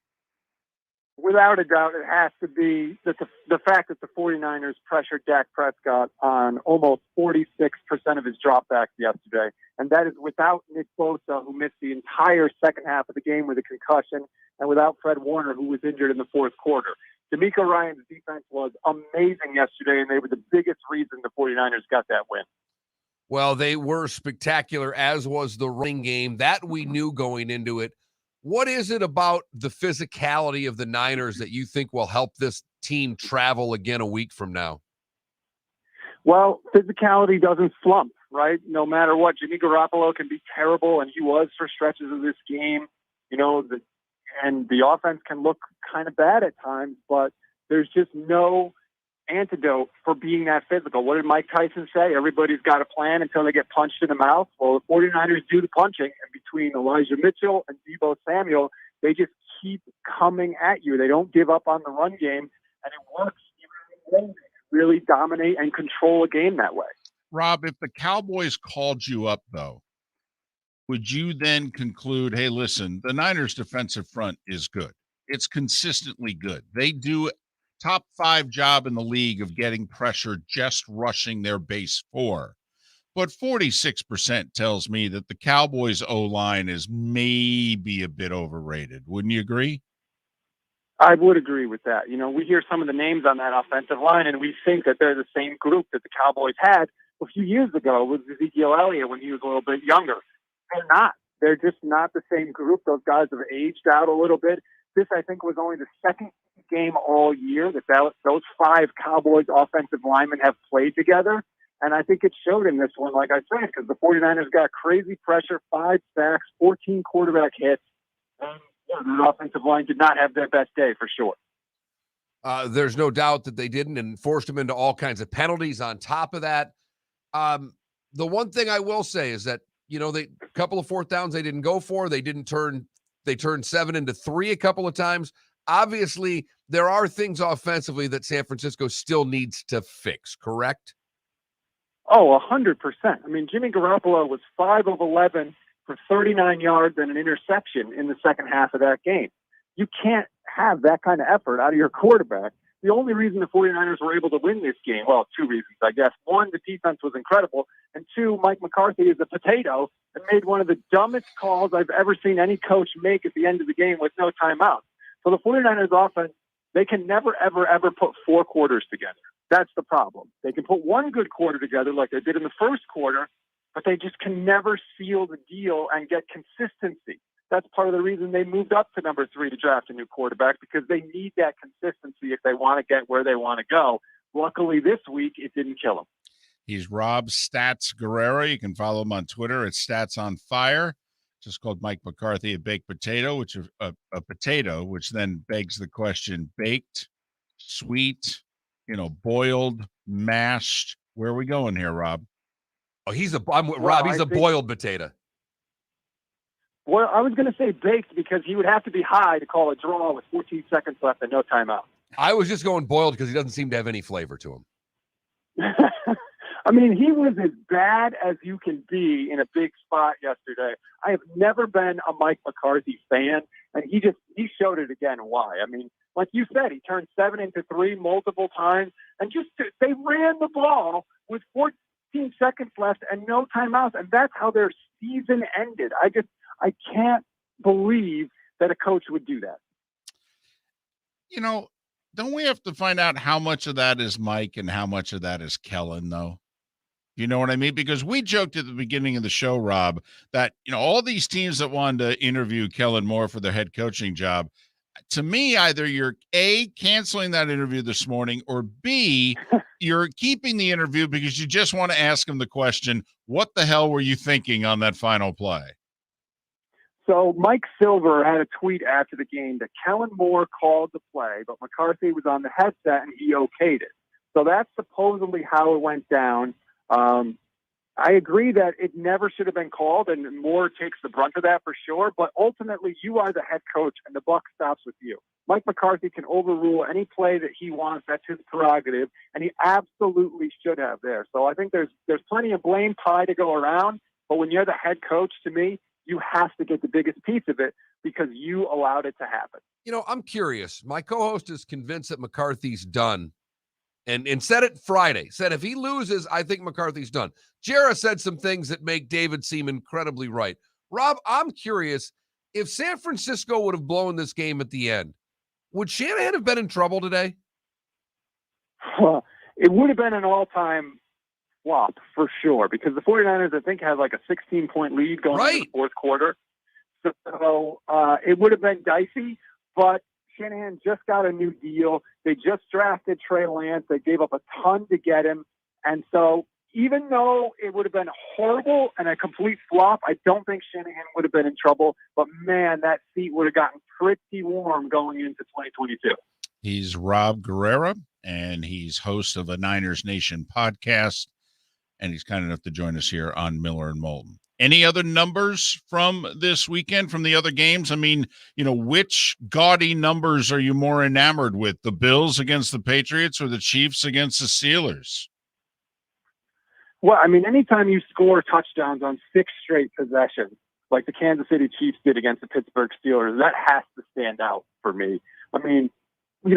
Without a doubt, it has to be that the fact that the 49ers pressured Dak Prescott on almost 46% of his dropbacks yesterday. And that is without Nick Bosa, who missed the entire second half of the game with a concussion, and without Fred Warner, who was injured in the fourth quarter. D'Amico Ryan's defense was amazing yesterday, and they were the biggest reason the 49ers got that win. Well, they were spectacular, as was the running game. That we knew going into it. What is it about the physicality of the Niners that you think will help this team travel again a week from now? Well, physicality doesn't slump, right? No matter what, Jimmy Garoppolo can be terrible, and he was for stretches of this game. You know, and the offense can look kind of bad at times, but there's just no antidote for being that physical. What did Mike Tyson say? Everybody's got a plan until they get punched in the mouth. Well, the 49ers do the punching, and between Elijah Mitchell and Deebo Samuel, they just keep coming at you. They don't give up on the run game, and it works. They really dominate and control a game that way. Rob, if the Cowboys called you up, though, would you then conclude, hey, listen, the Niners' defensive front is good. It's consistently good. They do top 5 job in the league of getting pressure, just rushing their base 4. But 46% tells me that the Cowboys' O-line is maybe a bit overrated. Wouldn't you agree? I would agree with that. You know, we hear some of the names on that offensive line, and we think that they're the same group that the Cowboys had a few years ago with Ezekiel Elliott when he was a little bit younger. They're not. They're just not the same group. Those guys have aged out a little bit. This, I think, was only the second game all year that those 5 Cowboys offensive linemen have played together. And I think it showed in this one, like I said, because the 49ers got crazy pressure, 5 sacks, 14 quarterback hits. And the offensive line did not have their best day for sure. There's no doubt that they didn't, and forced them into all kinds of penalties on top of that. The one thing I will say is that, you know, a couple of fourth downs they didn't go for. They turned 7 into 3 a couple of times. Obviously, there are things offensively that San Francisco still needs to fix, correct? Oh, 100%. I mean, Jimmy Garoppolo was 5 of 11 for 39 yards and an interception in the second half of that game. You can't have that kind of effort out of your quarterback the only reason the 49ers were able to win this game, well, two reasons, I guess. One, the defense was incredible. And two, Mike McCarthy is a potato and made one of the dumbest calls I've ever seen any coach make at the end of the game with no timeout. So the 49ers offense, they can never, ever, ever put four quarters together. That's the problem. They can put one good quarter together like they did in the first quarter, but they just can never seal the deal and get consistency. That's part of the reason they moved up to number 3 to draft a new quarterback, because they need that consistency if they want to get where they want to go. Luckily, this week, it didn't kill them. He's Rob Stats Guerrera. You can follow him on Twitter at Stats on Fire. Just called Mike McCarthy a baked potato, which a potato, which then begs the question: baked, sweet, boiled, mashed. Where are we going here, Rob? Oh, Rob. He's a boiled potato. Well, I was going to say baked because he would have to be high to call a draw with 14 seconds left and no timeout. I was just going boiled because he doesn't seem to have any flavor to him. I mean, he was as bad as you can be in a big spot yesterday. I have never been a Mike McCarthy fan, and he showed it again why. I mean, like you said, he turned 7 into 3 multiple times, and they ran the ball with 14 seconds left and no timeouts, and that's how their season ended. I can't believe that a coach would do that. Don't we have to find out how much of that is Mike and how much of that is Kellen, though? You know what I mean? Because we joked at the beginning of the show, Rob, that, all these teams that wanted to interview Kellen Moore for their head coaching job, to me, either you're A, canceling that interview this morning, or B, you're keeping the interview because you just want to ask him the question, what the hell were you thinking on that final play? So Mike Silver had a tweet after the game that Kellen Moore called the play, but McCarthy was on the headset and he okayed it. So that's supposedly how it went down. I agree that it never should have been called, and Moore takes the brunt of that for sure. But ultimately, you are the head coach, and the buck stops with you. Mike McCarthy can overrule any play that he wants. That's his prerogative, and he absolutely should have there. So I think there's plenty of blame pie to go around. But when you're the head coach, to me, you have to get the biggest piece of it because you allowed it to happen. I'm curious. My co-host is convinced that McCarthy's done. And said it Friday. Said if he loses, I think McCarthy's done. Guerrera said some things that make David seem incredibly right. Rob, I'm curious, if San Francisco would have blown this game at the end, would Shanahan have been in trouble today? It would have been an all-time flop for sure, because the 49ers, I think, had like a 16-point lead going into the fourth quarter. So it would have been dicey, but Shanahan just got a new deal. They just drafted Trey Lance. They gave up a ton to get him. And so even though it would have been horrible and a complete flop, I don't think Shanahan would have been in trouble. But, man, that seat would have gotten pretty warm going into 2022. He's Rob Guerrera, and he's host of a Niners Nation podcast, and he's kind enough to join us here on Miller and Moulton. Any other numbers from this weekend, from the other games? I mean, which gaudy numbers are you more enamored with? The Bills against the Patriots or the Chiefs against the Steelers? Well, I mean, anytime you score touchdowns on 6 straight possessions, like the Kansas City Chiefs did against the Pittsburgh Steelers, that has to stand out for me. I mean,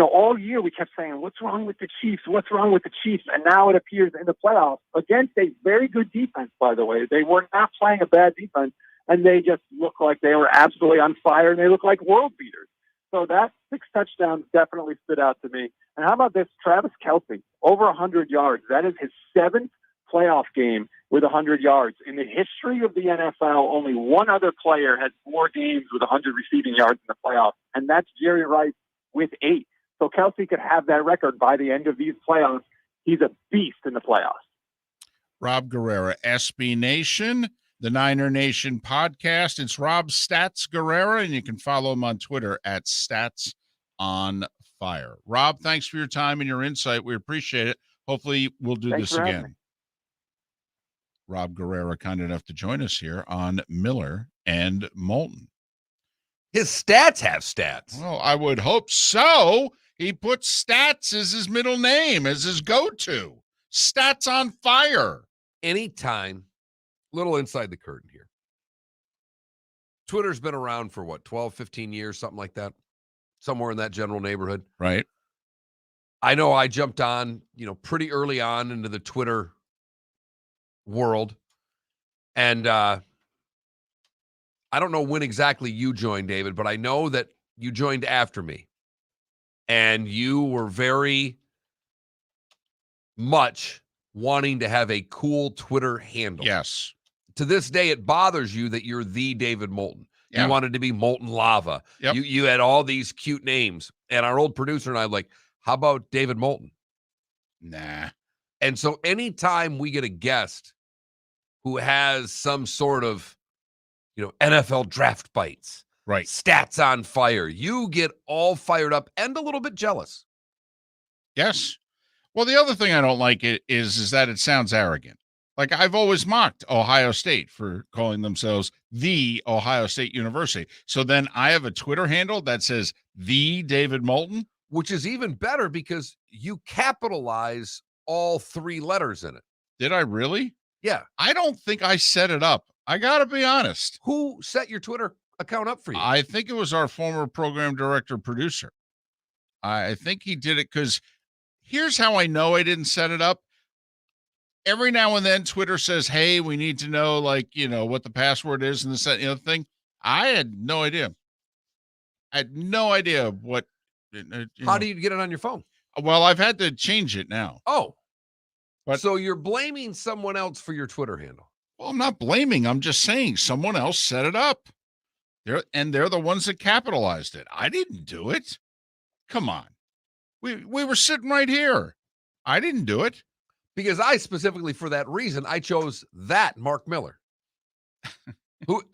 all year we kept saying, what's wrong with the Chiefs? What's wrong with the Chiefs? And now it appears in the playoffs against a very good defense, by the way. They were not playing a bad defense, and they just looked like they were absolutely on fire, and they looked like world beaters. So that 6 touchdowns definitely stood out to me. And how about this? Travis Kelce, over 100 yards. That is his 7th playoff game with 100 yards. In the history of the NFL, only one other player has 4 games with 100 receiving yards in the playoffs, and that's Jerry Rice with 8. So Kelce could have that record by the end of these playoffs. He's a beast in the playoffs. Rob Guerrera, SB Nation, the Niner Nation podcast. It's Rob Stats Guerrera, and you can follow him on Twitter at Stats on Fire. Rob, thanks for your time and your insight. We appreciate it. Hopefully we'll do this again. Rob Guerrera, kind enough to join us here on Miller and Moulton. His stats have stats. Well, I would hope so. He puts stats as his middle name, as his go-to. Stats on Fire. Anytime, little inside the curtain here. Twitter's been around for 12, 15 years, something like that. Somewhere in that general neighborhood. Right. I know I jumped on, pretty early on into the Twitter world. And I don't know when exactly you joined, David, but I know that you joined after me. And you were very much wanting to have a cool Twitter handle. Yes. To this day, it bothers you that you're the David Moulton. Yeah. You wanted to be Molten Lava. Yep. You had all these cute names. And our old producer and I like, how about David Moulton? Nah. And so anytime we get a guest who has some sort of, NFL draft bites, Right. stats on fire, you get all fired up and a little bit jealous. Yes. Well, the other thing I don't like is that it sounds arrogant. Like, I've always mocked Ohio State for calling themselves the Ohio State University. So then I have a Twitter handle that says the David Moulton, which is even better because you capitalize all 3 letters in it. Did I really? Yeah. I don't think I set it up. I got to be honest. Who set your Twitter account up for you? I think it was our former program director producer. I think he did it because here's how I know I didn't set it up. Every now and then Twitter says, hey, we need to know, what the password is and this, that, thing. I had no idea. I had no idea what. How do you get it on your phone? Well, I've had to change it now. Oh. But, so you're blaming someone else for your Twitter handle? Well, I'm not blaming. I'm just saying someone else set it up. They're the ones that capitalized it. I didn't do it. Come on. We were sitting right here. I didn't do it. Because I specifically, for that reason, I chose that Mark Miller.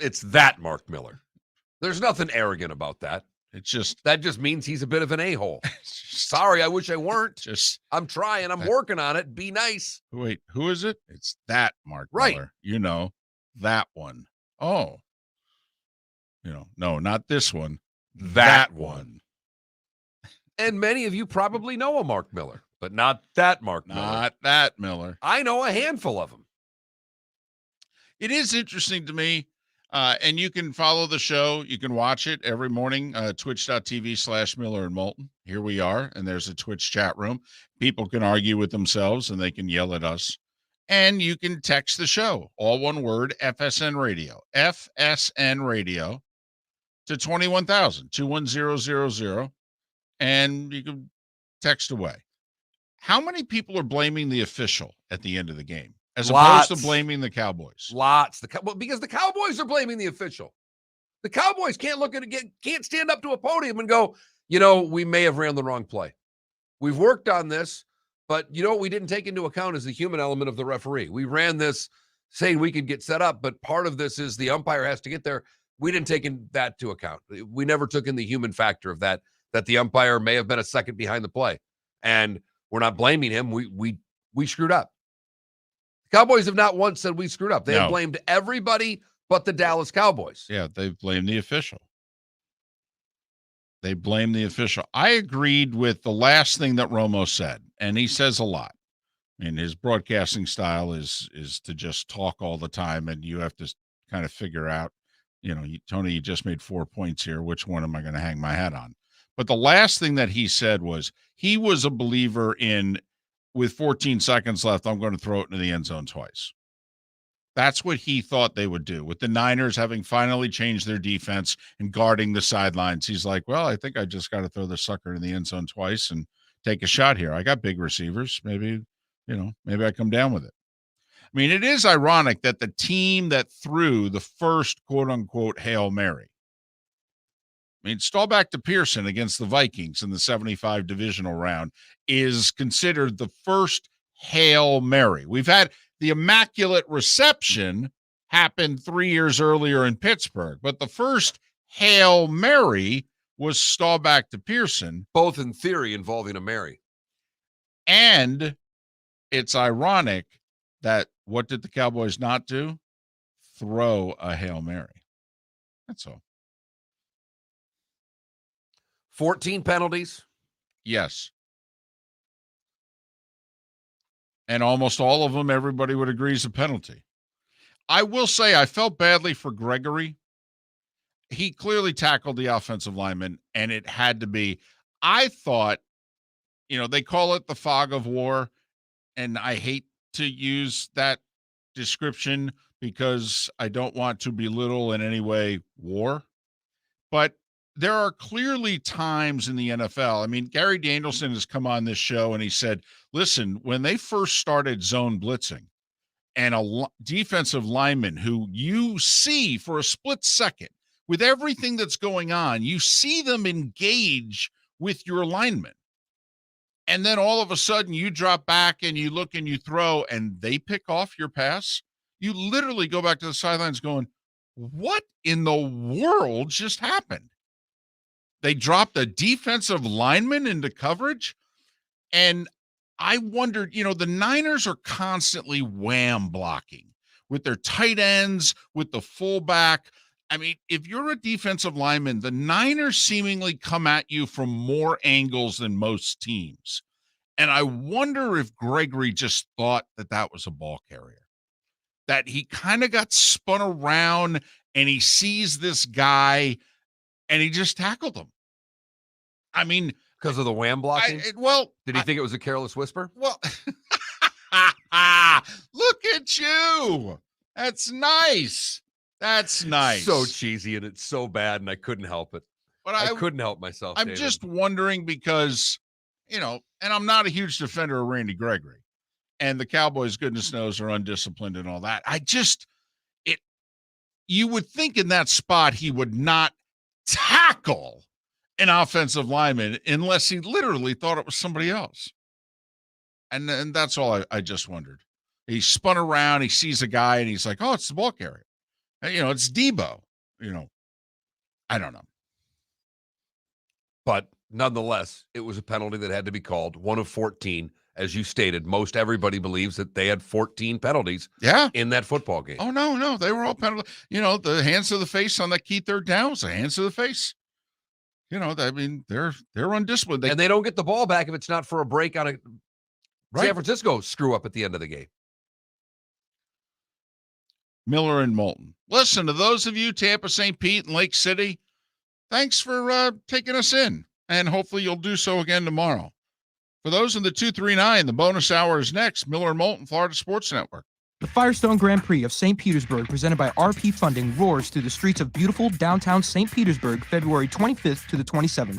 It's that Mark Miller. There's nothing arrogant about that. That just means he's a bit of an a-hole. Sorry, I wish I weren't. I'm trying. I'm working on it. Be nice. Wait, who is it? It's that Mark right. Miller. That one. Oh. No, not this one. That one. And many of you probably know a Mark Miller, but not that Mark Miller. Not that Miller. I know a handful of them. It is interesting to me. And you can follow the show. You can watch it every morning, twitch.tv/Miller and Moulton. Here we are. And there's a Twitch chat room. People can argue with themselves and they can yell at us. And you can text the show, all one word, FSN Radio, FSN Radio to 21,000, 21000. And you can text away. How many people are blaming the official at the end of the game? As opposed to blaming the Cowboys. Lots. Because the Cowboys are blaming the official. The Cowboys can't look at it, can't stand up to a podium and go, we may have ran the wrong play. We've worked on this, but what we didn't take into account is the human element of the referee. We ran this saying we could get set up, but part of this is the umpire has to get there. We didn't take that to account. We never took in the human factor of that the umpire may have been a second behind the play. And we're not blaming him. We screwed up. Cowboys have not once said we screwed up. They have blamed everybody but the Dallas Cowboys. Yeah, they've blamed the official. They blame the official. I agreed with the last thing that Romo said, and he says a lot. I mean, his broadcasting style is to just talk all the time, and you have to kind of figure out, Tony, you just made 4 points here. Which one am I going to hang my hat on? But the last thing that he said was he was a believer in, with 14 seconds left, I'm going to throw it into the end zone twice. That's what he thought they would do. With the Niners having finally changed their defense and guarding the sidelines, he's like, well, I think I just got to throw the sucker in the end zone twice and take a shot here. I got big receivers. Maybe I come down with it. I mean, it is ironic that the team that threw the first quote-unquote Hail Mary, Staubach to Pearson against the Vikings in the 75 divisional round is considered the first Hail Mary. We've had the Immaculate Reception happen 3 years earlier in Pittsburgh, but the first Hail Mary was Staubach to Pearson. Both in theory involving a Mary. And it's ironic that what did the Cowboys not do? Throw a Hail Mary. That's all. 14 penalties. Yes. And almost all of them, everybody would agree is a penalty. I will say I felt badly for Gregory. He clearly tackled the offensive lineman, and it had to be. I thought, they call it the fog of war, and I hate to use that description because I don't want to belittle in any way war. But there are clearly times in the NFL. I mean, Gary Danielson has come on this show and he said, listen, when they first started zone blitzing and a defensive lineman who you see for a split second with everything that's going on, you see them engage with your lineman. And then all of a sudden you drop back and you look and you throw and they pick off your pass. You literally go back to the sidelines going, what in the world just happened? They dropped a defensive lineman into coverage. And I wondered, the Niners are constantly wham blocking with their tight ends, with the fullback. I mean, if you're a defensive lineman, the Niners seemingly come at you from more angles than most teams. And I wonder if Gregory just thought that was a ball carrier, that he kind of got spun around and he sees this guy and he just tackled him. I mean, because of the wham blocking. Did he think it was a careless whisper? Well, look at you. That's nice. That's nice. So cheesy and it's so bad, and I couldn't help it. But I couldn't help myself. I'm David. just wondering because, and I'm not a huge defender of Randy Gregory, and the Cowboys, goodness knows, are undisciplined and all that. You would think in that spot he would not tackle an offensive lineman unless he literally thought it was somebody else. And that's all I just wondered. He spun around, he sees a guy, and he's like, oh, it's the ball carrier. It's Debo. I don't know. But nonetheless, it was a penalty that had to be called, one of 14. As you stated, most everybody believes that they had 14 penalties in that football game. Oh, no. They were all penalty. The hands to the face on that key third down was the hands to the face. They're undisciplined. And they don't get the ball back if it's not for a break on a San Francisco screw up at the end of the game. Miller and Moulton. Listen, to those of you, Tampa, St. Pete, and Lake City, thanks for taking us in. And hopefully you'll do so again tomorrow. For those in the 239, the bonus hour is next. Miller and Moulton, Florida Sports Network. The Firestone Grand Prix of St. Petersburg, presented by RP Funding, roars through the streets of beautiful downtown St. Petersburg, February 25th to the 27th.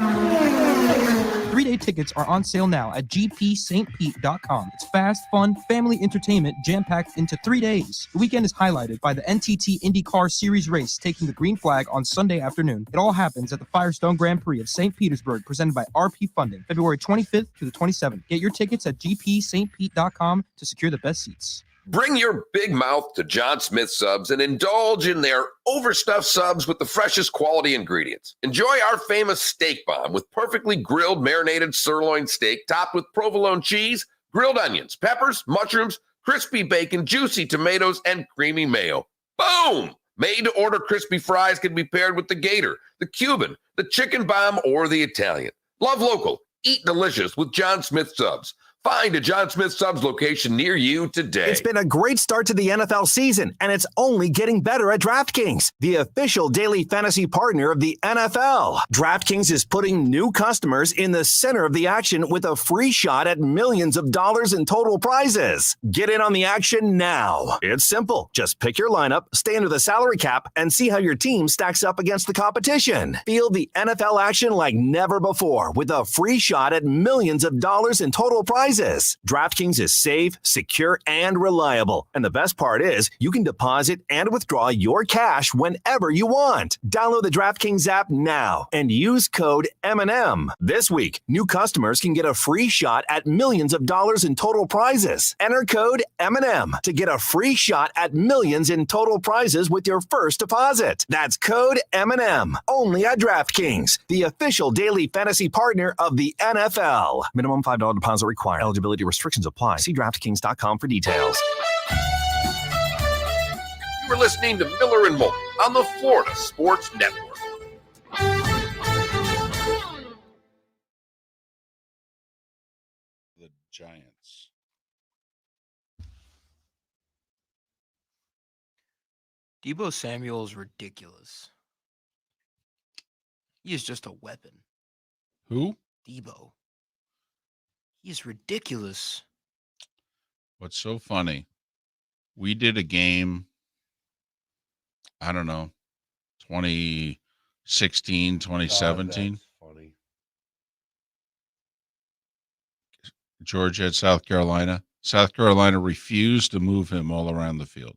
3-day tickets are on sale now at gpstpete.com. It's fast, fun, family entertainment jam-packed into 3 days. The weekend is highlighted by the NTT IndyCar Series race taking the green flag on Sunday afternoon. It all happens at the Firestone Grand Prix of St. Petersburg, presented by RP Funding, February 25th to the 27th. Get your tickets at gpstpete.com to secure the best seats. Bring your big mouth to John Smith Subs and indulge in their overstuffed subs with the freshest quality ingredients. Enjoy our famous steak bomb with perfectly grilled marinated sirloin steak topped with provolone cheese, grilled onions, peppers, mushrooms, crispy bacon, juicy tomatoes, and creamy mayo. Boom! Made-to-order crispy fries can be paired with the Gator, the Cuban, the chicken bomb, or the Italian. Love local. Eat delicious with John Smith Subs. Find a John Smith Subs location near you today. It's been a great start to the NFL season, and it's only getting better at DraftKings, the official daily fantasy partner of the NFL. DraftKings is putting new customers in the center of the action with a free shot at millions of dollars in total prizes. Get in on the action now. It's simple. Just pick your lineup, stay under the salary cap, and see how your team stacks up against the competition. Feel the NFL action like never before with a free shot at millions of dollars in total prizes. DraftKings is safe, secure, and reliable. And the best part is you can deposit and withdraw your cash whenever you want. Download the DraftKings app now and use code M&M. This week, new customers can get a free shot at millions of dollars in total prizes. Enter code M&M to get a free shot at millions in total prizes with your first deposit. That's code M&M. Only at DraftKings, the official daily fantasy partner of the NFL. Minimum $5 deposit required. Eligibility restrictions apply. See DraftKings.com for details. You were listening to Miller and Moulton on the Florida Sports Network. The Giants. Debo Samuel is ridiculous. He is just a weapon. Who? Debo. He's ridiculous. What's so funny? We did a game, I don't know, 2016, 2017. That's funny. Georgia at South Carolina. South Carolina refused to move him all around the field.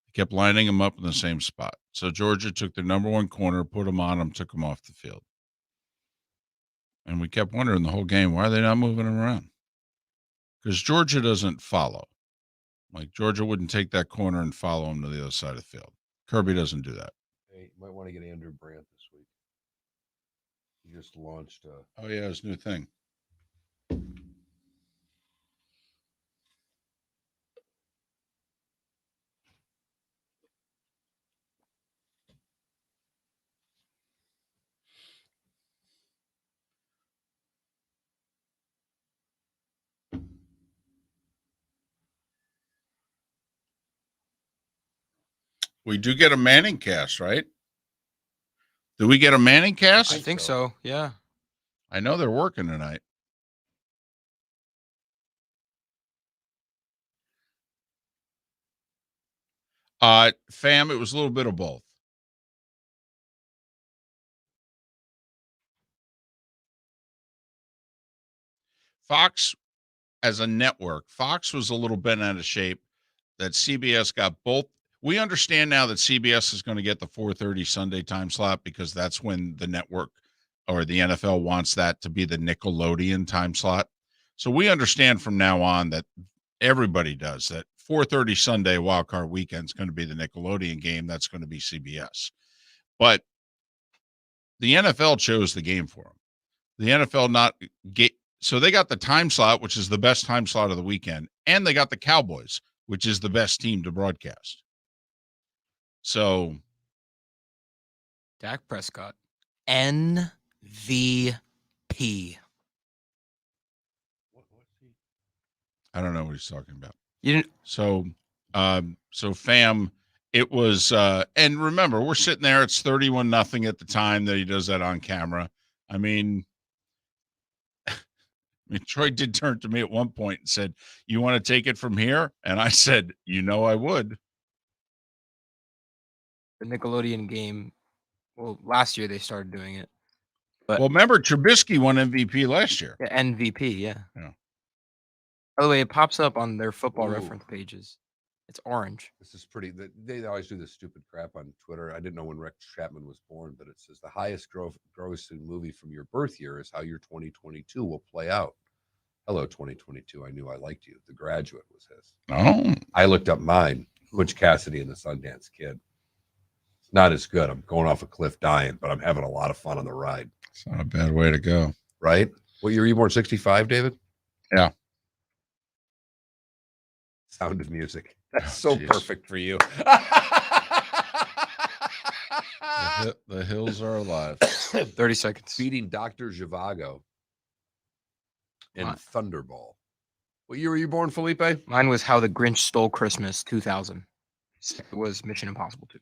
They kept lining him up in the same spot. So Georgia took their number one corner, put him on him, took him off the field. And we kept wondering the whole game, why are they not moving him around? Because Georgia doesn't follow. Like, Georgia wouldn't take that corner and follow him to the other side of the field. Kirby doesn't do that. Hey, you might want to get Andrew Brandt this week. He just launched Oh, yeah, his new thing. We do get a Manning cast, right? Do we get a Manning cast? I think so. Yeah. I know they're working tonight. Fam, it was a little bit of both. Fox, as a network, Fox was a little bent out of shape. That CBS got both. We understand now that CBS is going to get the 4:30 Sunday time slot because that's when the network or the NFL wants that to be the Nickelodeon time slot. So we understand from now on that everybody does that 4:30 Sunday wildcard weekend is going to be the Nickelodeon game. That's going to be CBS. But the NFL chose the game for them. The NFL not get. So they got the time slot, which is the best time slot of the weekend, and they got the Cowboys, which is the best team to broadcast. So Dak Prescott, MVP. I don't know what he's talking about. You didn't. So fam, it was, and remember, we're sitting there. It's 31-0 at the time that he does that on camera. I mean, Troy did turn to me at one point and said, "You want to take it from here?" And I said, I would. The Nickelodeon game. Well, last year they started doing it. But Well, remember, Trubisky won MVP last year. yeah, MVP, yeah. Yeah. By the way, it pops up on their football Ooh. reference pages. It's orange. This is pretty. They always do this stupid crap on Twitter. I didn't know when Rex Chapman was born, but it says the highest grossing movie from your birth year is how your 2022 will play out. Hello, 2022. I knew I liked you. The Graduate was his. Oh, I looked up mine, Butch Cassidy and the Sundance Kid. It's not as good. I'm going off a cliff dying, but I'm having a lot of fun on the ride. it's not a bad way to go. Right? What year were you born? 65, David? Yeah. Sound of Music. That's so geez. perfect for you. The hills are alive. 30 seconds. Beating Dr. Zhivago and What? Thunderball. What year were you born, Felipe? Mine was How the Grinch Stole Christmas, 2000. It was Mission Impossible 2.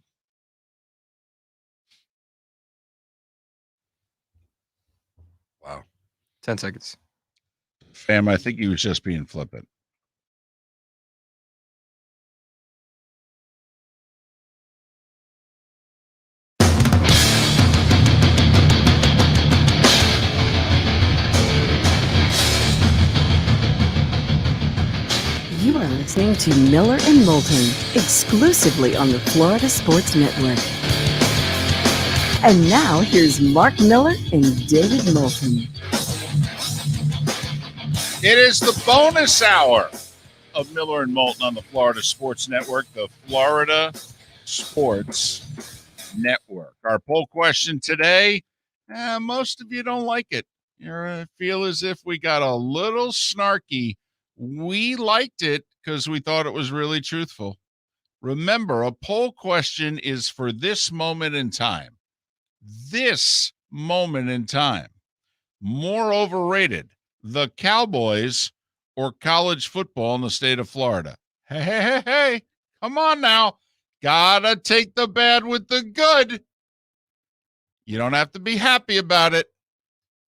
Wow. 10 seconds. Fam, I think he was just being flippant. You are listening to Miller and Moulton, exclusively on the Florida Sports Network. And now, here's Mark Miller and David Moulton. It is the bonus hour of Miller and Moulton on the Florida Sports Network, the Florida Sports Network. Our poll question today, most of you don't like it. You feel as if we got a little snarky. We liked it because we thought it was really truthful. Remember, a poll question is for this moment in time. This moment in time. More overrated, the Cowboys or college football in the state of Florida? Hey, come on now. Gotta take the bad with the good. You don't have to be happy about it,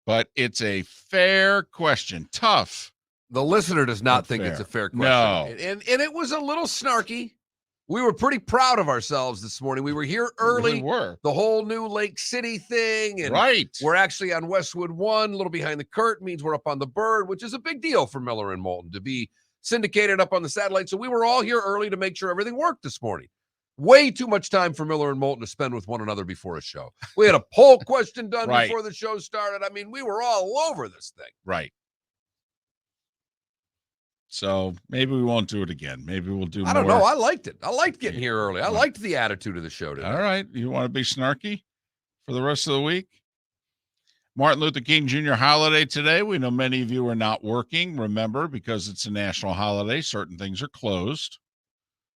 but it's a fair question. Tough. The listener does not But think it's a fair. fair question. No. And it was a little snarky. We were pretty proud of ourselves this morning. We were here We really early. were. The whole new Lake City thing. And Right. we're actually on Westwood 1, a little behind the curtain, means we're up on the Bird, which is a big deal for Miller and Moulton to be syndicated up on the satellite. So we were all here early to make sure everything worked this morning. Way too much time for Miller and Moulton to spend with one another before a show. We had a poll question done Right. before the show started. I mean, we were all over this thing. Right. So maybe we won't do it again. Maybe we'll do more. I don't know. I liked it. I liked getting here early. I liked the attitude of the show today. All right. You want to be snarky for the rest of the week? Martin Luther King Jr. holiday today. We know many of you are not working. Remember, because it's a national holiday, certain things are closed.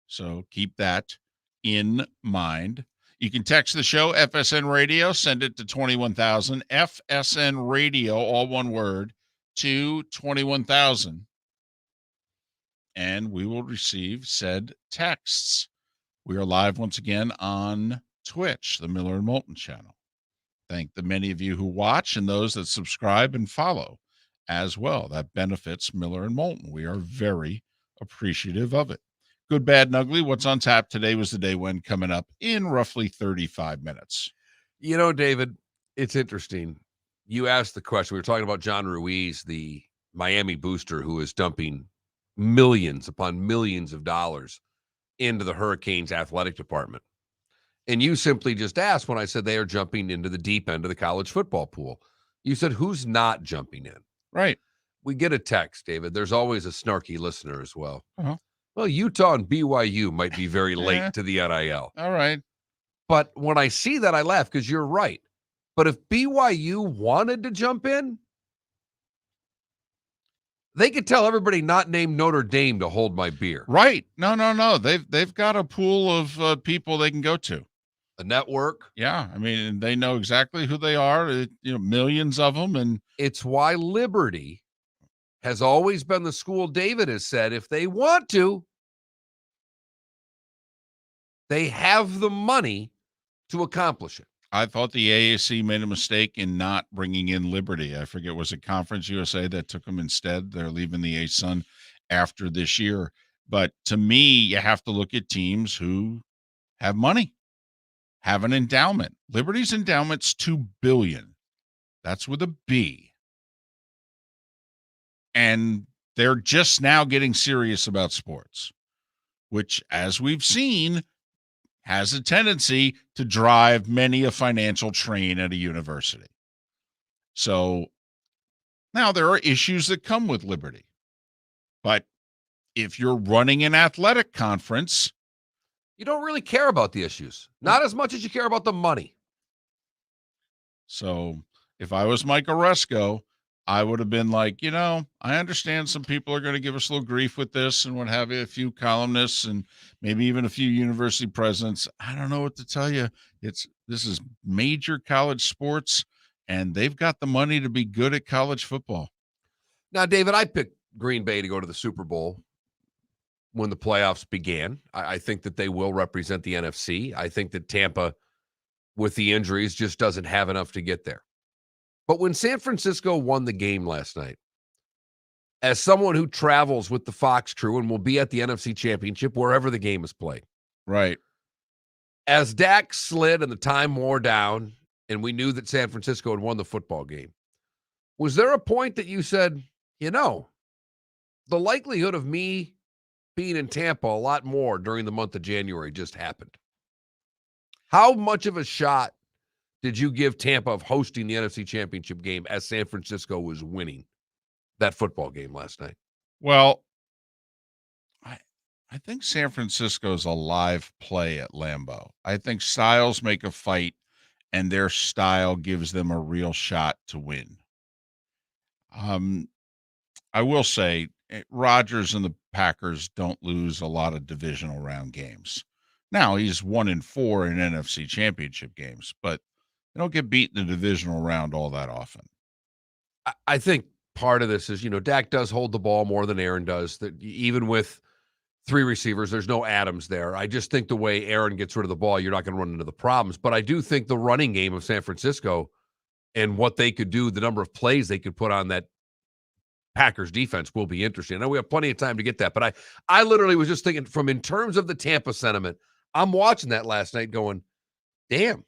So keep that in mind. You can text the show, FSN Radio, send it to 21,000. FSN Radio, all one word, to 21,000. And we will receive said texts. We are live once again on Twitch, the Miller and Moulton channel. Thank the many of you who watch and those that subscribe and follow as well. That benefits Miller and Moulton. We are very appreciative of it. Good, bad, and ugly. What's on tap today was the day when coming up in roughly 35 minutes. You know, David, it's interesting. You asked the question. We were talking about John Ruiz, the Miami booster who is dumping millions upon millions of dollars into the Hurricanes athletic department. And you simply just asked when I said they are jumping into the deep end of the college football pool. You said, who's not jumping in? Right. We get a text, David. There's always a snarky listener as well. Uh-huh. Well, Utah and BYU might be very late Yeah. to the NIL. All right. But when I see that, I laugh because you're right. But if BYU wanted to jump in, they could tell everybody not named Notre Dame to hold my beer. Right. No. They've got a pool of people they can go to. The network. Yeah. I mean, they know exactly who they are, millions of them. And It's why Liberty has always been the school David has said, if they want to, they have the money to accomplish it. I thought the AAC made a mistake in not bringing in Liberty. I forget, was it Conference USA that took them instead? They're leaving the ASUN after this year. But to me, you have to look at teams who have money, have an endowment. Liberty's endowment's $2 billion. That's with a B. And they're just now getting serious about sports, which, as we've seen, has a tendency to drive many a financial train at a university. So now there are issues that come with Liberty. But if you're running an athletic conference, You don't really care about the issues, not as much as you care about the money. so if I was Mike Oresco, I would have been like, I understand some people are going to give us a little grief with this and what have you, a few columnists and maybe even a few university presidents. I don't know what to tell you. This is major college sports, and they've got the money to be good at college football. Now, David, I picked Green Bay to go to the Super Bowl when the playoffs began. I think that they will represent the NFC. I think that Tampa, with the injuries, just doesn't have enough to get there. But when San Francisco won the game last night, as someone who travels with the Fox crew and will be at the NFC Championship wherever the game is played, Right. as Dak slid and the time wore down and we knew that San Francisco had won the football game, was there a point that you said, the likelihood of me being in Tampa a lot more during the month of January just happened? How much of a shot did you give Tampa of hosting the NFC Championship game as San Francisco was winning that football game last night? Well, I think San Francisco's a live play at Lambeau. I think styles make a fight, and their style gives them a real shot to win. I will say, Rodgers and the Packers don't lose a lot of divisional round games. Now, he's 1-4 in NFC Championship games, but they don't get beat in the divisional round all that often. I think part of this is, Dak does hold the ball more than Aaron does. That even with three receivers, there's no Adams there. I just think the way Aaron gets rid of the ball, you're not going to run into the problems. But I do think the running game of San Francisco and what they could do, the number of plays they could put on that Packers defense will be interesting. I know we have plenty of time to get that, but I literally was just thinking from in terms of the Tampa sentiment, I'm watching that last night going, damn,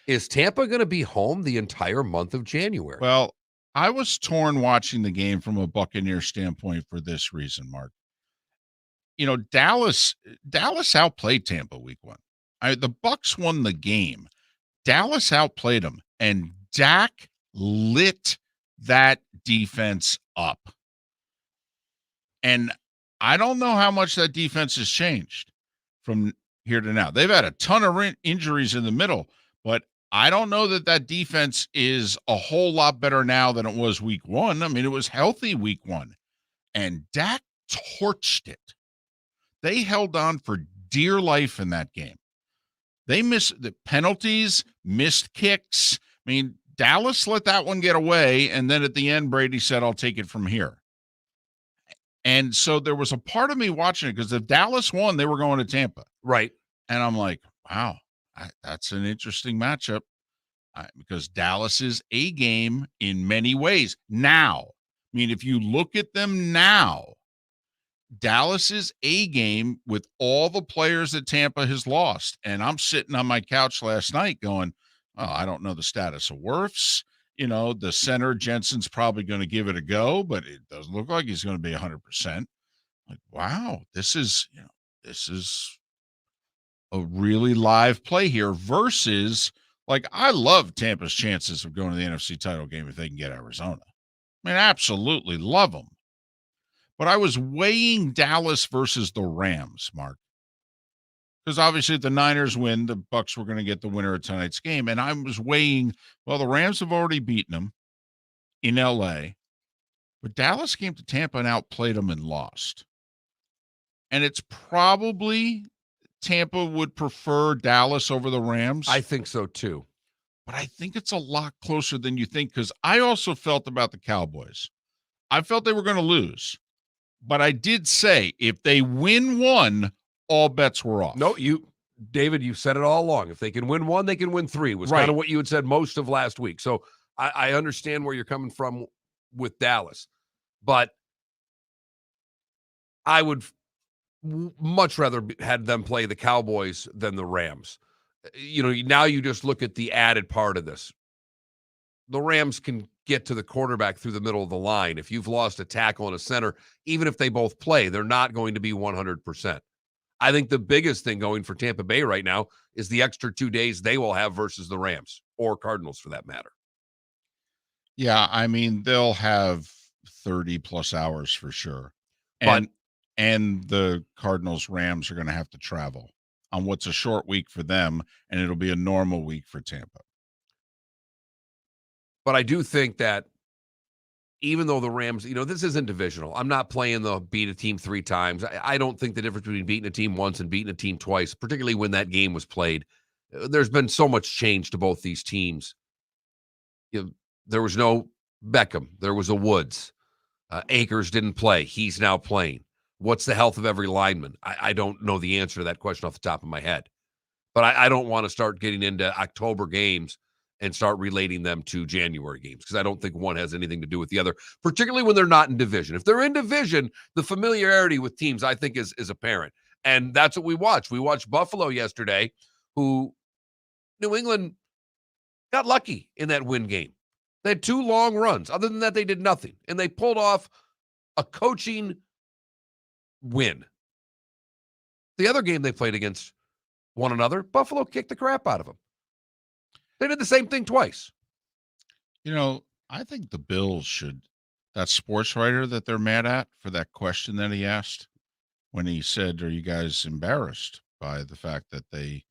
is Tampa going to be home the entire month of January? Well, I was torn watching the game from a Buccaneer standpoint for this reason, Mark. Dallas outplayed Tampa week 1. The Bucs won the game. Dallas outplayed them, and Dak lit that defense up. And I don't know how much that defense has changed from here to now. They've had a ton of injuries in the middle, but I don't know that defense is a whole lot better now than it was week 1. I mean, it was healthy week 1, and Dak torched it. They held on for dear life in that game. They missed the penalties, missed kicks. I mean, Dallas let that one get away, and then at the end, Brady said, I'll take it from here. And so there was a part of me watching it because if Dallas won, they were going to Tampa. Right. And I'm like, wow, that's an interesting matchup because Dallas is a game in many ways. Now, I mean, if you look at them now, Dallas is a game with all the players that Tampa has lost. And I'm sitting on my couch last night going, oh, I don't know the status of Wirfs. The center, Jensen's probably going to give it a go, but it doesn't look like he's going to be 100%. Like, wow, this is a really live play here versus, like, I love Tampa's chances of going to the NFC title game if they can get Arizona. I mean, absolutely love them. But I was weighing Dallas versus the Rams, Mark. Because obviously if the Niners win, the Bucs were going to get the winner of tonight's game. And I was weighing, well, the Rams have already beaten them in L.A., but Dallas came to Tampa and outplayed them and lost. And it's probably Tampa would prefer Dallas over the Rams. I think so too. But I think it's a lot closer than you think because I also felt about the Cowboys. I felt they were going to lose. But I did say if they win one, all bets were off. No, David, you said it all along. If they can win one, they can win 3. Was right. Kind of what you had said most of last week. So I understand where you're coming from with Dallas. But I would much rather had them play the Cowboys than the Rams. Now you just look at the added part of this. The Rams can get to the quarterback through the middle of the line. If you've lost a tackle and a center, even if they both play, they're not going to be 100%. I think the biggest thing going for Tampa Bay right now is the extra 2 days they will have versus the Rams or Cardinals for that matter. Yeah, I mean, they'll have 30 plus hours for sure. And the Cardinals Rams are going to have to travel on what's a short week for them, and it'll be a normal week for Tampa. But I do think that even though the Rams, this isn't divisional. I'm not playing the beat a team 3 times. I don't think the difference between beating a team once and beating a team twice, particularly when that game was played, there's been so much change to both these teams. There was no Beckham. There was a Woods. Akers didn't play. He's now playing. What's the health of every lineman? I don't know the answer to that question off the top of my head. But I don't want to start getting into October games and start relating them to January games because I don't think one has anything to do with the other, particularly when they're not in division. If they're in division, the familiarity with teams, I think, is apparent. And that's what we watched. We watched Buffalo yesterday, who New England got lucky in that win game. They had 2 long runs. Other than that, they did nothing. And they pulled off a coaching win. The other game they played against one another, Buffalo kicked the crap out of them. They did the same thing twice. I think the Bills should, that sports writer that they're mad at for that question that he asked when he said, are you guys embarrassed by the fact that they,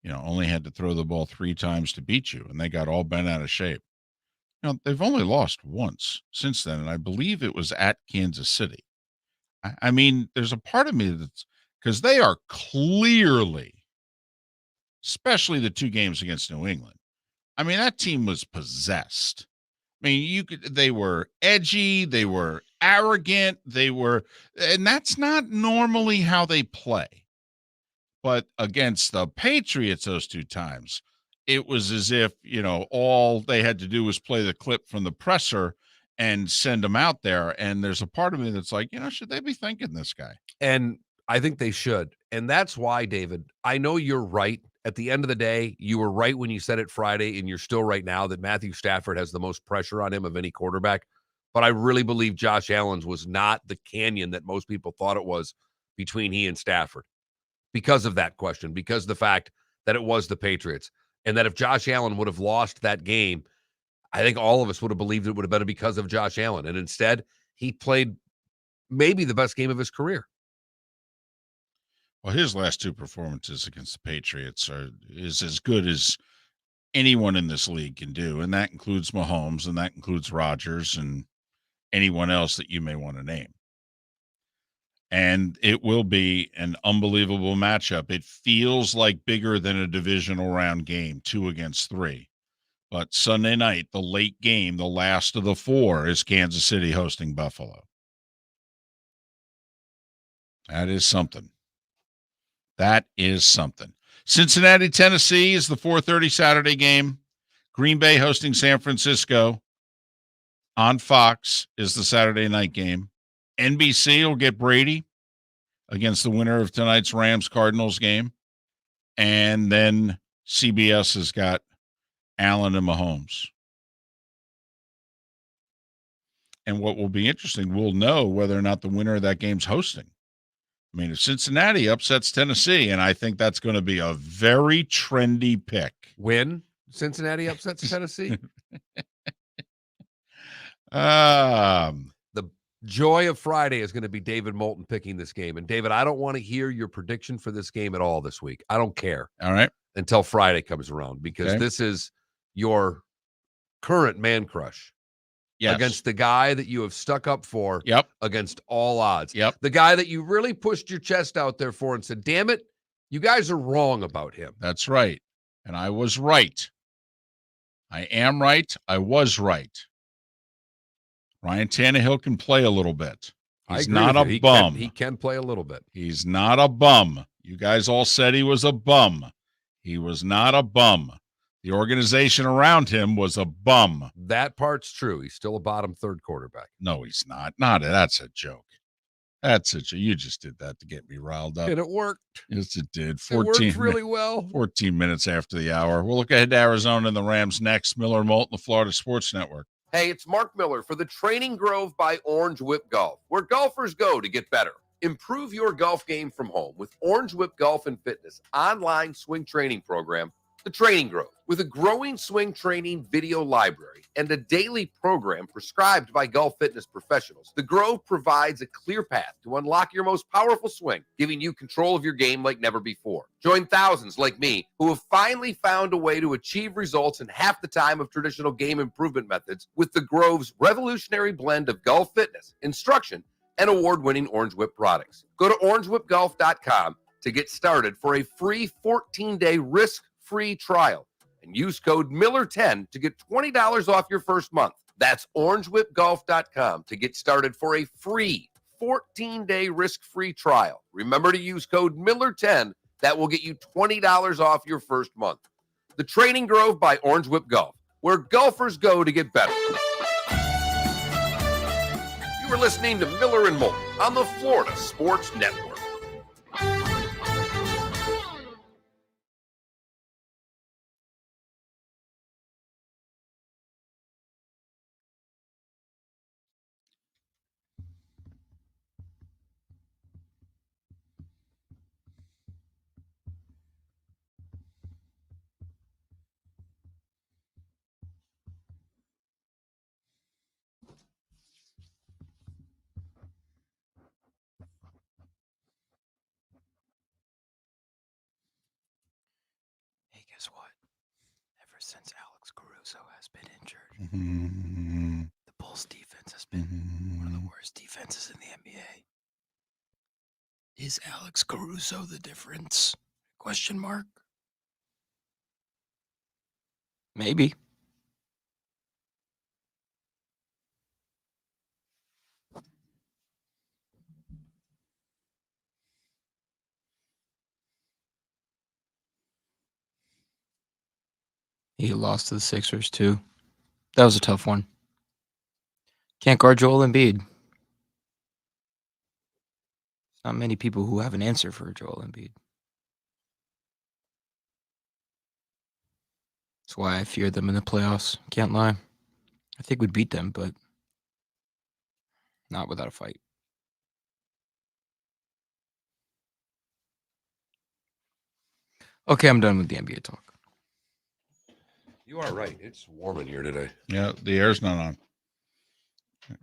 only had to throw the ball 3 times to beat you and they got all bent out of shape? They've only lost once since then, and I believe it was at Kansas City. I mean, there's a part of me that's because they are clearly, especially the 2 games against New England. I mean, that team was possessed. I mean, they were edgy, they were arrogant, and that's not normally how they play. But against the Patriots those 2 times, it was as if, all they had to do was play the clip from the presser and send him out there. And there's a part of me that's like, should they be thanking this guy? And I think they should. And that's why, David, I know you're right. At the end of the day, you were right when you said it Friday, and you're still right now that Matthew Stafford has the most pressure on him of any quarterback. But I really believe Josh Allen's was not the canyon that most people thought it was between he and Stafford because of that question, because of the fact that it was the Patriots. And that if Josh Allen would have lost that game, I think all of us would have believed it would have been because of Josh Allen. And instead, he played maybe the best game of his career. Well, his last two performances against the Patriots is as good as anyone in this league can do, and that includes Mahomes, and that includes Rodgers, and anyone else that you may want to name. And it will be an unbelievable matchup. It feels like bigger than a divisional round game, 2 against 3. But Sunday night, the late game, the last of the 4, is Kansas City hosting Buffalo. That is something. That is something. Cincinnati, Tennessee is the 4:30 Saturday game. Green Bay hosting San Francisco on Fox is the Saturday night game. NBC will get Brady against the winner of tonight's Rams-Cardinals game. And then CBS has got Allen and Mahomes. And what will be interesting, we'll know whether or not the winner of that game's hosting. I mean, if Cincinnati upsets Tennessee, and I think that's going to be a very trendy pick. When Cincinnati upsets Tennessee? The joy of Friday is going to be David Moulton picking this game. And David, I don't want to hear your prediction for this game at all this week. I don't care. All right. Until Friday comes around, because this is your current man crush. Yes. Against the guy that you have stuck up for. Yep. Against all odds. Yep. The guy that you really pushed your chest out there for and said, damn it, you guys are wrong about him. That's right. And I was right. I am right. I was right. Ryan Tannehill can play a little bit. He's not a bum. He can play a little bit. He's not a bum. You guys all said he was a bum. He was not a bum. The organization around him was a bum. That part's true. He's still a bottom third quarterback. No, he's not. That's a joke. That's a joke. You just did that to get me riled up. And it worked. Yes, it did. It worked really well. 14 minutes after the hour. We'll look ahead to Arizona and the Rams next. Miller Moulton, the Florida Sports Network. Hey, it's Mark Miller for the Training Grove by Orange Whip Golf, where golfers go to get better. Improve your golf game from home with Orange Whip Golf and Fitness online swing training program, The Training Grove. With a growing swing training video library and a daily program prescribed by golf fitness professionals, The Grove provides a clear path to unlock your most powerful swing, giving you control of your game like never before. Join thousands like me who have finally found a way to achieve results in half the time of traditional game improvement methods with The Grove's revolutionary blend of golf fitness, instruction, and award-winning Orange Whip products. Go to orangewhipgolf.com to get started for a free 14-day risk-free trial and use code Miller10 to get $20 off your first month. That's orangewhipgolf.com to get started for a free 14-day risk-free trial. Remember to use code Miller10. That will get you $20 off your first month. The Training Grove by Orange Whip Golf, where golfers go to get better. You are listening to Miller and Moulton on the Florida Sports Network. Hey, guess what? Ever since Alex Caruso has been injured, the Bulls defense has been one of the worst defenses in the NBA. Is Alex Caruso the difference? Question mark. Maybe. He lost to the Sixers too. That was a tough one. Can't guard Joel Embiid. Not many people who have an answer for Joel Embiid. That's why I fear them in the playoffs. Can't lie. I think we'd beat them, but not without a fight. Okay, I'm done with the NBA talk. You are right. It's warm in here today. Yeah, the air's not on.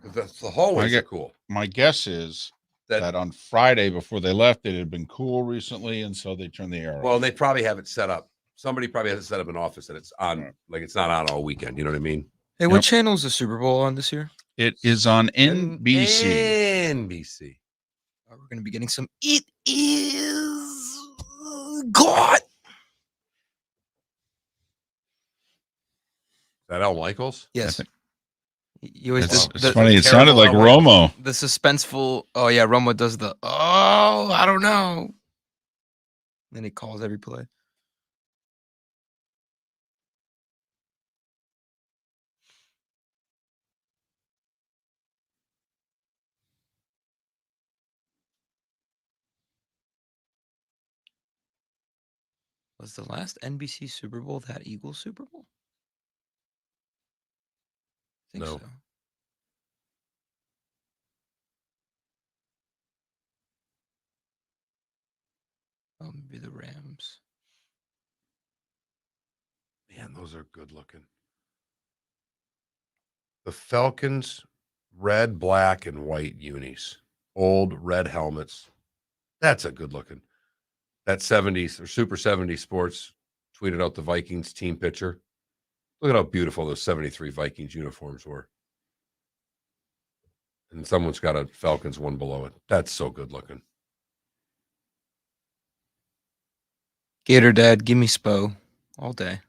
The hallways are cool. My guess is that on Friday before they left, it had been cool recently, and so they turned the air Well, off. they probably have it set up. Somebody probably has it set up in an office that it's on, like it's not on all weekend. You know what I mean? Hey, what channel is the Super Bowl on this year? It is on NBC. NBC. We're going to be getting some. It is God. Is that Al Michaels? Yes. You always It's funny. It sounded like Romo. The suspenseful. Oh yeah, Romo does the. Oh, I don't know. Then he calls every play. Was the last NBC Super Bowl that Eagles Super Bowl? I think No. so. Oh, maybe the Rams. Man, those are good looking. The Falcons, red, black, and white unis. Old red helmets. That's a good looking. That 70s or Super 70s Sports tweeted out the Vikings team picture. Look at how beautiful those 73 Vikings uniforms were. And someone's got a Falcons one below it. That's so good looking. Gator Dad, give me Spo all day.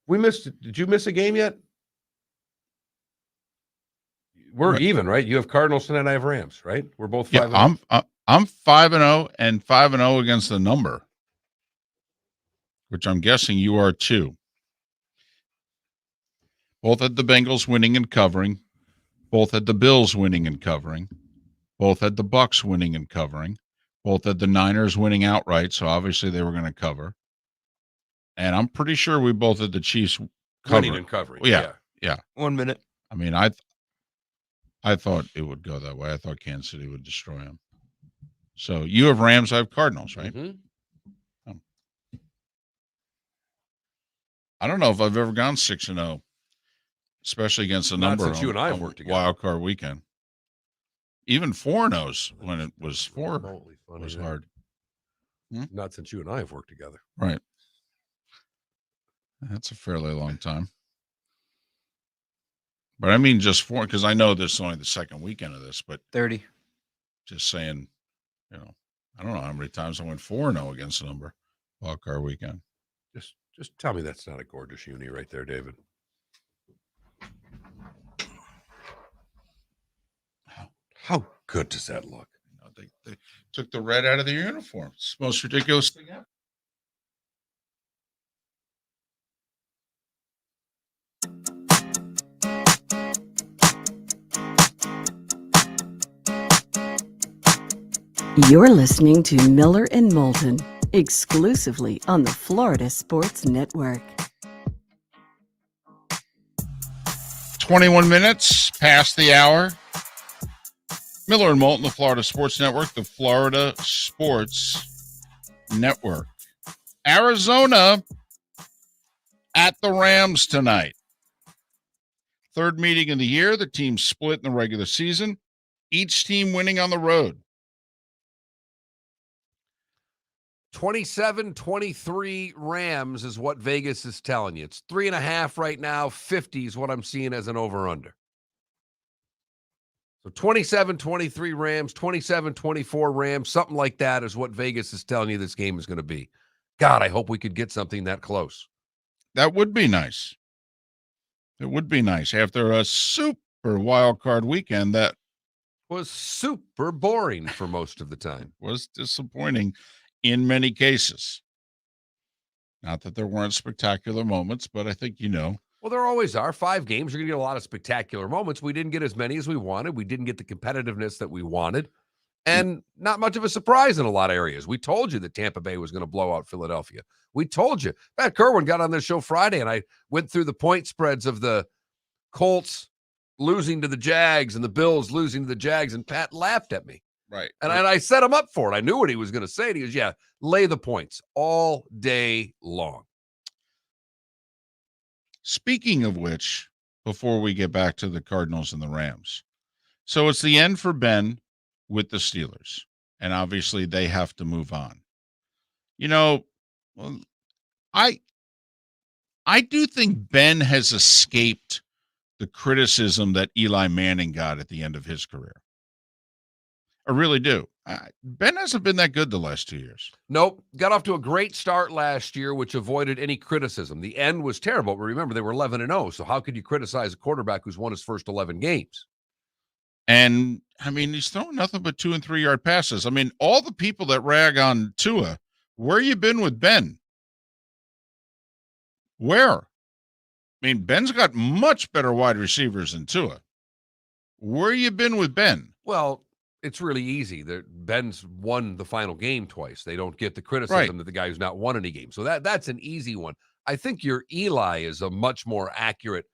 We missed. Did you miss a game yet? We're even, right? You have Cardinals tonight. I have Rams, right? We're both 5-0. Yeah, I'm 5-0 and 5-0 against the number, which I'm guessing you are too. Both had the Bengals winning and covering. Both had the Bills winning and covering. Both had the Bucks winning and covering. Both had the Niners winning outright, so obviously they were going to cover. And I'm pretty sure we both had the Chiefs winning and covering. Yeah. 1 minute. I mean, I thought it would go that way. I thought Kansas City would destroy them. So you have Rams, I have Cardinals, right? Mm-hmm. I don't know if I've ever gone 6-0, especially against a number. Since you and I have worked together. Wild card weekend. Even 4-0s when it was 4 was hard. Not since you and I have worked together. Right. That's a fairly long time. But I mean just 4, because I know this is only the second weekend of this, but 30. Just saying, I don't know how many times I went 4-0 against a number wild card weekend. Just tell me that's not a gorgeous uni right there, David. How good does that look? They took the red out of their uniform. It's the most ridiculous thing ever. You're listening to Miller and Moulton, exclusively on the Florida Sports Network. 21 minutes past the hour. Miller and Moulton, the Florida Sports Network, the Florida Sports Network. Arizona at the Rams tonight. Third meeting of the year. The teams split in the regular season. Each team winning on the road. 27-23 Rams is what Vegas is telling you. It's 3.5 right now. 50 is what I'm seeing as an over-under. So 27-23 Rams, 27-24 Rams, something like that is what Vegas is telling you this game is going to be. God, I hope we could get something that close. That would be nice. It would be nice after a super wild card weekend that Was super boring for most of the time. Was disappointing in many cases. Not that there weren't spectacular moments, but I think Well, there always are. 5 games, you're going to get a lot of spectacular moments. We didn't get as many as we wanted. We didn't get the competitiveness that we wanted. And not much of a surprise in a lot of areas. We told you that Tampa Bay was going to blow out Philadelphia. We told you. Pat Kerwin got on this show Friday, and I went through the point spreads of the Colts losing to the Jags and the Bills losing to the Jags, and Pat laughed at me. right. And I set him up for it. I knew what he was going to say. And he goes, yeah, lay the points all day long. Speaking of which, before we get back to the Cardinals and the Rams, so it's the end for Ben with the Steelers, and obviously they have to move on. Well, I do think Ben has escaped the criticism that Eli Manning got at the end of his career. I really do. Ben hasn't been that good the last 2 years. Nope. Got off to a great start last year, which avoided any criticism. The end was terrible, but remember, they were 11-0, so how could you criticize a quarterback who's won his first 11 games? And, he's throwing nothing but 2 and 3 yard passes. All the people that rag on Tua, where you been with Ben? Where? Ben's got much better wide receivers than Tua. Where you been with Ben? Well, it's really easy. Ben's won the final game twice. They don't get the criticism that the guy who's not won any games. So that's an easy one. I think your Eli is a much more accurate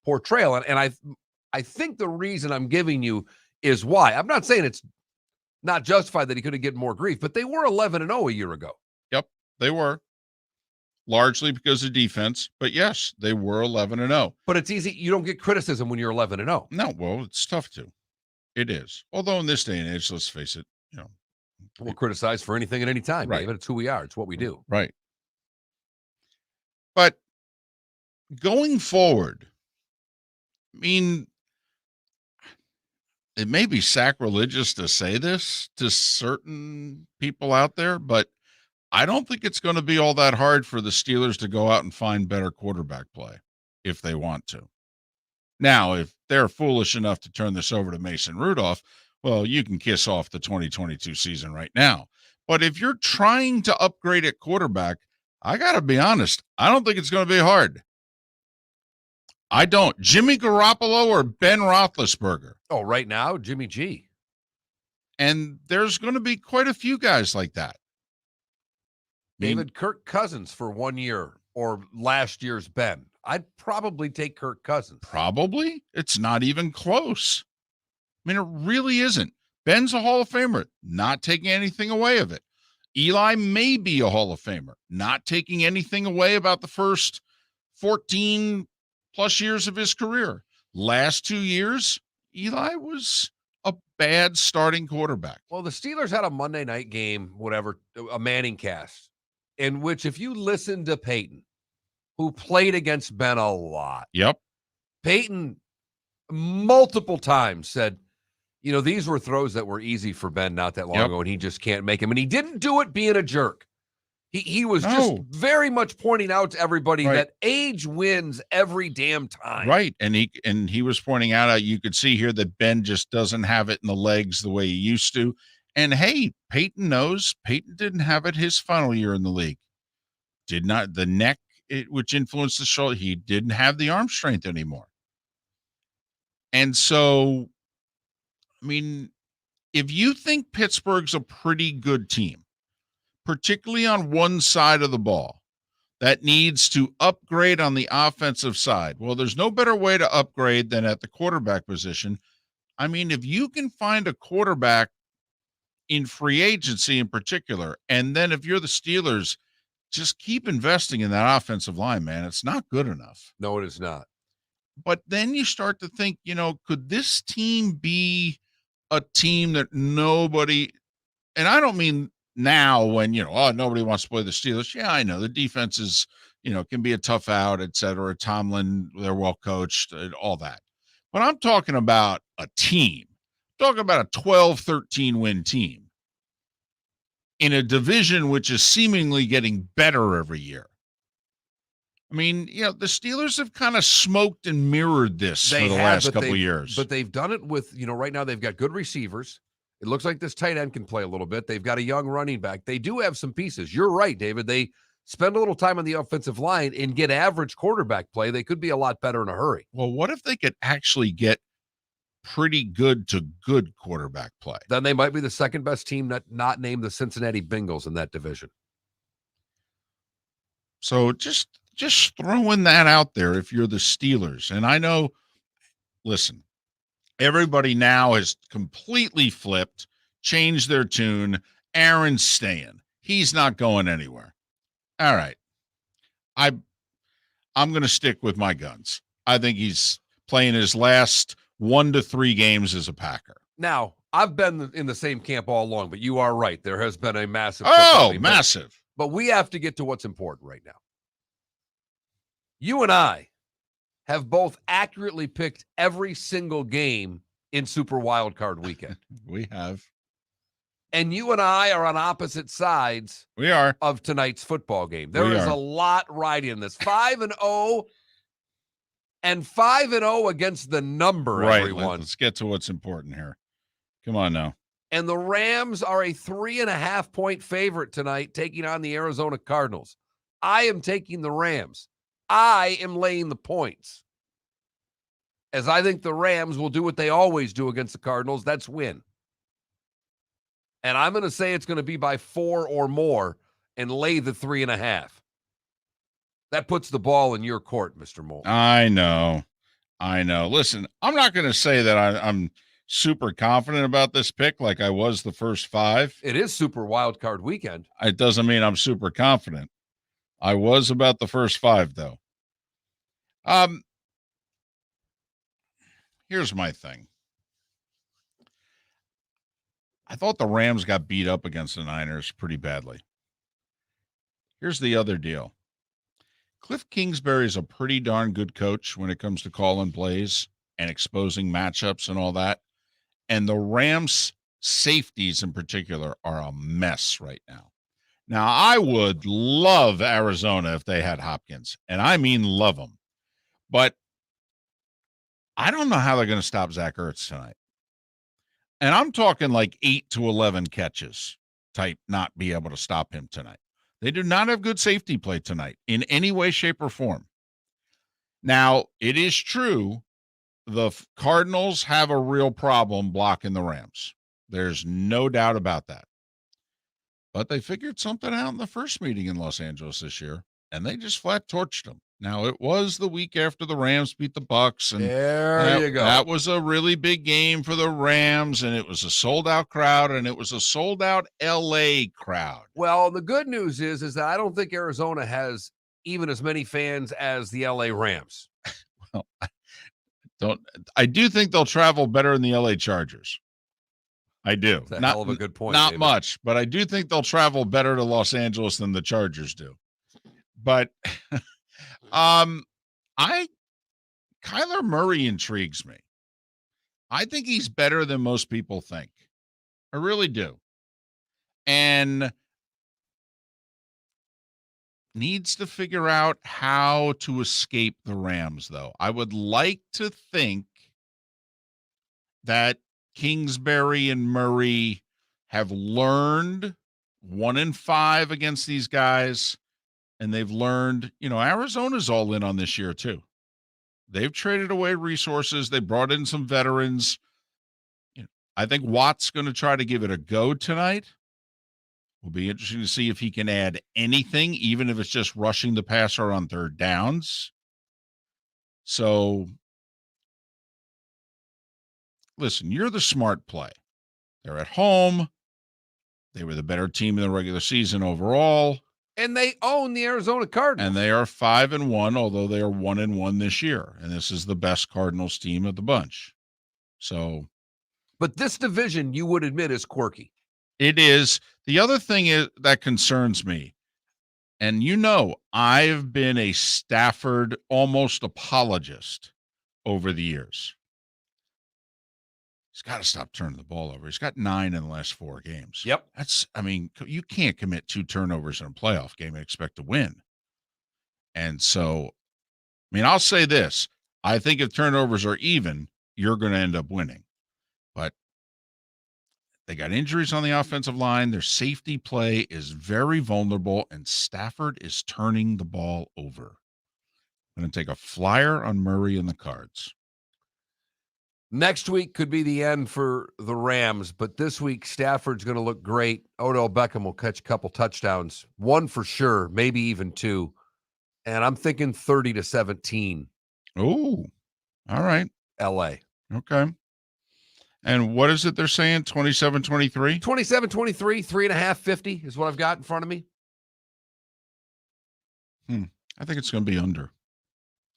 portrayal. And I think the reason I'm giving you is why. I'm not saying it's not justified that he could have gotten more grief, but they were 11-0 a year ago. Yep, they were. Largely because of defense, but yes, they were 11-0. But it's easy. You don't get criticism when you're 11-0. No, well, it's tough to. It is. Although in this day and age, let's face it, we'll criticize for anything at any time, right. David. It's who we are. It's what we do. Right. But going forward, it may be sacrilegious to say this to certain people out there, but I don't think it's going to be all that hard for the Steelers to go out and find better quarterback play if they want to. Now, if they're foolish enough to turn this over to Mason Rudolph, well, you can kiss off the 2022 season right now. But if you're trying to upgrade at quarterback, I got to be honest, I don't think it's going to be hard. I don't. Jimmy Garoppolo or Ben Roethlisberger? Oh, right now, Jimmy G. And there's going to be quite a few guys like that. David, Kirk Cousins for 1 year or last year's Ben. I'd probably take Kirk Cousins. Probably? It's not even close. It really isn't. Ben's a Hall of Famer, not taking anything away of it. Eli may be a Hall of Famer, not taking anything away about the first 14 plus years of his career. Last 2 years, Eli was a bad starting quarterback. Well, the Steelers had a Monday night game, whatever, a Manning cast, in which if you listen to Peyton, who played against Ben a lot. Yep. Peyton multiple times said, these were throws that were easy for Ben not that long ago, and he just can't make them. And he didn't do it being a jerk. He was just very much pointing out to everybody that age wins every damn time. Right. And he was pointing out, you could see here that Ben just doesn't have it in the legs the way he used to. And hey, Peyton knows Peyton didn't have it his final year in the league. Did not the neck, which influenced the shoulder. He didn't have the arm strength anymore. And so, if you think Pittsburgh's a pretty good team, particularly on one side of the ball, that needs to upgrade on the offensive side, well, there's no better way to upgrade than at the quarterback position. If you can find a quarterback in free agency in particular, and then if you're the Steelers, just keep investing in that offensive line, man. It's not good enough. No, it is not. But then you start to think, could this team be a team that nobody, and I don't mean now when, nobody wants to play the Steelers. Yeah, I know the defense is, can be a tough out, et cetera. Tomlin, they're well coached, all that. But I'm talking about a team. I'm talking about a 12-13 win team in a division which is seemingly getting better every year. I mean, the Steelers have kind of smoked and mirrored this for the last couple of years. But they've done it with, right now they've got good receivers. It looks like this tight end can play a little bit. They've got a young running back. They do have some pieces. You're right, David. They spend a little time on the offensive line and get average quarterback play. They could be a lot better in a hurry. Well, what if they could actually get pretty good to good quarterback play? Then they might be the second best team not named the Cincinnati Bengals in that division. So just throwing that out there if you're the Steelers. And I know, listen, everybody now has completely flipped, changed their tune. Aaron's staying. He's not going anywhere. All right. I'm going to stick with my guns. I think he's playing his last 1 to 3 games as a Packer. Now, I've been in the same camp all along, but you are right. There has been a massive. Massive. But we have to get to what's important right now. You and I have both accurately picked every single game in Super Wildcard Weekend. We have. And you and I are on opposite sides We are. of tonight's football game. There We is are. a lot riding in this. 5-0 and 5-0 against the number, Right. everyone. Let's get to what's important here. Come on now. And the Rams are a 3.5-point favorite tonight, taking on the Arizona Cardinals. I am taking the Rams. I am laying the points, as I think the Rams will do what they always do against the Cardinals. That's win. And I'm going to say it's going to be by 4 or more and lay the 3.5. That puts the ball in your court, Mr. Moulton. I know. Listen, I'm not going to say that I'm super confident about this pick like I was the first 5. It is Super Wildcard Weekend. It doesn't mean I'm super confident. I was about the first 5, though. Here's my thing. I thought the Rams got beat up against the Niners pretty badly. Here's the other deal. Cliff Kingsbury is a pretty darn good coach when it comes to calling plays and exposing matchups and all that. And the Rams safeties in particular are a mess right now. Now, I would love Arizona if they had Hopkins, and I mean love them. But I don't know how they're going to stop Zach Ertz tonight. And I'm talking like 8 to 11 catches type, not be able to stop him tonight. They do not have good safety play tonight in any way, shape, or form. Now, it is true the Cardinals have a real problem blocking the Rams. There's no doubt about that. But they figured something out in the first meeting in Los Angeles this year, and they just flat torched them. Now, it was the week after the Rams beat the Bucks, and There you go. that was a really big game for the Rams, and it was a sold-out crowd, and it was a sold-out L.A. crowd. Well, the good news is that I don't think Arizona has even as many fans as the LA Rams. Well, I do think they'll travel better than the L.A. Chargers. I do. That's a hell of a good point. Not David. much, but I do think they'll travel better to Los Angeles than the Chargers do. But Kyler Murray intrigues me. I think he's better than most people think. I really do. And needs to figure out how to escape the Rams, though. I would like to think that Kingsbury and Murray have learned 1-5 against these guys, and they've learned, Arizona's all in on this year too. They've traded away resources. They brought in some veterans. I think Watt's going to try to give it a go tonight. Will be interesting to see if he can add anything, even if it's just rushing the passer on third downs. So, listen, you're the smart play. They're at home. They were the better team in the regular season overall. And they own the Arizona Cardinals. And they are 5-1, although they are 1-1 this year. And this is the best Cardinals team of the bunch. So, but this division, you would admit, is quirky. It is. The other thing is that concerns me, and I've been a Stafford almost apologist over the years. He's got to stop turning the ball over. He's got 9 in the last 4 games. Yep. You can't commit 2 turnovers in a playoff game and expect to win. And so, I mean, I'll say this. I think if turnovers are even, you're going to end up winning. But they got injuries on the offensive line. Their safety play is very vulnerable, and Stafford is turning the ball over. I'm going to take a flyer on Murray and the Cards. Next week could be the end for the Rams, but this week Stafford's going to look great. Odell Beckham will catch a couple touchdowns, one for sure, maybe even two. And I'm thinking 30-17. Oh, all right. LA. Okay. And what is it they're saying? 27-23? 27-23, 3.5, 50 is what I've got in front of me. I think it's going to be under.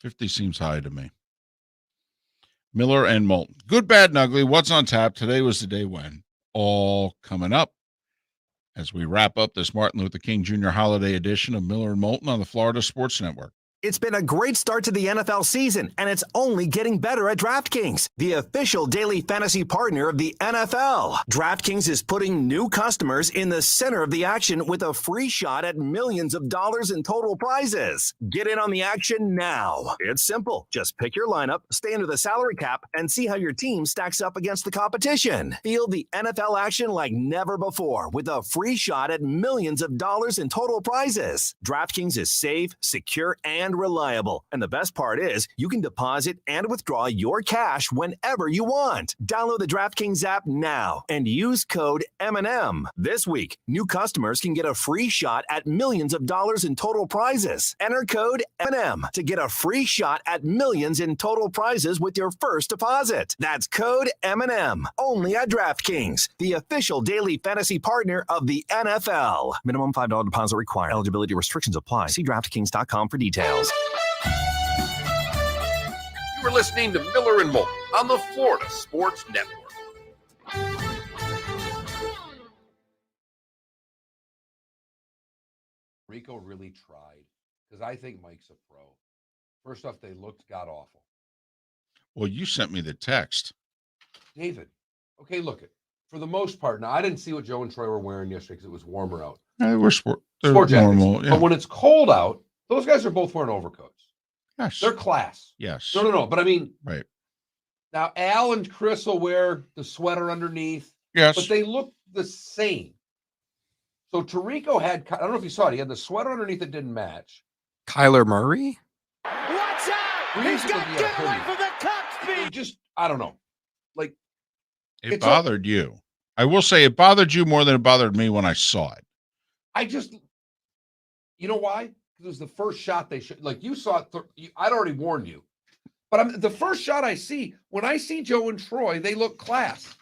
50 seems high to me. Miller and Moulton. Good, bad, and ugly. What's on tap? Today was the day when. All coming up as we wrap up this Martin Luther King Jr. holiday edition of Miller and Moulton on the Florida Sports Network. It's been a great start to the NFL season, and it's only getting better at DraftKings, the official daily fantasy partner of the NFL. DraftKings is putting new customers in the center of the action with a free shot at millions of dollars in total prizes. Get in on the action now. It's simple. Just pick your lineup, stay under the salary cap, and see how your team stacks up against the competition. Feel the NFL action like never before with a free shot at millions of dollars in total prizes. DraftKings is safe, secure, and reliable. And the best part is you can deposit and withdraw your cash whenever you want. Download the DraftKings app now and use code M&M. This week, new customers can get a free shot at millions of dollars in total prizes. Enter code M&M to get a free shot at millions in total prizes with your first deposit. That's code M&M. Only at DraftKings, the official daily fantasy partner of the NFL. Minimum $5 deposit required. Eligibility restrictions apply. See DraftKings.com for details. You were listening to Miller and Moulton on the Florida Sports Network. Rico really tried because I think Mike's a pro. First off, they looked god-awful. Well, you sent me the text. David, okay, look it. For the most part, now I didn't see what Joe and Troy were wearing yesterday because it was warmer out. We're sport Jackets. normal. Yeah. But when it's cold out, those guys are both wearing overcoats. Yes. They're class. Yes. No. But I mean, Right. Now Al and Chris will wear the sweater underneath. Yes. But they look the same. So Tirico had, I don't know if you saw it, he had the sweater underneath that didn't match. Kyler Murray? Watch out! He's got to get away from the cup speed! Just, I don't know. Like, it bothered you. I will say it bothered you more than it bothered me when I saw it. I just, you know why? Because it was the first shot they showed. Like, you saw it, I'd already warned you. But the first shot I see, when I see Joe and Troy, they look class.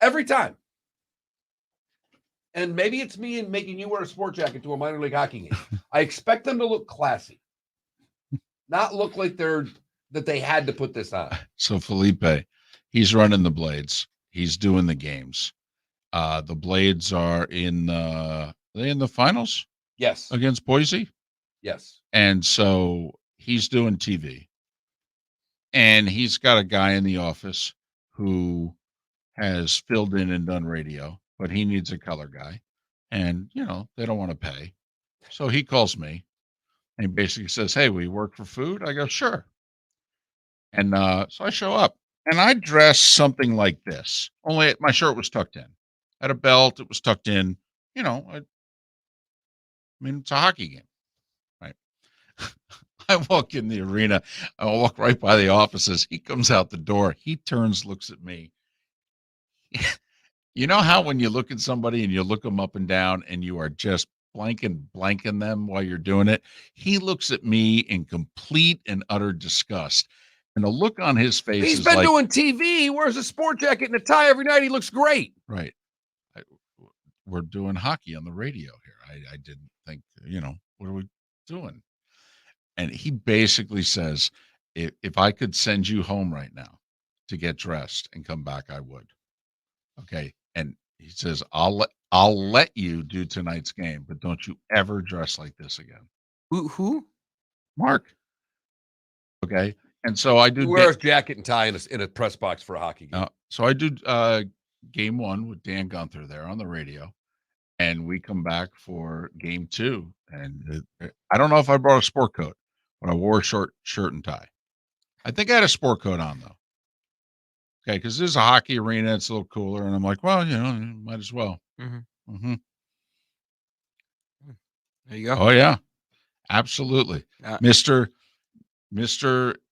Every time. And maybe it's me and making you wear a sport jacket to a minor league hockey game. I expect them to look classy. Not look like that they had to put this on. So Felipe, he's running the Blades. He's doing the games. The Blades are are they in the finals? Yes. Against Boise? Yes. And so he's doing TV. And he's got a guy in the office who has filled in and done radio, but he needs a color guy. And, they don't want to pay. So he calls me and he basically says, "Hey, will you work for food?" I go, "Sure." And so I show up and I dress something like this, only my shirt was tucked in. Had a belt, it was tucked in. I mean, it's a hockey game, right? I walk in the arena. I walk right by the offices. He comes out the door. He turns, looks at me. You know how when you look at somebody and you look them up and down and you are just blanking them while you're doing it? He looks at me in complete and utter disgust. And the look on his face He's is been like, doing TV. He wears a sport jacket and a tie every night. He looks great. Right. We're doing hockey on the radio here. I didn't think, what are we doing? And he basically says, if I could send you home right now to get dressed and come back, I would. Okay. And he says, I'll let you do tonight's game, but don't you ever dress like this again. Who? Mark. Okay. And so I do. He wears jacket and tie in a press box for a hockey game. So I do game one with Dan Gunther there on the radio. And we come back for game two. And I don't know if I brought a sport coat. but I wore a short shirt and tie. I think I had a sport coat on though. Okay, because this is a hockey arena, it's a little cooler, and I'm like, well, might as well. Mm-hmm. There you go. Oh yeah, absolutely, Mister,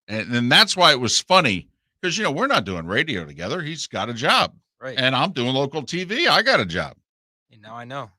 and that's why it was funny because we're not doing radio together. He's got a job, right? And I'm doing local TV. I got a job. And now I know.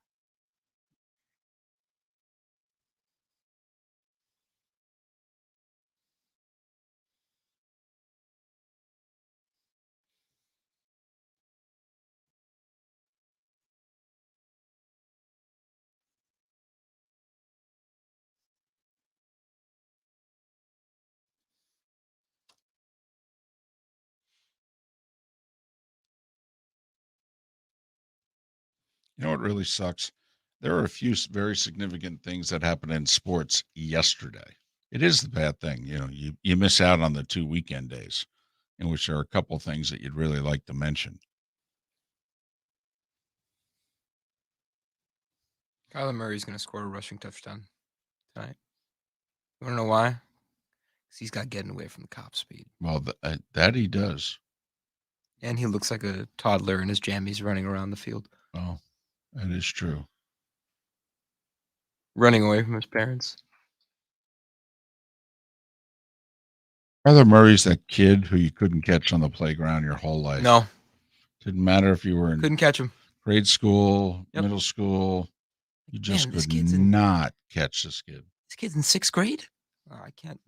You know what really sucks? There are a few very significant things that happened in sports yesterday. It is the bad thing. You miss out on the 2 weekend days in which there are a couple things that you'd really like to mention. Kyler Murray's going to score a rushing touchdown tonight. You want to know why? Because he's got getting away from the cop speed. Well, that he does. And he looks like a toddler in his jammies running around the field. Oh, that is true. Running away from his parents. Kyler Murray's that kid who you couldn't catch on the playground your whole life. No. Didn't matter if you were in couldn't catch him. Grade school, middle school. You just could not catch this kid. This kid's in 6th grade? Oh, I can't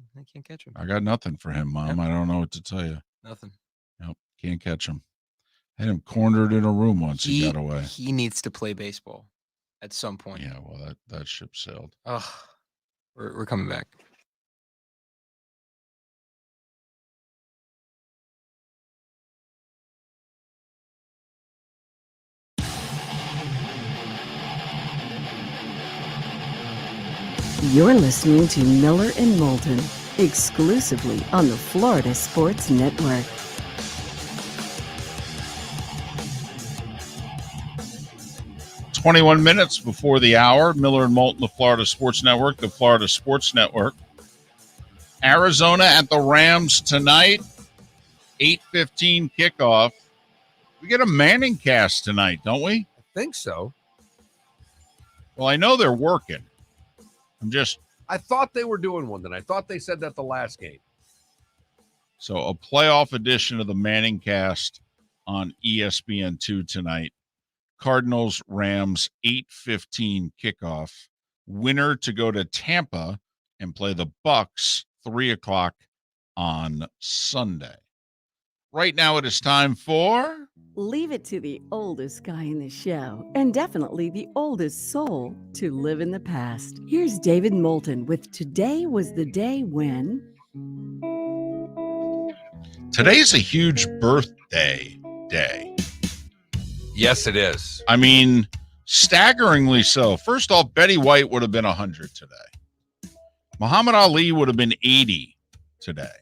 catch him. I got nothing for him, Mom. Yep. I don't know what to tell you. Nothing. Nope, can't catch him. Had him cornered in a room once he got away. He needs to play baseball at some point. Yeah, well, that ship sailed. Oh, we're coming back. You're listening to Miller and Moulton, exclusively on the Florida Sports Network. "21 minutes before the hour, Miller and Moulton, the Florida Sports Network, the Florida Sports Network. Arizona at the Rams tonight, 8:15 kickoff. We get a Manning cast tonight, don't we? I think so. Well, I know they're working. I thought they were doing one then. I thought they said that the last game. So a playoff edition of the Manning cast on ESPN2 tonight. Cardinals, Rams, 8:15 kickoff. Winner to go to Tampa and play the Bucks, 3:00 on Sunday. Right now it is time for... Leave it to the oldest guy in the show, and definitely the oldest soul, to live in the past. Here's David Moulton with Today Was the Day When... Today's a huge birthday day. Yes, it is. I mean, staggeringly so. First off, Betty White would have been 100 today. Muhammad Ali would have been 80 today.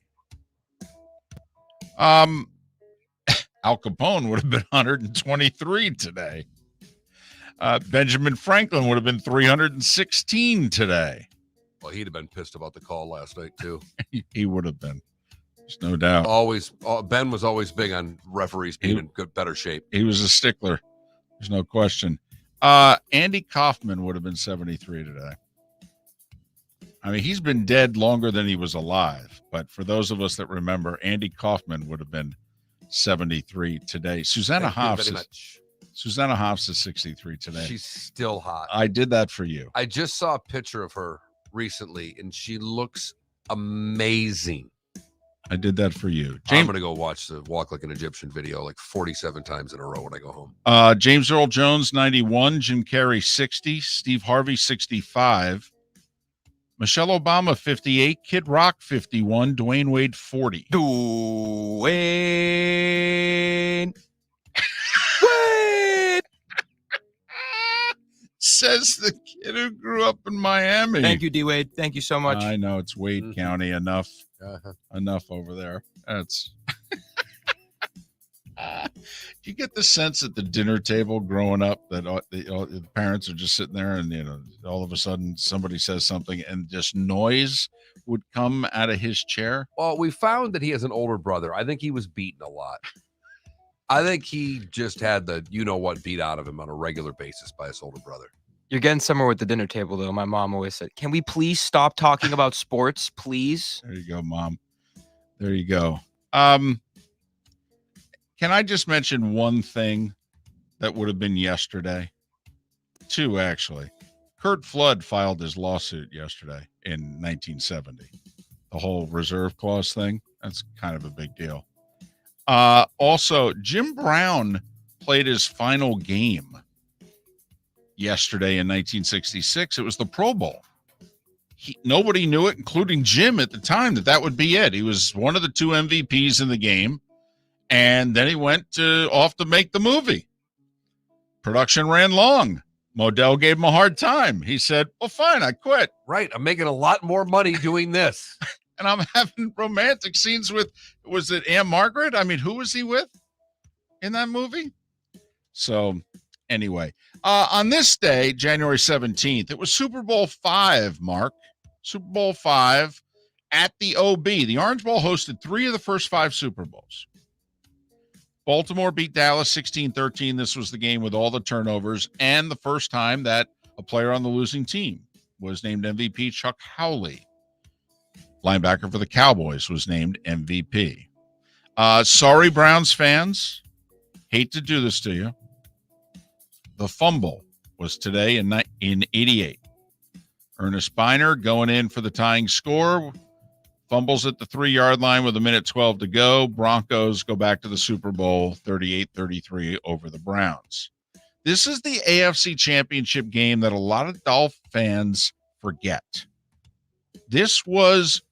Al Capone would have been 123 today. Benjamin Franklin would have been 316 today. Well, he'd have been pissed about the call last night, too. He would have been. There's no doubt. Ben was always big on referees being in better shape. He was a stickler. There's no question. Andy Kaufman would have been 73 today. I mean, he's been dead longer than he was alive. But for those of us that remember, Andy Kaufman would have been 73 today. Susanna Hoffs is 63 today. She's still hot. I did that for you. I just saw a picture of her recently, and she looks amazing. I did that for you. I'm going to go watch the Walk Like an Egyptian video like 47 times in a row when I go home. James Earl Jones, 91. Jim Carrey, 60. Steve Harvey, 65. Michelle Obama, 58. Kid Rock, 51. Dwayne Wade, 40. Dwayne Wade! Says the kid who grew up in Miami. Thank you, D. Wade. Thank you so much. I know, it's Wade County. Enough. Enough over there. That's... Do you get the sense at the dinner table growing up that the parents are just sitting there and, all of a sudden somebody says something and just noise would come out of his chair? Well, we found that he has an older brother. I think he was beaten a lot. I think he just had the you-know-what beat out of him on a regular basis by his older brother. You're getting somewhere with the dinner table, though. My mom always said, can we please stop talking about sports, please? There you go, Mom. There you go. Can I just mention one thing that would have been yesterday? Two, actually. Kurt Flood filed his lawsuit yesterday in 1970. The whole reserve clause thing, that's kind of a big deal. Also, Jim Brown played his final game yesterday in 1966. It was the Pro Bowl. Nobody knew it, including Jim at the time, that would be it. He was one of the two MVPs in the game, and then he went off to make the movie. Production ran long. Modell gave him a hard time. He said, well, fine, I quit. Right. I'm making a lot more money doing this. And I'm having romantic scenes with, was it Aunt Margaret? I mean, who was he with in that movie? So anyway, on this day, January 17th, it was Super Bowl V, Mark. Super Bowl V at the OB. The Orange Bowl hosted 3 of the first 5 Super Bowls. Baltimore beat Dallas 16-13. This was the game with all the turnovers and the first time that a player on the losing team was named MVP. Chuck Howley, linebacker for the Cowboys, was named MVP. Sorry, Browns fans. Hate to do this to you. The fumble was today in 88. Ernest Biner going in for the tying score. Fumbles at the 3-yard line with 1:12 to go. Broncos go back to the Super Bowl 38-33 over the Browns. This is the AFC Championship game that a lot of Dolph fans forget. This was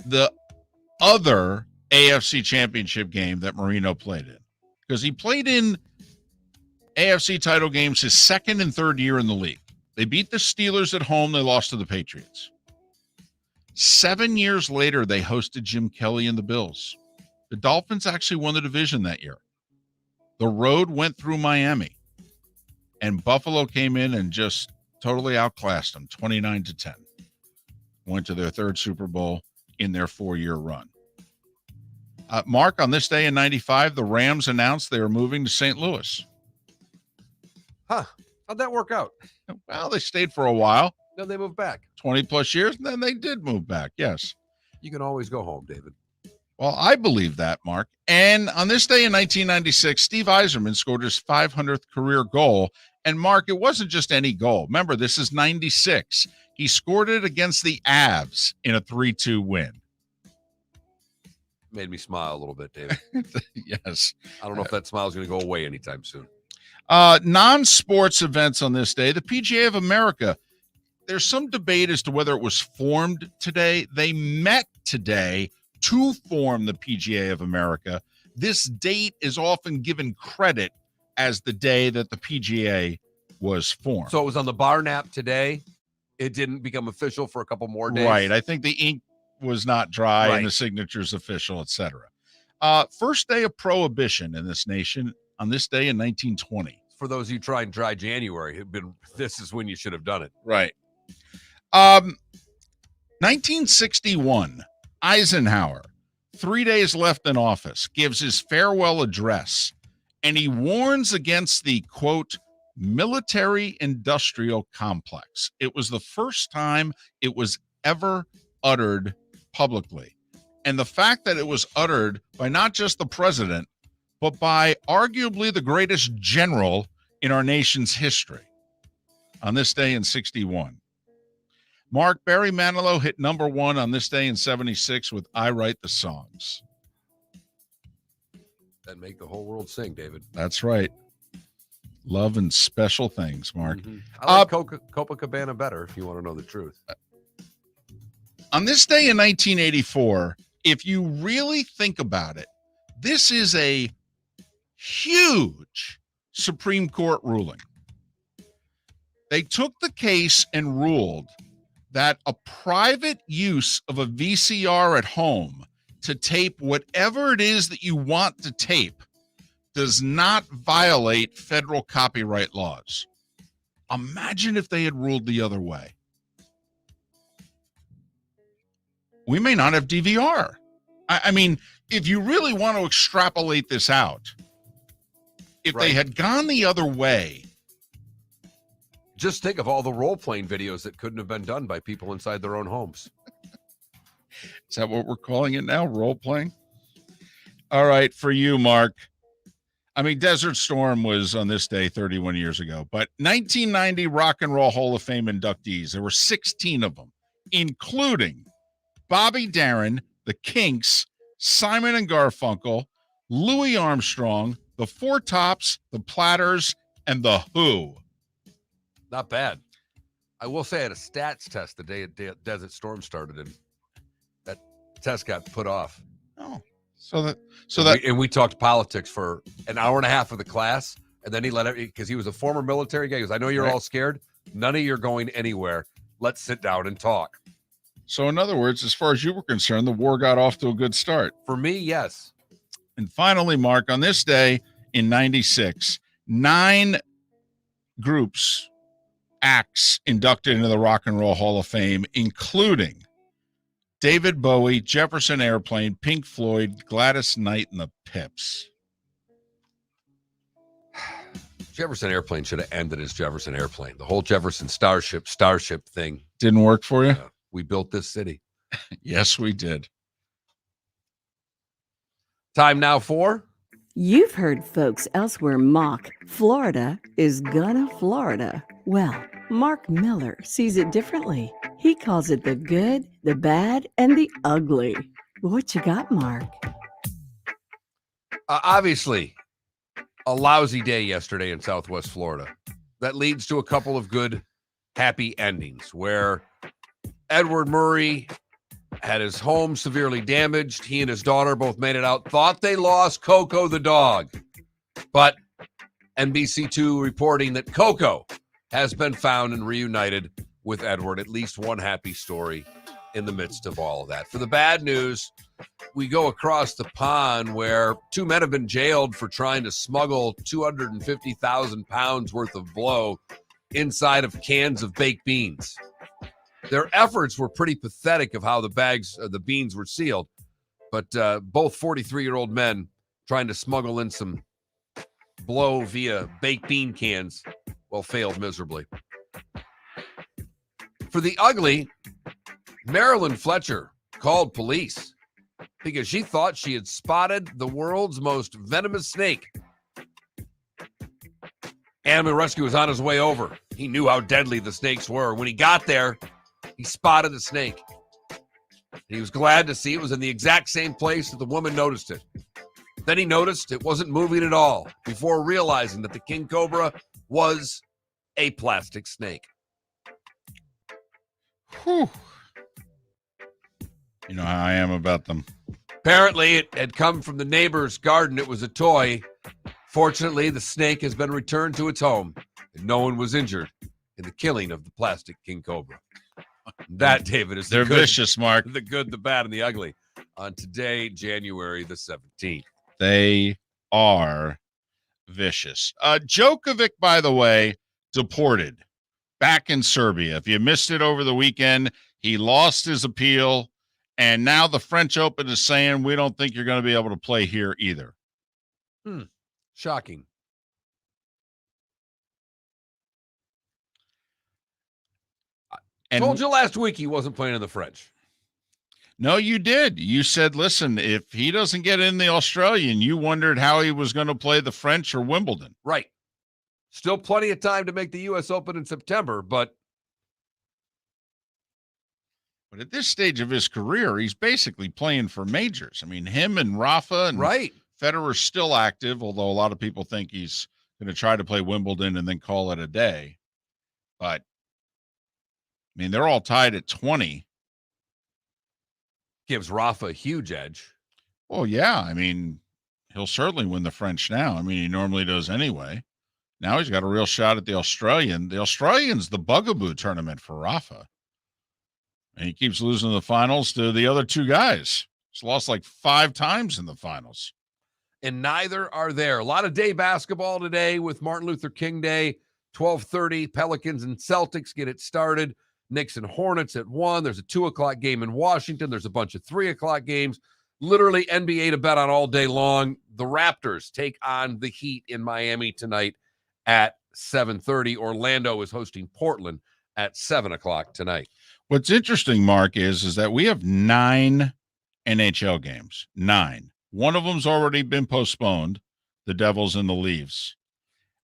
the other AFC Championship game that Marino played in, because he played in AFC title games his second and third year in the league. They beat the Steelers at home. They lost to the Patriots. 7 years later, they hosted Jim Kelly and the Bills. The Dolphins actually won the division that year. The road went through Miami, and Buffalo came in and just totally outclassed them, 29-10. Went to their third Super Bowl in their 4-year run. Mark, on this day in 95, the Rams announced they were moving to St. Louis. Huh. How'd that work out? Well, they stayed for a while. Then they moved back. 20 plus years, and then they did move back. Yes. You can always go home, David. Well, I believe that, Mark. And on this day in 1996, Steve Yzerman scored his 500th career goal. And Mark, it wasn't just any goal. Remember, this is 96. He scored it against the Avs in a 3-2 win. Made me smile a little bit, David. Yes. I don't know if that smile is going to go away anytime soon. Non-sports events on this day, the PGA of America. There's some debate as to whether it was formed today. They met today to form the PGA of America. This date is often given credit as the day that the PGA was formed. So it was on the bar nap today. It didn't become official for a couple more days. Right. I think the ink was not dry and the signature's official, etc. First day of prohibition in this nation on this day in 1920. For those of you trying dry January, this is when you should have done it. Right. 1961, Eisenhower, 3 days left in office, gives his farewell address, and he warns against the, quote, military-industrial complex. It was the first time it was ever uttered publicly. And the fact that it was uttered by not just the president, but by arguably the greatest general in our nation's history on this day in 61. Mark, Barry Manilow hit #1 on this day in 76 with I Write the Songs. That make the whole world sing, David. That's right. Love and special things, Mark. Mm-hmm. I like Copacabana better, if you want to know the truth. On this day in 1984, if you really think about it, this is a huge Supreme Court ruling. They took the case and ruled that a private use of a VCR at home to tape whatever it is that you want to tape does not violate federal copyright laws. Imagine if they had ruled the other way. we may not have DVR. I mean, if you really want to extrapolate this out, if they had gone the other way. Just think of all the role-playing videos that couldn't have been done by people inside their own homes. Is that what we're calling it now? Role-playing? All right, for you, Mark. I mean, Desert Storm was on this day 31 years ago, but 1990 Rock and Roll Hall of Fame inductees, there were 16 of them, including Bobby Darin, the Kinks, Simon and Garfunkel, Louis Armstrong, the Four Tops, the Platters, and the Who. Not bad. I will say I had a stats test the day Desert Storm started, and that test got put off. Oh, so we talked politics for an hour and a half of the class, and then he let it because he was a former military guy. He goes, I know you're all scared. None of you are going anywhere. Let's sit down and talk. So in other words, as far as you were concerned, the war got off to a good start. For me, yes. And finally, Mark, on this day in 96, 9 acts inducted into the Rock and Roll Hall of Fame, including David Bowie, Jefferson Airplane, Pink Floyd, Gladys Knight, and the Pips. Jefferson Airplane should have ended as Jefferson Airplane. The whole Jefferson Starship thing. Didn't work for you? We built this city. Yes, we did. Time now for... You've heard folks elsewhere mock Florida is gonna Florida. Well, Mark Miller sees it differently. He calls it the good, the bad, and the ugly. What you got, Mark? Obviously, a lousy day yesterday in Southwest Florida. That leads to a couple of good, happy endings where Edward Murray had his home severely damaged. He and his daughter both made it out. Thought they lost Coco the dog. But NBC2 reporting that Coco has been found and reunited with Edward. At least one happy story in the midst of all of that. For the bad news, we go across the pond where 2 men have been jailed for trying to smuggle 250,000 pounds worth of blow inside of cans of baked beans. Their efforts were pretty pathetic of how the beans were sealed, but both 43-year-old men trying to smuggle in some blow via baked bean cans, failed miserably. For the ugly, Marilyn Fletcher called police because she thought she had spotted the world's most venomous snake. Animal rescue was on his way over. He knew how deadly the snakes were. When he got there, he spotted the snake. He was glad to see it was in the exact same place that the woman noticed it. Then he noticed it wasn't moving at all before realizing that the king cobra was a plastic snake. Whew. You know how I am about them. Apparently, it had come from the neighbor's garden. It was a toy. Fortunately, the snake has been returned to its home, and no one was injured in the killing of the plastic king cobra. That, David, is they're vicious, Mark. The good, the bad, and the ugly on today, January the 17th. They are vicious. Djokovic, by the way, deported back in Serbia. If you missed it over the weekend, he lost his appeal, and now the French Open is saying we don't think you're going to be able to play here either. Shocking. And told you last week he wasn't playing in the French. No, you did. You said, listen, if he doesn't get in the Australian, you wondered how he was going to play the French or Wimbledon. Right. Still plenty of time to make the U.S. Open in September, but at this stage of his career, he's basically playing for majors. I mean, him and Rafa and Federer's still active, although a lot of people think he's going to try to play Wimbledon and then call it a day. But I mean, they're all tied at 20. Gives Rafa a huge edge. Well, yeah. I mean, he'll certainly win the French now. I mean, he normally does anyway. Now he's got a real shot at the Australian. The Australian's the bugaboo tournament for Rafa. And he keeps losing the finals to the other two guys. He's lost like 5 times in the finals. And neither are there. A lot of day basketball today with Martin Luther King Day. 12:30, Pelicans and Celtics get it started. Knicks and Hornets at 1. There's a 2 o'clock game in Washington. There's a bunch of 3 o'clock games. Literally NBA to bet on all day long. The Raptors take on the Heat in Miami tonight at 7:30. Orlando is hosting Portland at 7 o'clock tonight. What's interesting, Mark, is that we have 9 NHL games. 9. One of them's already been postponed, the Devils and the Leafs.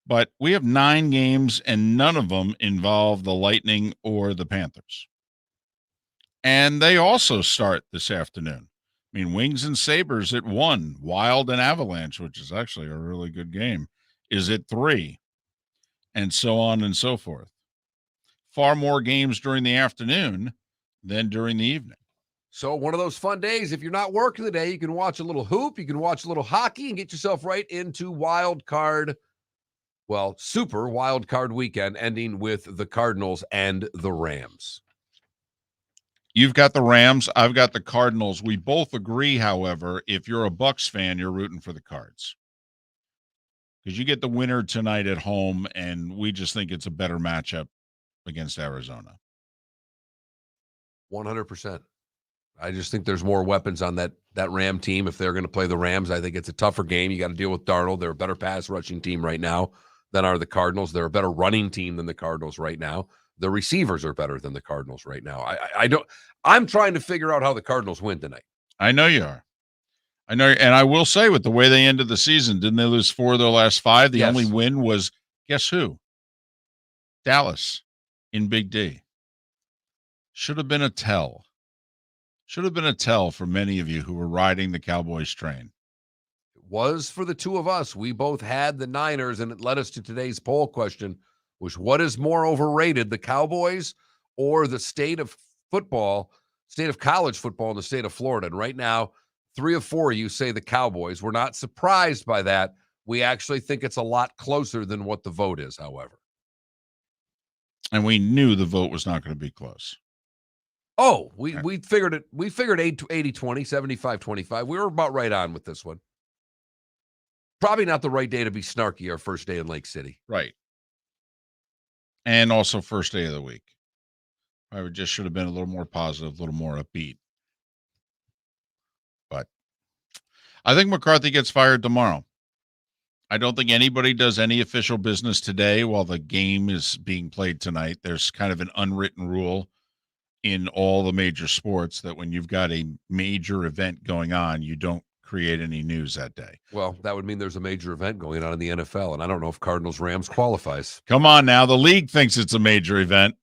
But we have 9 games, and none of them involve the Lightning or the Panthers. And they also start this afternoon. I mean, Wings and Sabres at 1, Wild and Avalanche, which is actually a really good game, is at 3, and so on and so forth. Far more games during the afternoon than during the evening. So one of those fun days. If you're not working today, you can watch a little hoop, you can watch a little hockey, and get yourself right into Super Wild Card weekend, ending with the Cardinals and the Rams. You've got the Rams. I've got the Cardinals. We both agree, however, if you're a Bucs fan, you're rooting for the Cards. Because you get the winner tonight at home, and we just think it's a better matchup against Arizona. 100%. I just think there's more weapons on that Ram team. If they're going to play the Rams, I think it's a tougher game. You got to deal with Darnold. They're a better pass rushing team right now than are the Cardinals. They're a better running team than the Cardinals right now. The receivers are better than the Cardinals right now. I'm trying to figure out how the Cardinals win tonight. I know you are. I know, and I will say, with the way they ended the season, didn't they lose 4 of their last 5? The only win was, guess who? Dallas in Big D. Should have been a tell. Should have been a tell for many of you who were riding the Cowboys train. It was for the two of us. We both had the Niners, and it led us to today's poll question, which what is more overrated, the Cowboys or the state of college football in the state of Florida? And right now, 3 of 4 you say the Cowboys. We're not surprised by that. We actually think it's a lot closer than what the vote is, however. And we knew the vote was not going to be close. Oh, we figured it. We figured 80-20, 75-25. We were about right on with this one. Probably not the right day to be snarky our first day in Lake City. Right. And also first day of the week. I just should have been a little more positive, a little more upbeat. But I think McCarthy gets fired tomorrow. I don't think anybody does any official business today while the game is being played tonight. There's kind of an unwritten rule in all the major sports that when you've got a major event going on, you don't create any news that day. Well, that would mean there's a major event going on in the NFL, and I don't know if Cardinals-Rams qualifies. Come on now. The league thinks it's a major event.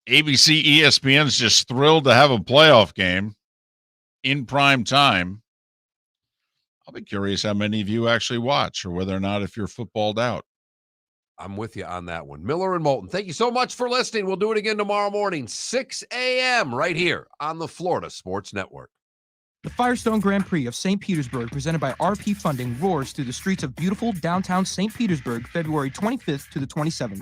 ABC, ESPN's just thrilled to have a playoff game in prime time. I'll be curious how many of you actually watch, or whether or not if you're footballed out. I'm with you on that one. Miller and Moulton, thank you so much for listening. We'll do it again tomorrow morning, 6 a.m. right here on the Florida Sports Network. The Firestone Grand Prix of St. Petersburg, presented by RP Funding, roars through the streets of beautiful downtown St. Petersburg, February 25th to the 27th.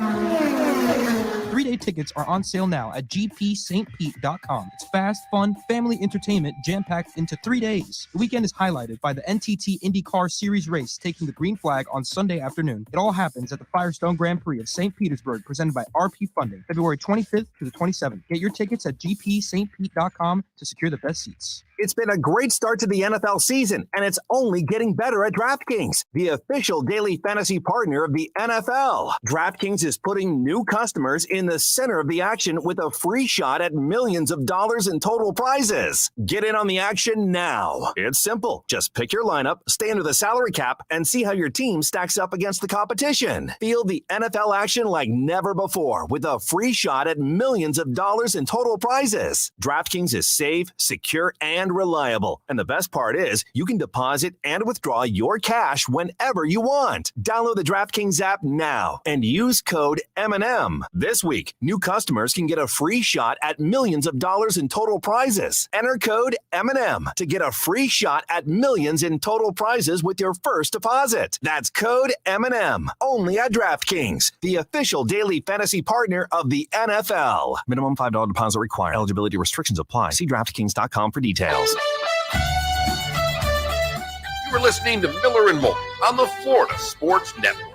3-day tickets are on sale now at gpstpete.com. It's fast, fun, family entertainment jam-packed into 3 days. The weekend is highlighted by the NTT IndyCar Series race taking the green flag on Sunday afternoon. It all happens at the Firestone Grand Prix of St. Petersburg, presented by RP Funding, February 25th to the 27th. Get your tickets at gpstpete.com to secure the best seats. It's been a great start to the NFL season, and it's only getting better at DraftKings, the official daily fantasy partner of the NFL. DraftKings is putting new customers in the center of the action with a free shot at millions of dollars in total prizes. Get in on the action now. It's simple. Just pick your lineup, stay under the salary cap, and see how your team stacks up against the competition. Feel the NFL action like never before with a free shot at millions of dollars in total prizes. DraftKings is safe, secure, and reliable. And the best part is you can deposit and withdraw your cash whenever you want. Download the DraftKings app now and use code M&M. This week, new customers can get a free shot at millions of dollars in total prizes. Enter code M&M to get a free shot at millions in total prizes with your first deposit. That's code M&M. Only at DraftKings, the official daily fantasy partner of the NFL. Minimum $5 deposit required. Eligibility restrictions apply. See DraftKings.com for details. You were listening to Miller and Moulton on the Florida Sports Network.